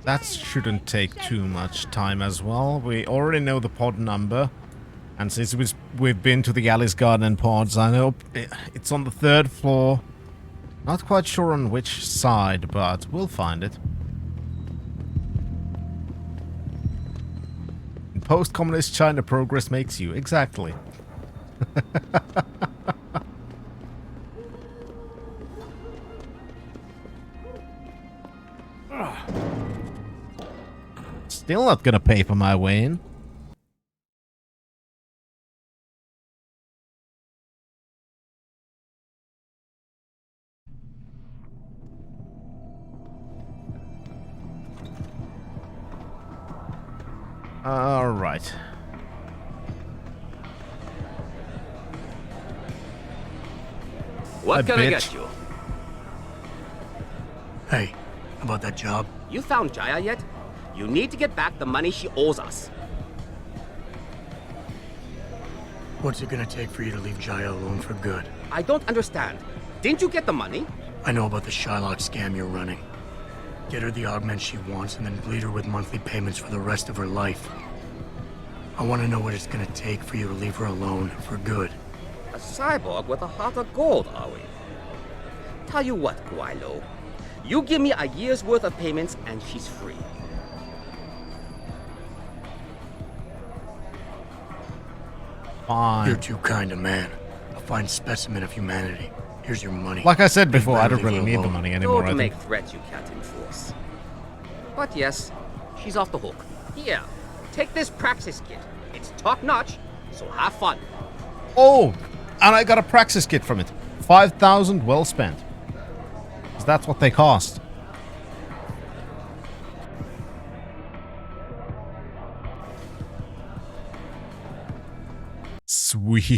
That shouldn't take too much time as well. We already know the pod number. And since we've been to the Alice Garden pods, I know it's on the 3rd floor. Not quite sure on which side, but we'll find it. post-communist China progress makes you. Exactly. Still not gonna pay for my way in. All right. What can I bitch. get you? Hey, about that job? You found Jaya yet? You need to get back the money she owes us. What's it gonna take for you to leave Jaya alone for good? I don't understand. Didn't you get the money? I know about the Shylock scam you're running. Get her the augment she wants and then bleed her with monthly payments for the rest of her life. I want to know what it's gonna take for you to leave her alone for good. A cyborg with a heart of gold, are we? Tell you what, Guilo. You give me a year's worth of payments and she's free. Fine. You're too kind a man. A fine specimen of humanity. Here's your money. Like I said before, I Better don't really leave her need the alone. money anymore. Don't I make think. threats you can't enforce. But yes, she's off the hook. Here, take this praxis kit. It's top-notch, so have fun. Oh, and I got a praxis kit from it. 5,000 well spent. 'Cause that's what they cost. Sweet.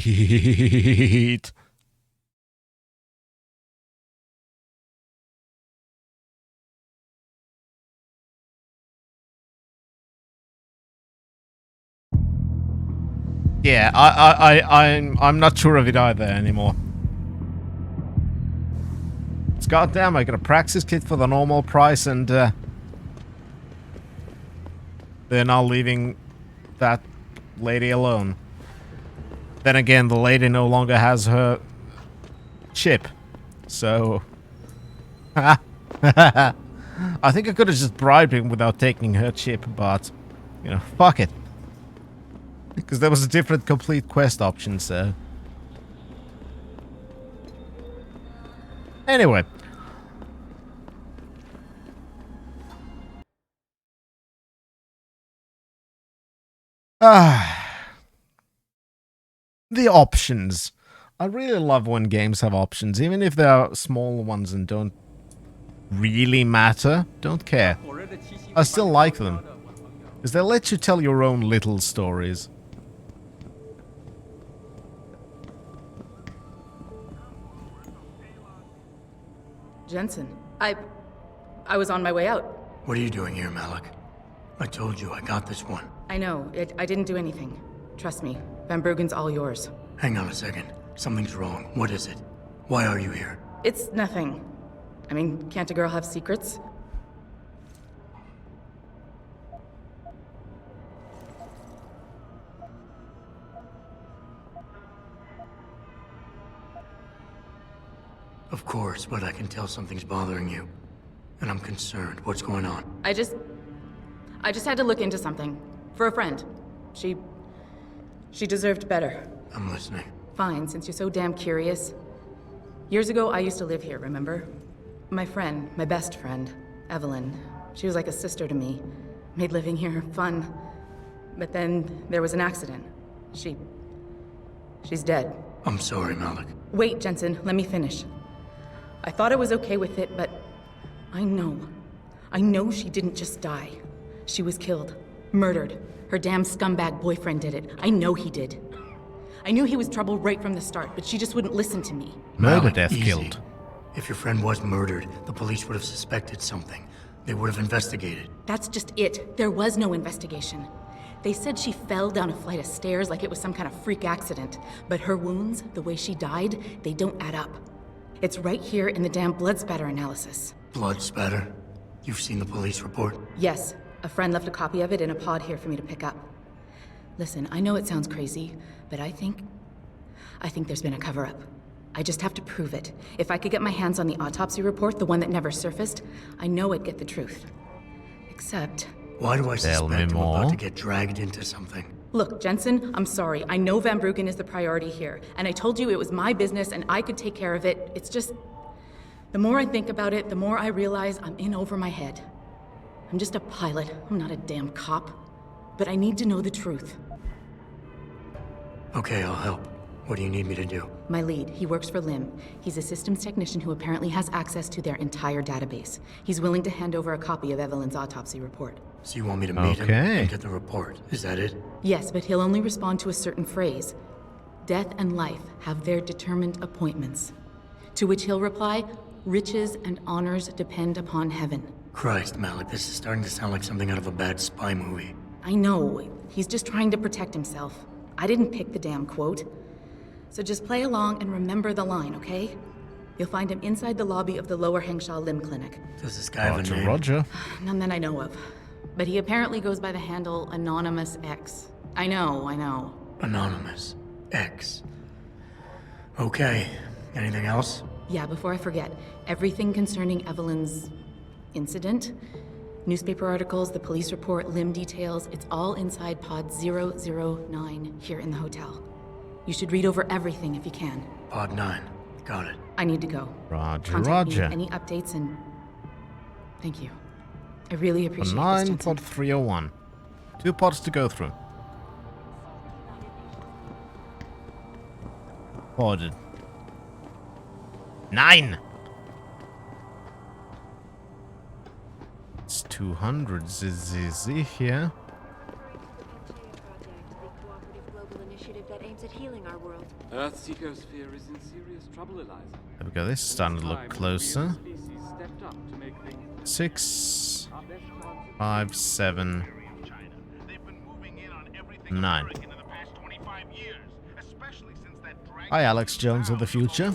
Yeah, I'm not sure of it either anymore. It's goddamn, I got a praxis kit for the normal price and they're now leaving that lady alone. Then again, the lady no longer has her chip. So I think I could have just bribed him without taking her chip, but you know, fuck it. Because there was a different complete quest option, so. Anyway. The options. I really love when games have options, even if they are small ones and don't really matter. Don't care. I still like them. Because they let you tell your own little stories. Jensen, I was on my way out. What are you doing here, Malik? I told you I got this one. I know, I didn't do anything. Trust me, Van Bruggen's all yours. Hang on a second. Something's wrong. What is it? Why are you here? It's nothing. I mean, can't a girl have secrets? Of course, but I can tell something's bothering you. And I'm concerned. What's going on? I just had to look into something. For a friend. She deserved better. I'm listening. Fine, since you're so damn curious. Years ago, I used to live here, remember? My friend, my best friend, Evelyn. She was like a sister to me. Made living here fun. But then there was an accident. She's dead. I'm sorry, Malik. Wait, Jensen, let me finish. I thought I was okay with it, but I know she didn't just die. She was killed. Murdered. Her damn scumbag boyfriend did it. I know he did. I knew he was trouble right from the start, but she just wouldn't listen to me. Murder, Malik, death, easy. killed. If your friend was murdered, the police would have suspected something. They would have investigated. That's just it. There was no investigation. They said she fell down a flight of stairs like it was some kind of freak accident. But her wounds, the way she died, they don't add up. It's right here in the damn blood spatter analysis. Blood spatter? You've seen the police report? Yes, a friend left a copy of it in a pod here for me to pick up. Listen, I know it sounds crazy, but I think there's been a cover-up. I just have to prove it. If I could get my hands on the autopsy report, the one that never surfaced, I know I'd get the truth. Except... Why do I Tell me suspect I'm more. about to get dragged into something? Look, Jensen, I'm sorry. I know Van Bruggen is the priority here, and I told you it was my business and I could take care of it. It's just, the more I think about it, the more I realize I'm in over my head. I'm just a pilot. I'm not a damn cop. But I need to know the truth. Okay, I'll help. What do you need me to do? My lead, he works for LIM. He's a systems technician who apparently has access to their entire database. He's willing to hand over a copy of Evelyn's autopsy report. So you want me to meet him and get the report? Is that it? Yes, but he'll only respond to a certain phrase. Death and life have their determined appointments. To which he'll reply, riches and honors depend upon heaven. Christ, Malik, this is starting to sound like something out of a bad spy movie. I know. He's just trying to protect himself. I didn't pick the damn quote. So just play along and remember the line, okay? You'll find him inside the lobby of the Lower Hengsha Limb Clinic. Does this guy have a name? Roger. None that I know of. But he apparently goes by the handle Anonymous X. I know. Anonymous X. Okay. Anything else? Yeah, before I forget, everything concerning Evelyn's incident, newspaper articles, the police report, limb details, it's all inside pod 009 here in the hotel. You should read over everything if you can. Pod 9. Got it. I need to go. Roger, Contact roger. me, any updates, and thank you. I really appreciate Pod 9, this, Jensen. pod 301. 2 pods to go through. Pod 9! It's 200 ZZZ here. That aims at healing our world. Earth's ecosphere is in serious trouble, Eliza. There we go, this is starting to look closer. Stepped up to make things 6, 5, 7, 9. Hi, Alex Jones of the future.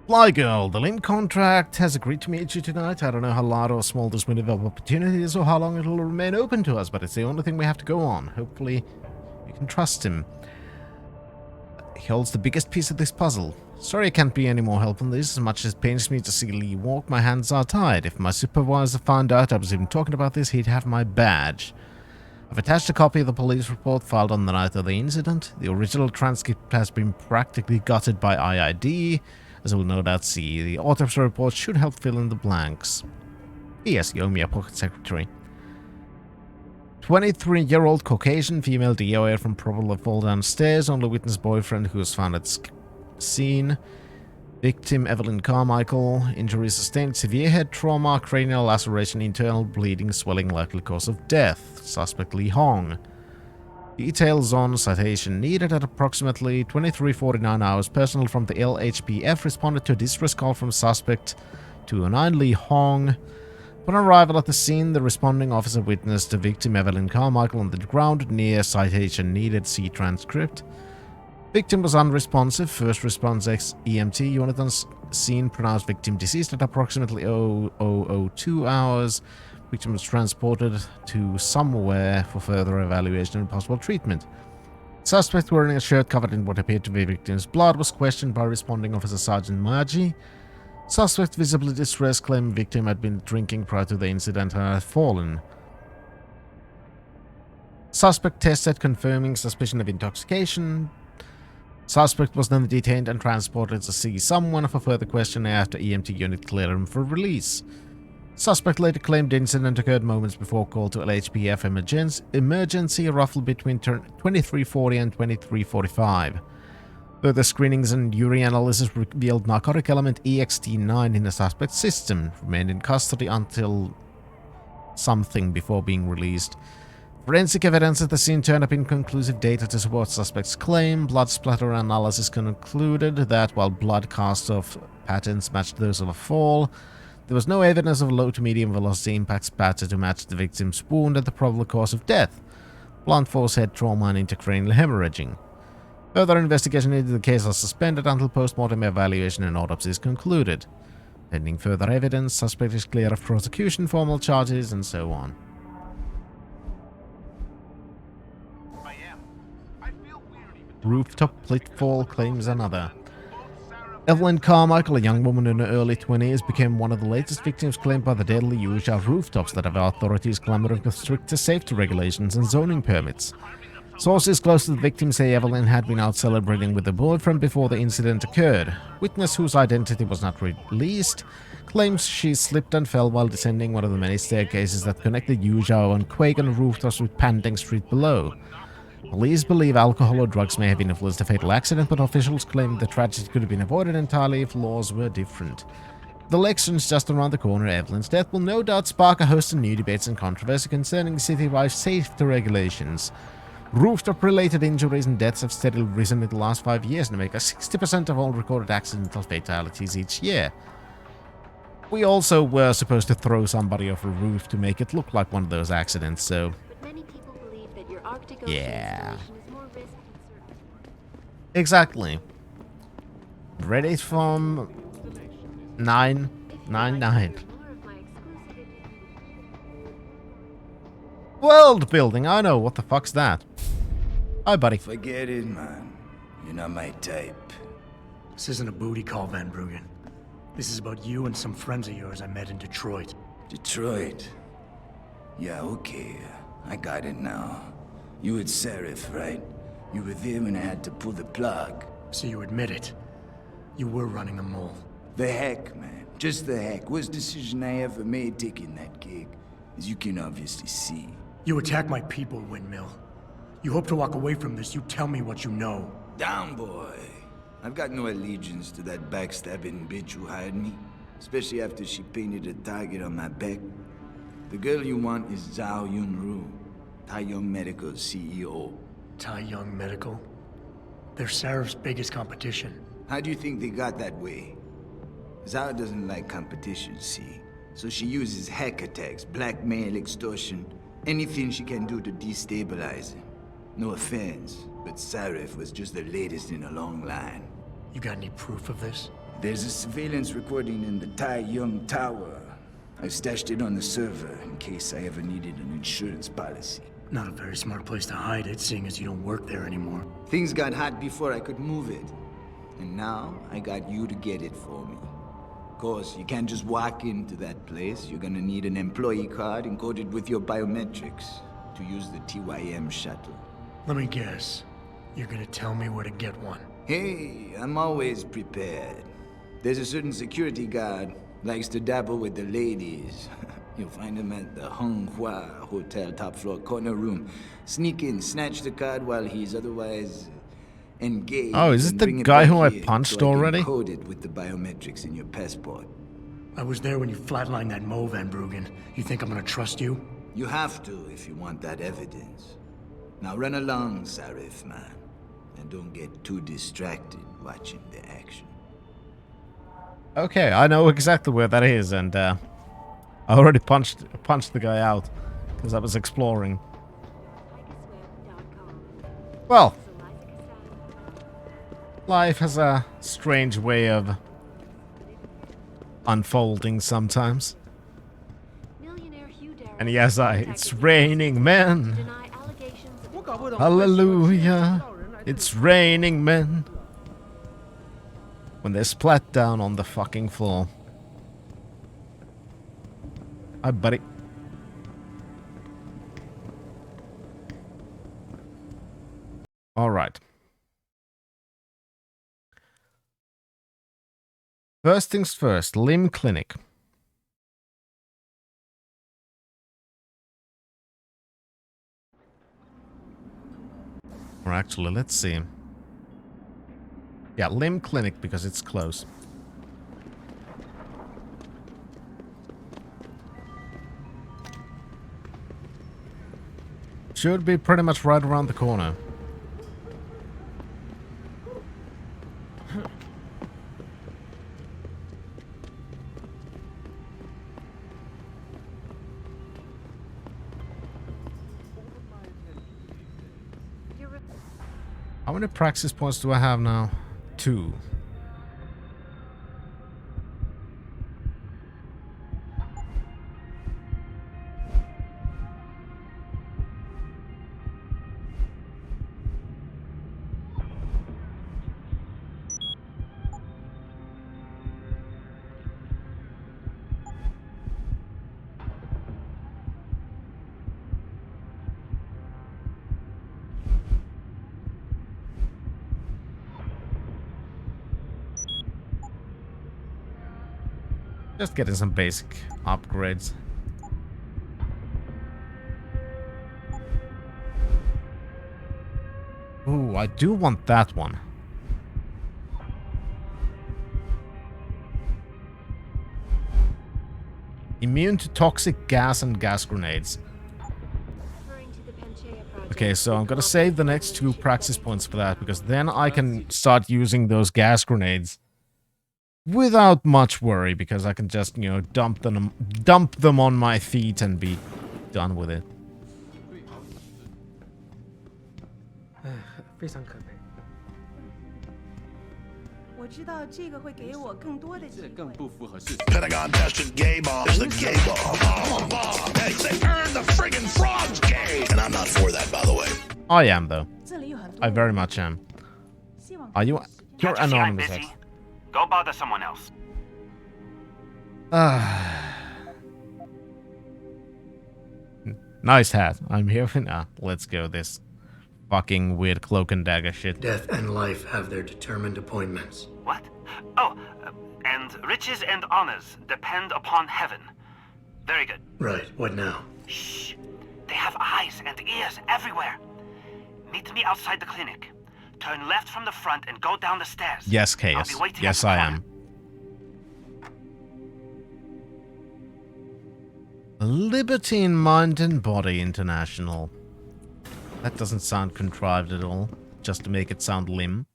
Fly Girl, the Limb contract has agreed to meet you tonight. I don't know how large or small this window of opportunity is or how long it will remain open to us, but it's the only thing we have to go on. Hopefully, you can trust him. He holds the biggest piece of this puzzle. Sorry I can't be any more help on this. As much as it pains me to see Lee walk, my hands are tied. If my supervisor found out I was even talking about this, he'd have my badge. I've attached a copy of the police report filed on the night of the incident. The original transcript has been practically gutted by IID, as we'll no doubt see. The autopsy report should help fill in the blanks. Yes, you owe me a pocket secretary. 23-year-old Caucasian female DOA from probable fall downstairs. Only witness boyfriend who was found at scene. Victim Evelyn Carmichael. Injury sustained severe head trauma, cranial laceration, internal bleeding, swelling, likely cause of death. Suspect Lee Hong. Details on citation needed at approximately 23:49 hours. Personnel from the LHPF responded to a distress call from suspect 209 Lee Hong. Upon arrival at the scene, the responding officer witnessed the victim Evelyn Carmichael on the ground near citation needed. See transcript. Victim was unresponsive. First response EMT unit on scene pronounced victim deceased at approximately 0002 hours. Victim was transported to somewhere for further evaluation and possible treatment. Suspect wearing a shirt covered in what appeared to be victim's blood was questioned by responding officer Sergeant Maggi. Suspect visibly distressed, claimed victim had been drinking prior to the incident and had fallen. Suspect tested, confirming suspicion of intoxication. Suspect was then detained and transported to see someone for further questioning after EMT unit cleared him for release. Suspect later claimed the incident occurred moments before call to LHPF emergency roughly between 23:40 and 23:45. Further screenings and urine analysis revealed narcotic element EXT9 in the suspect's system. Remained in custody until something before being released. Forensic evidence at the scene turned up inconclusive data to support suspect's claim. Blood splatter analysis concluded that while blood cast-off patterns matched those of a fall, there was no evidence of low to medium velocity impact spatter to match the victim's wound and the probable cause of death. Blunt force head trauma and intracranial hemorrhaging. Further investigation into the case was suspended until post-mortem evaluation and autopsy is concluded. Pending further evidence, suspect is clear of prosecution, formal charges, and so on. Rooftop plitfall claims another. Evelyn Carmichael, a young woman in her early 20s, became one of the latest victims claimed by the deadly Utah rooftops that have authorities clamoring for stricter safety regulations and zoning permits. Sources close to the victim say Evelyn had been out celebrating with her boyfriend before the incident occurred. Witness, whose identity was not released, claims she slipped and fell while descending one of the many staircases that connect the Yuzhou and Quagan rooftops with Panding Street below. Police believe alcohol or drugs may have influenced the fatal accident, but officials claim the tragedy could have been avoided entirely if laws were different. The elections just around the corner, Evelyn's death will no doubt spark a host of new debates and controversy concerning citywide safety regulations. Rooftop-related injuries and deaths have steadily risen in the last 5 years and make up 60% of all recorded accidental fatalities each year. We also were supposed to throw somebody off a roof to make it look like one of those accidents, so... yeah. Exactly. Reddit from 999. World building, I know, what the fuck's that? Hi, buddy. Forget it, man. You're not my type. This isn't a booty call, Van Bruggen. This is about you and some friends of yours I met in Detroit. Detroit? Yeah, okay. I got it now. You with Seraph, right? You were there when I had to pull the plug. So you admit it. You were running a mole. The heck, man. Just the heck. Worst decision I ever made taking that gig. As you can obviously see. You attack my people, Windmill. You hope to walk away from this, you tell me what you know. Down, boy. I've got no allegiance to that backstabbing bitch who hired me. Especially after she painted a target on my back. The girl you want is Zhao Yunru, Tai Young Medical's CEO. Tai Young Medical? They're Seraph's biggest competition. How do you think they got that way? Zhao doesn't like competition, see? So she uses hack attacks, blackmail, extortion, anything she can do to destabilize him. No offense, but Seraph was just the latest in a long line. You got any proof of this? There's a surveillance recording in the Tai Young Tower. I've stashed it on the server in case I ever needed an insurance policy. Not a very smart place to hide it, seeing as you don't work there anymore. Things got hot before I could move it. And now, I got you to get it for me. Of course, you can't just walk into that place. You're gonna need an employee card encoded with your biometrics to use the TYM shuttle. Let me guess. You're gonna tell me where to get one. Hey, I'm always prepared. There's a certain security guard, likes to dabble with the ladies. You'll find him at the Hung Hua Hotel top floor corner room. Sneak in, snatch the card while he's otherwise engaged. Oh, is it the guy who I punched already? Coded with the biometrics in your passport. I was there when you flatlined that Mo, Van Bruggen. You think I'm gonna trust you? You have to if you want that evidence. Now run along, Seraph, man. And don't get too distracted watching the action. Okay, I know exactly where that is, and I already punched the guy out because I was exploring. Well, life has a strange way of unfolding sometimes. And yes, it's raining men. Hallelujah, it's raining men. When they splat down on the fucking floor. Hi, buddy. Alright. First things first, limb clinic. Or actually, let's see. Yeah, limb clinic because it's close. Should be pretty much right around the corner. How many praxis points do I have now? 2. Just getting some basic upgrades. Ooh, I do want that one. Immune to toxic gas and gas grenades. Okay, so I'm gonna save the next 2 praxis points for that, because then I can start using those gas grenades without much worry, because I can just, you know, dump them on my feet and be done with it. 非常可悲。我知道这个会给我更多的机会。更不符合事实。 Pentagon tested gay bomb is the gay bomb. Hey, they earned the friggin' frogs gay. And I'm not for that, by the way. I am, though. I very much am. Are you? You're anonymous. Go bother someone else. Nice hat. I'm here for now. Let's go. This fucking weird cloak and dagger shit. Death and life have their determined appointments. What? Oh, and riches and honors depend upon heaven. Very good. Right, what now? Shh. They have eyes and ears everywhere. Meet me outside the clinic. Turn left from the front and go down the stairs. Yes, Chaos. Yes, I am. Liberty in Mind and Body International. That doesn't sound contrived at all, just to make it sound lim.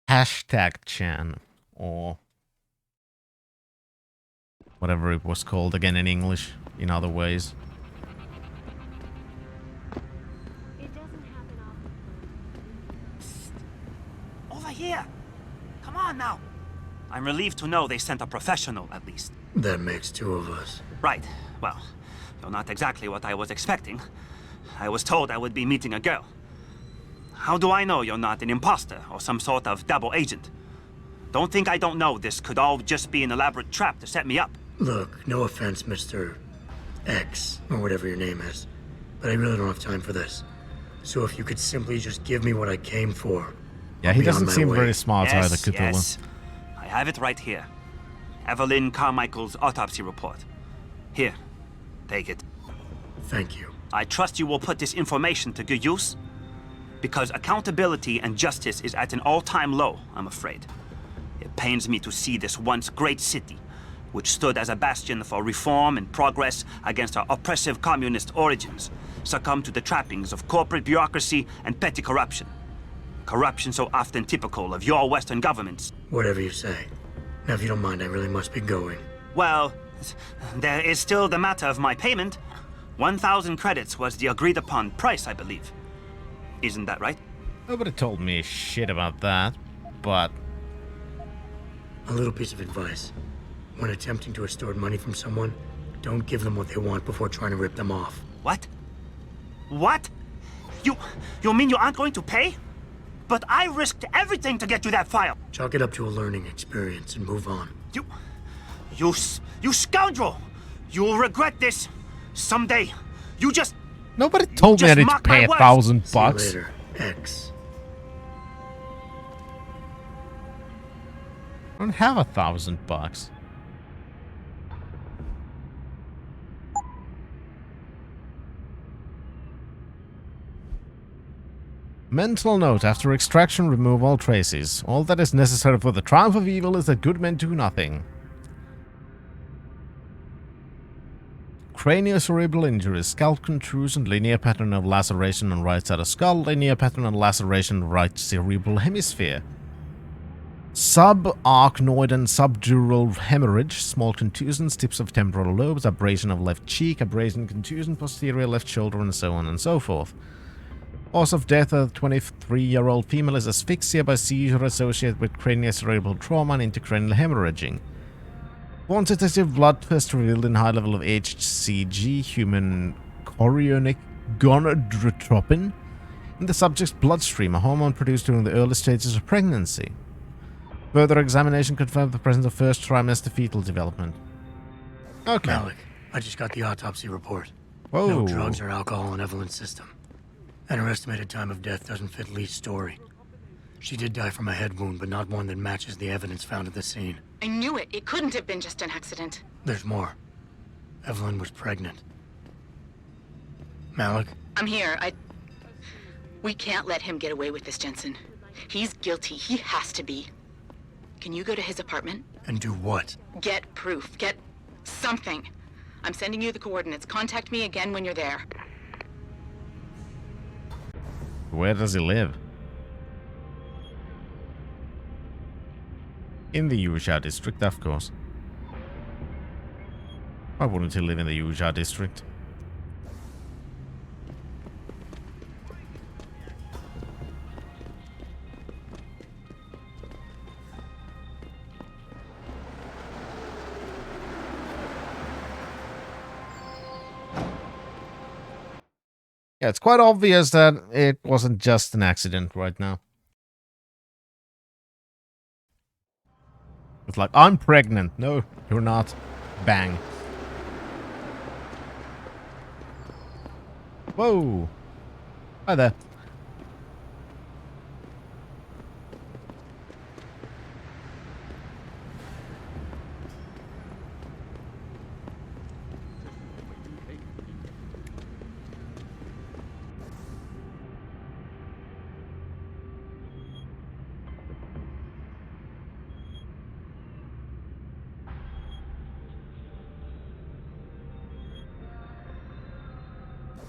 Hashtag Chan, or whatever it was called again in English, in other ways. Over here. Come on now. I'm relieved to know they sent a professional, at least. That makes 2 of us. Right. Well, you're not exactly what I was expecting. I was told I would be meeting a girl. How do I know you're not an imposter or some sort of double agent? Don't think I don't know this could all just be an elaborate trap to set me up. Look, no offense, Mr. X, or whatever your name is, but I really don't have time for this. So if you could simply just give me what I came for. Yeah, he doesn't seem very smart either, Yes, Cthulhu. yes. I have it right here. Evelyn Carmichael's autopsy report. Here, take it. Thank you. I trust you will put this information to good use, because accountability and justice is at an all-time low, I'm afraid. It pains me to see this once great city, which stood as a bastion for reform and progress against our oppressive communist origins, succumb to the trappings of corporate bureaucracy and petty corruption. Corruption so often typical of your Western governments. Whatever you say. Now, if you don't mind, I really must be going. Well, there is still the matter of my payment. 1,000 credits was the agreed-upon price, I believe. Isn't that right? Nobody told me shit about that, but... A little piece of advice. When attempting to extort money from someone, don't give them what they want before trying to rip them off. What? What? You mean you aren't going to pay? But I risked everything to get you that file. Chalk it up to a learning experience and move on. You scoundrel! You'll regret this someday. You just... Nobody told me I need to pay $1,000. See you later, X. I don't have $1,000. Mental note: after extraction, remove all traces. All that is necessary for the triumph of evil is that good men do nothing. Craniocerebral injuries, scalp contusion, linear pattern of laceration on right side of skull, linear pattern of laceration right cerebral hemisphere. Subarachnoid and subdural hemorrhage, small contusions, tips of temporal lobes, abrasion of left cheek, abrasion contusion, posterior left shoulder, and so on and so forth. Cause of death of 23-year-old female is asphyxia by seizure associated with craniocerebral trauma and intracranial hemorrhaging. Quantitative blood test revealed in high level of HCG, human chorionic gonadotropin, in the subject's bloodstream, a hormone produced during the early stages of pregnancy. Further examination confirmed the presence of first trimester fetal development. Okay. Malik, I just got the autopsy report. Whoa. No drugs or alcohol in Evelyn's system. And her estimated time of death doesn't fit Lee's story. She did die from a head wound, but not one that matches the evidence found at the scene. I knew it. It couldn't have been just an accident. There's more. Evelyn was pregnant. Malik? I'm here. We can't let him get away with this, Jensen. He's guilty. He has to be. Can you go to his apartment? And do what? Get proof. Get something. I'm sending you the coordinates. Contact me again when you're there. Where does he live? In the Yuzha district, of course. Why wouldn't he live in the Yuzha district? Yeah, it's quite obvious that it wasn't just an accident right now. It's like, I'm pregnant. No, you're not. Bang. Whoa. Hi there.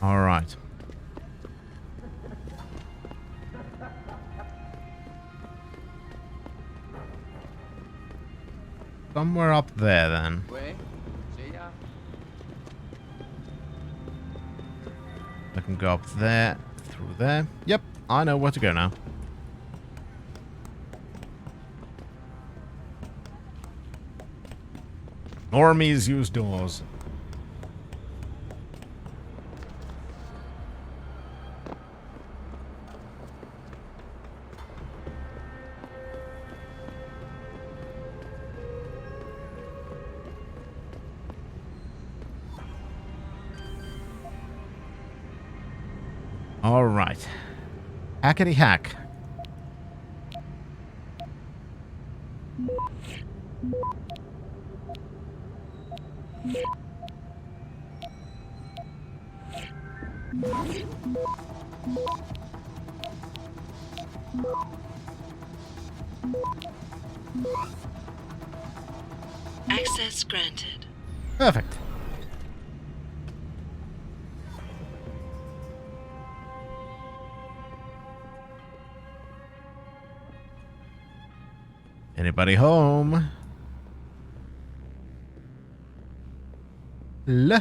All right. Somewhere up there, then. I can go up there, through there. Yep, I know where to go now. Normies use doors. All right. Hackety hack. Access granted. Perfect. Anybody home? Hello?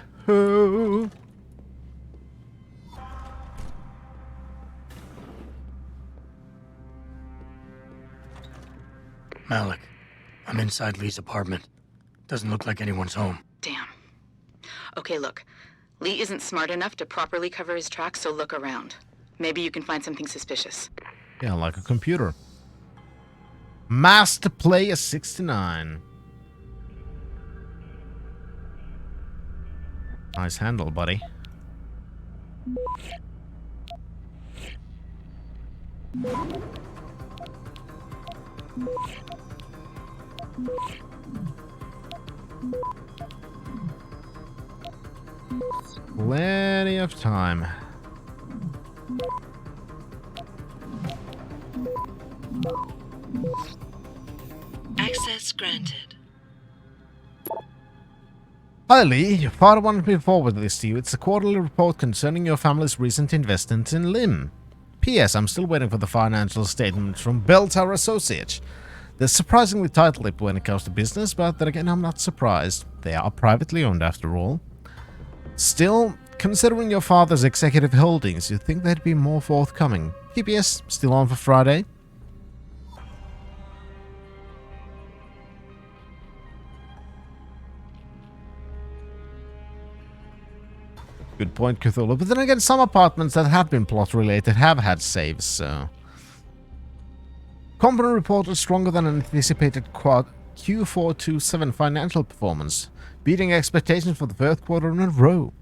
Malik, I'm inside Lee's apartment. Doesn't look like anyone's home. Damn. Okay, look. Lee isn't smart enough to properly cover his tracks, so look around. Maybe you can find something suspicious. Yeah, like a computer. Master Player 69. Nice handle, buddy. Plenty of time. Access granted. Hi Lee, your father wanted me to forward this to you. It's a quarterly report concerning your family's recent investment in Lim. P.S. I'm still waiting for the financial statements from Bell Tower Associates. They're surprisingly tight-lipped when it comes to business, but then again, I'm not surprised. They are privately owned after all. Still, considering your father's executive holdings, you'd think they'd be more forthcoming. PPS, still on for Friday? Good point, Cthulhu. But then again, some apartments that have been plot-related have had saves, so... Company reported stronger than anticipated Q427 financial performance, beating expectations for the third quarter in a row.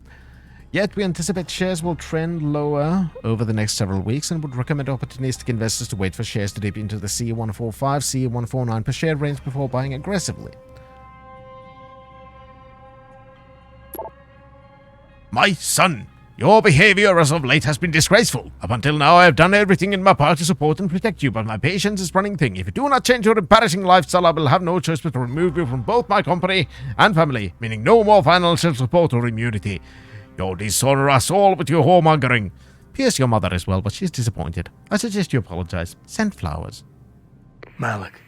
Yet we anticipate shares will trend lower over the next several weeks and would recommend opportunistic investors to wait for shares to dip into the C145, C149 per share range before buying aggressively. My son, your behavior as of late has been disgraceful. Up until now, I have done everything in my power to support and protect you, but my patience is running thin. If you do not change your embarrassing lifestyle, I will have no choice but to remove you from both my company and family, meaning no more financial support or immunity. You dishonor us all with your whoremongering. P.S. Your mother is well, but she's disappointed. I suggest you apologize. Send flowers. Malik,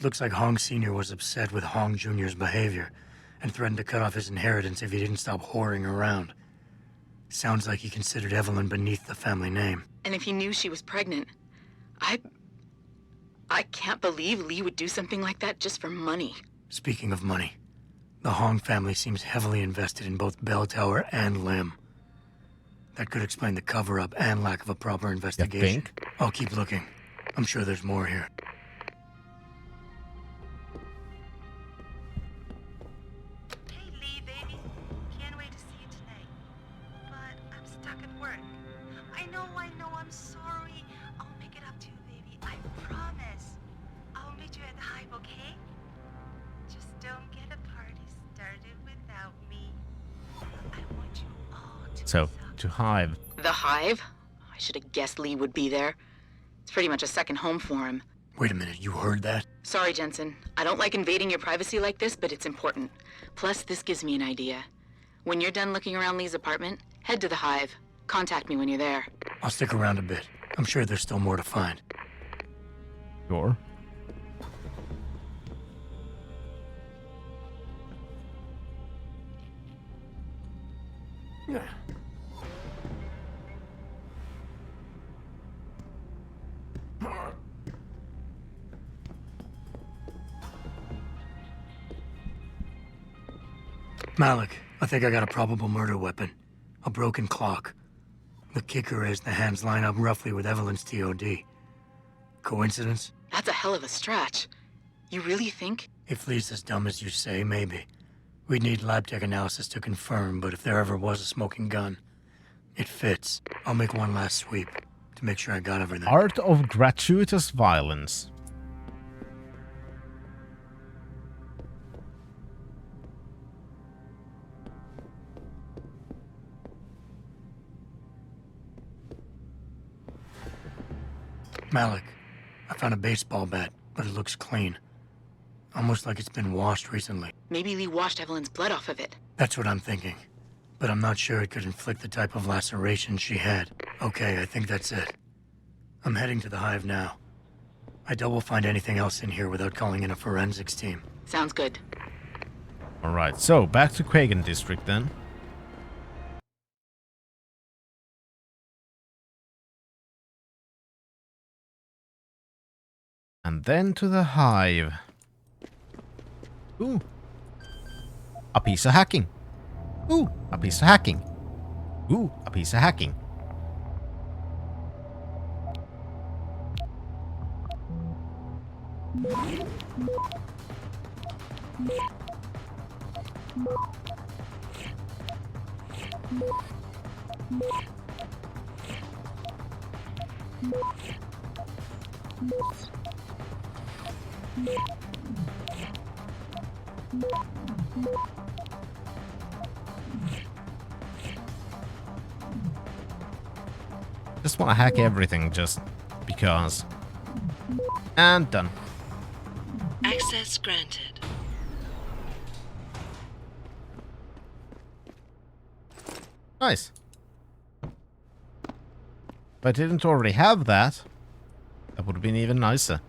looks like Hong Sr. was upset with Hong Jr.'s behavior and threatened to cut off his inheritance if he didn't stop whoring around. Sounds like he considered Evelyn beneath the family name. And if he knew she was pregnant, I can't believe Lee would do something like that just for money. Speaking of money, the Hong family seems heavily invested in both Bell Tower and Lim. That could explain the cover-up and lack of a proper investigation. You think? I'll keep looking. I'm sure there's more here. Hey, Lee, baby. Can't wait to see you tonight. But I'm stuck at work. I know, I'm sorry. I'll make it up to you, baby. I promise. I'll meet you at the Hive, okay? Just don't get a party started without me. I want you all to So, to Hive. The Hive? I should have guessed Lee would be there. It's pretty much a second home for him. Wait a minute, you heard that? Sorry, Jensen. I don't like invading your privacy like this, but it's important. Plus, this gives me an idea. When you're done looking around Lee's apartment, head to the Hive. Contact me when you're there. I'll stick around a bit. I'm sure there's still more to find. Sure. Malik, I think I got a probable murder weapon. A broken clock. The kicker is the hands line up roughly with Evelyn's TOD. Coincidence? That's a hell of a stretch. You really think? If Lee's as dumb as you say, maybe. We'd need lab tech analysis to confirm, but if there ever was a smoking gun, it fits. I'll make one last sweep to make sure I got everything. Art of gratuitous violence. Malik, I found a baseball bat, but it looks clean. Almost like it's been washed recently. Maybe Lee washed Evelyn's blood off of it. That's what I'm thinking. But I'm not sure it could inflict the type of laceration she had. Okay, I think that's it. I'm heading to the Hive now. I doubt we'll find anything else in here without calling in a forensics team. Sounds good. Alright, so back to Quagan District then. And then to the Hive. Ooh. A piece of hacking. Ooh, a piece of hacking. Ooh, a piece of hacking. Just want to hack everything just because. And done. Access granted. Nice. If I didn't already have that, that would have been even nicer.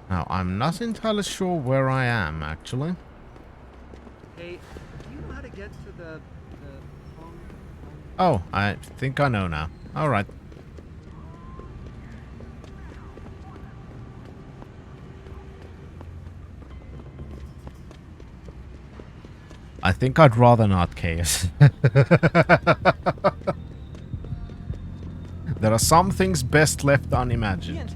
Now, I'm not entirely sure where I am, actually. Hey, do you know how to get to the Oh, I think I know now. Alright. I think I'd rather not, Chaos. There are some things best left unimagined.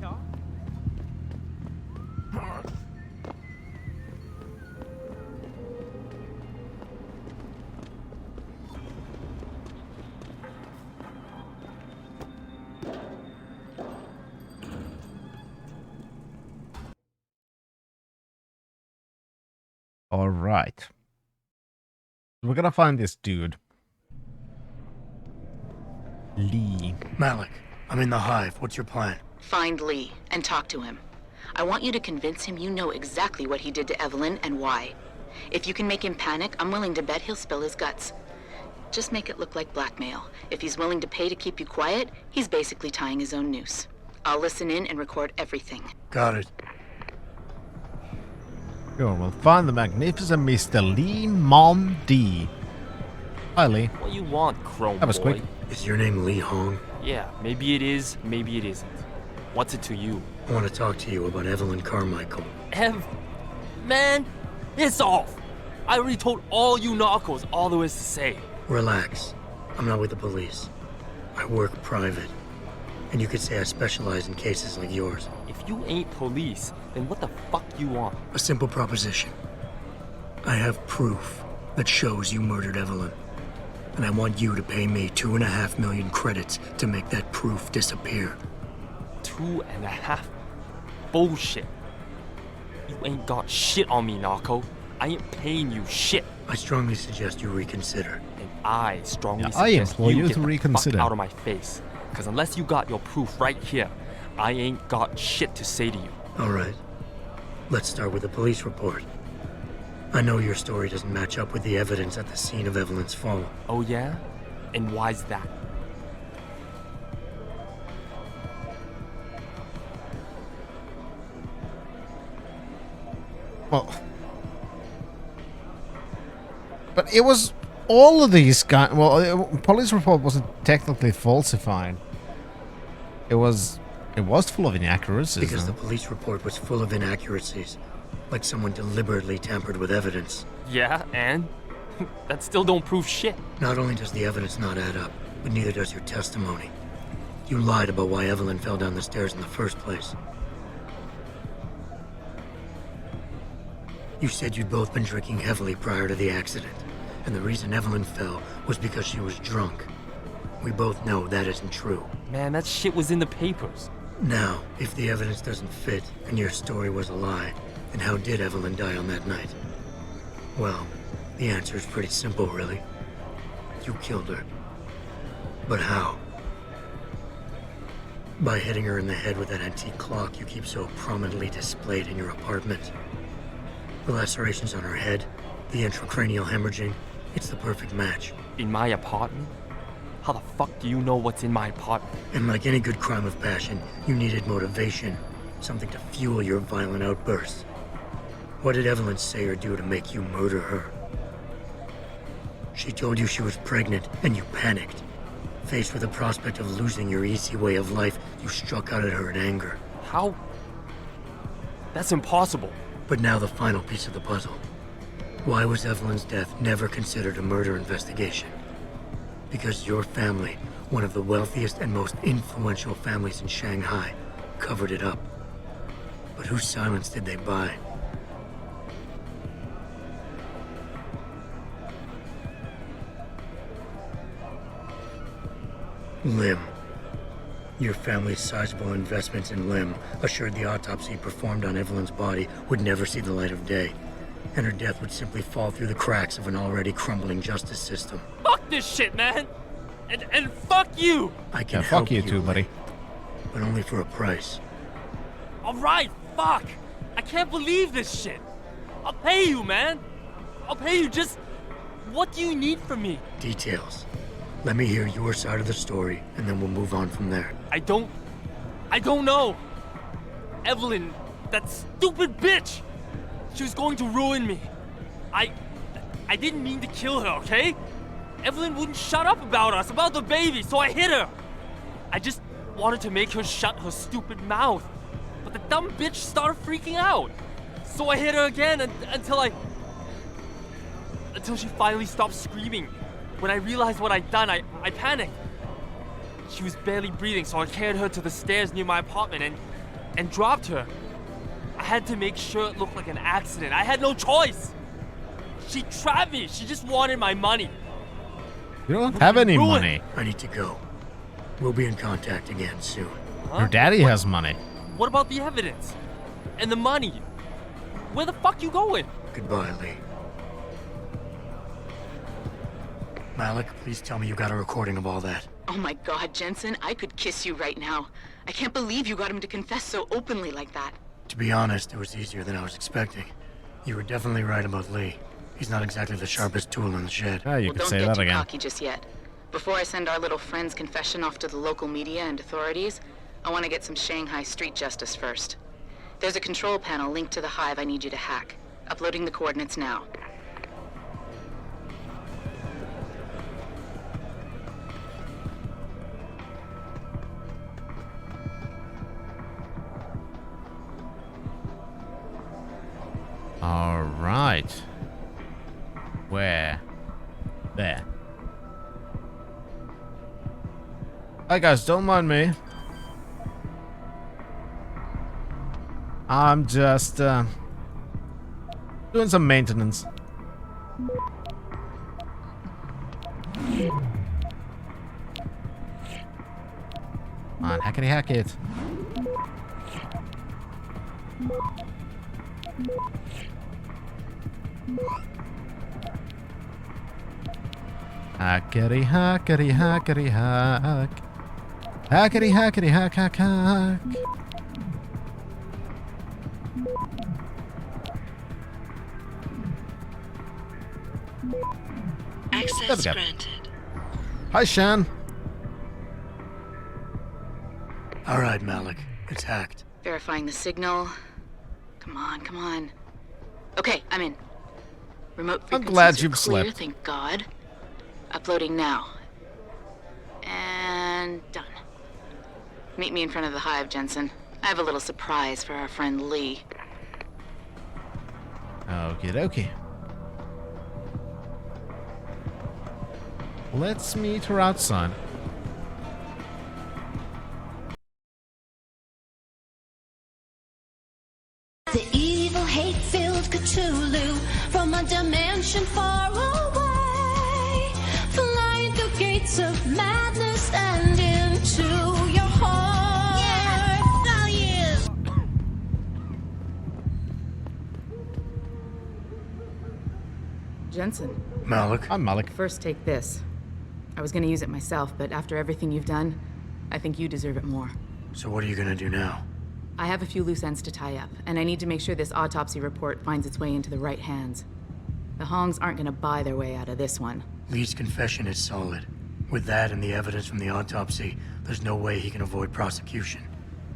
Alright. We're gonna find this dude. Lee. Malik, I'm in the hive. What's your plan? Find Lee and talk to him. I want you to convince him you know exactly what he did to Evelyn and why. If you can make him panic, I'm willing to bet he'll spill his guts. Just make it look like blackmail. If he's willing to pay to keep you quiet, he's basically tying his own noose. I'll listen in and record everything. Got it. Sure, we'll find the magnificent Mr. Lee Mon D. Hi, Lee. What you want, Chrome That was boy? quick. Is your name Lee Hong? Yeah, maybe it is, maybe it isn't. What's it to you? I want to talk to you about Evelyn Carmichael. Man, piss off! I already told all you narcos all there is to say. Relax. I'm not with the police. I work private. And you could say I specialize in cases like yours. If you ain't police, then what the fuck you want? A simple proposition. I have proof that shows you murdered Evelyn. And I want you to pay me 2.5 million credits to make that proof disappear. 2.5? Bullshit. You ain't got shit on me, narco. I ain't paying you shit. I strongly suggest you reconsider. And I strongly I suggest implore you get to the reconsider. fuck out of my face. Cause unless you got your proof right here, I ain't got shit to say to you. Alright. Let's start with the police report. I know your story doesn't match up with the evidence at the scene of Evelyn's fall. Oh yeah? And why's that? Well, but it was all of these guys. Well, police report wasn't technically falsified. It was full of inaccuracies. Because the police report was full of inaccuracies, like someone deliberately tampered with evidence. Yeah, and? That still don't prove shit. Not only does the evidence not add up, but neither does your testimony. You lied about why Evelyn fell down the stairs in the first place. You said you'd both been drinking heavily prior to the accident, and the reason Evelyn fell was because she was drunk. We both know that isn't true. Man, that shit was in the papers. Now, if the evidence doesn't fit and your story was a lie, then how did Evelyn die on that night? Well, the answer is pretty simple, really. You killed her. But how? By hitting her in the head with that antique clock you keep so prominently displayed in your apartment. The lacerations on her head, the intracranial hemorrhaging, it's the perfect match. In my apartment? How the fuck do you know what's in my apartment? And like any good crime of passion, you needed motivation, something to fuel your violent outbursts. What did Evelyn say or do to make you murder her? She told you she was pregnant, and you panicked. Faced with the prospect of losing your easy way of life, you struck out at her in anger. How? That's impossible. But now the final piece of the puzzle. Why was Evelyn's death never considered a murder investigation? Because your family, one of the wealthiest and most influential families in Shanghai, covered it up. But whose silence did they buy? Lim. Your family's sizable investments in Lim assured the autopsy performed on Evelyn's body would never see the light of day, and her death would simply fall through the cracks of an already crumbling justice system. Fuck this shit, man! And fuck you! I can fuck help you too, buddy. But only for a price. Alright, fuck! I can't believe this shit! I'll pay you, man! I'll pay you, just... What do you need from me? Details. Let me hear your side of the story, and then we'll move on from there. I don't know. Evelyn, that stupid bitch! She was going to ruin me. I didn't mean to kill her, okay? Evelyn wouldn't shut up about us, about the baby, so I hit her. I just wanted to make her shut her stupid mouth. But the dumb bitch started freaking out. So I hit her again until she finally stopped screaming. When I realized what I'd done, I panicked. She was barely breathing, so I carried her to the stairs near my apartment and dropped her. I had to make sure it looked like an accident. I had no choice. She trapped me. She just wanted my money. You don't have any Ruined. money. I need to go. We'll be in contact again soon. Your daddy has money. What about the evidence? And the money? Where the fuck you going? Goodbye, Lee. Malik, please tell me you got a recording of all that. Oh my god, Jensen, I could kiss you right now. I can't believe you got him to confess so openly like that. To be honest, it was easier than I was expecting. You were definitely right about Lee. He's not exactly the sharpest tool in the shed. Ah, you Well, could don't say get that too again. cocky just yet. Before I send our little friend's confession off to the local media and authorities, I want to get some Shanghai street justice first. There's a control panel linked to the hive I need you to hack. Uploading the coordinates now. All right. Where? There. Hi guys, don't mind me. I'm just doing some maintenance. Come on, hackety hack it. Hackety hackety hackety hack. Hackety hackety hack hack hack. Access go. granted. Hi, Shan. All right, Malik. It's hacked. Verifying the signal. Come on, come on. Okay, I'm in. Remote I'm frequencies glad are you've clear, slept. thank God. Uploading now. And done. Meet me in front of the hive, Jensen. I have a little surprise for our friend Lee. Okie dokie. Let's meet her outside. The evil, hate-filled Cthulhu from a dimension far away, flying through gates of madness and into your heart. Yeah, oh yeah. Jensen. Malik. I'm Malik. First, take this. I was gonna use it myself, but after everything you've done, I think you deserve it more. So what are you gonna do now? I have a few loose ends to tie up, and I need to make sure this autopsy report finds its way into the right hands. The Hongs aren't gonna buy their way out of this one. Lee's confession is solid. With that and the evidence from the autopsy, there's no way he can avoid prosecution.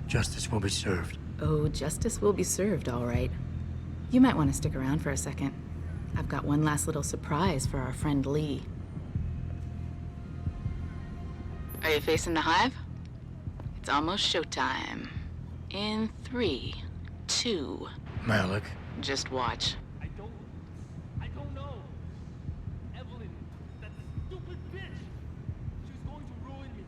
Justice will be served. Oh, justice will be served, all right. You might want to stick around for a second. I've got one last little surprise for our friend Lee. Are you facing the hive? It's almost showtime. In 3, 2... Malik. Just watch. I don't know. Evelyn, that stupid bitch. She was going to ruin me.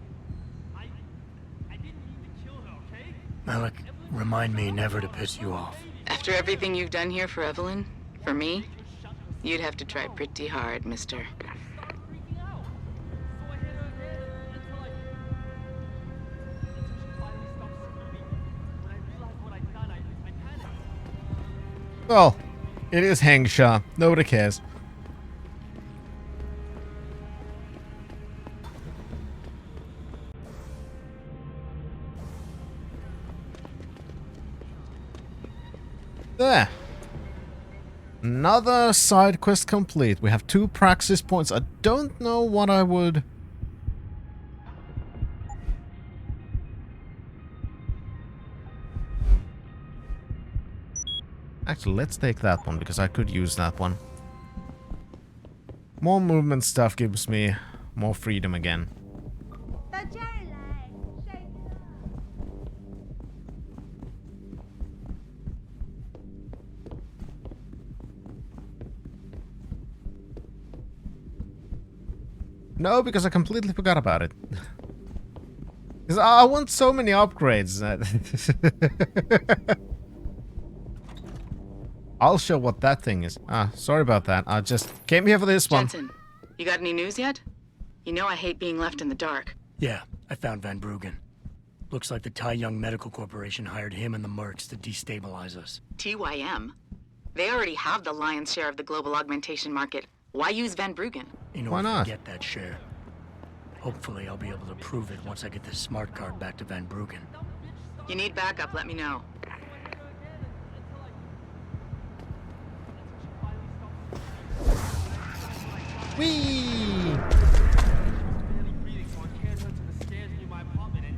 I didn't mean to kill her, okay? Malik, remind me never to piss you off. After everything you've done here for Evelyn, for me, you'd have to try pretty hard, mister. Well, it is Hangsha. Nobody cares. There. Another side quest complete. We have 2 praxis points. I don't know what I would... Actually, let's take that one, because I could use that one. More movement stuff gives me more freedom again. No, because I completely forgot about it. 'Cause I want so many upgrades. I'll show what that thing is. Ah, sorry about that. I just came here for this one. Jensen, you got any news yet? You know I hate being left in the dark. Yeah, I found Van Bruggen. Looks like the Tai Young Medical Corporation hired him and the Mercs to destabilize us. TYM? They already have the lion's share of the global augmentation market. Why use Van Bruggen? In Why order not? to get that share. Hopefully I'll be able to prove it once I get this smart card back to Van Bruggen. You need backup, let me know. Whee!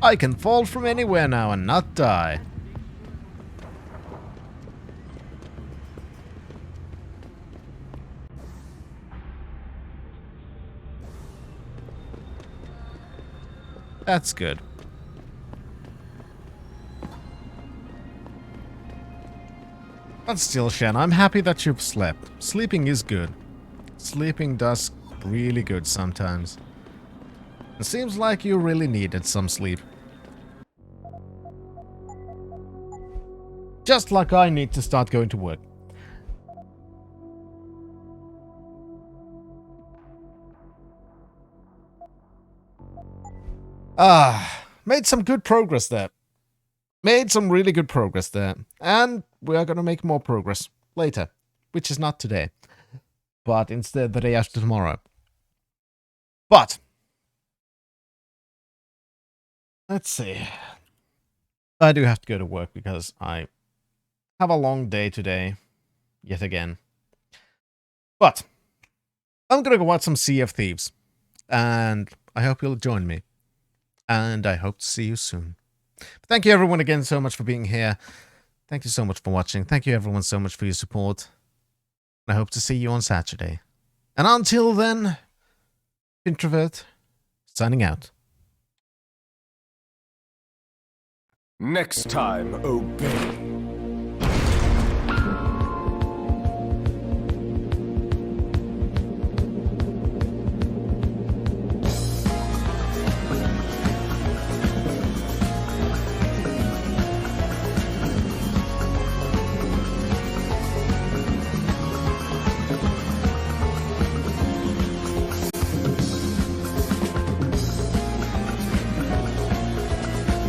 I can fall from anywhere now and not die. That's good. But still, Shen, I'm happy that you've slept. Sleeping is good. Sleeping does really good sometimes. It seems like you really needed some sleep. Just like I need to start going to work. Made some good progress there. Made some really good progress there. And we are gonna make more progress later. Which is not today. But instead the day after tomorrow. But let's see. I do have to go to work because I have a long day today. Yet again. But I'm gonna go watch some Sea of Thieves. And I hope you'll join me. And I hope to see you soon. Thank you everyone again so much for being here. Thank you so much for watching. Thank you everyone so much for your support. I hope to see you on Saturday. And until then, Introvert, signing out. Next time, obey.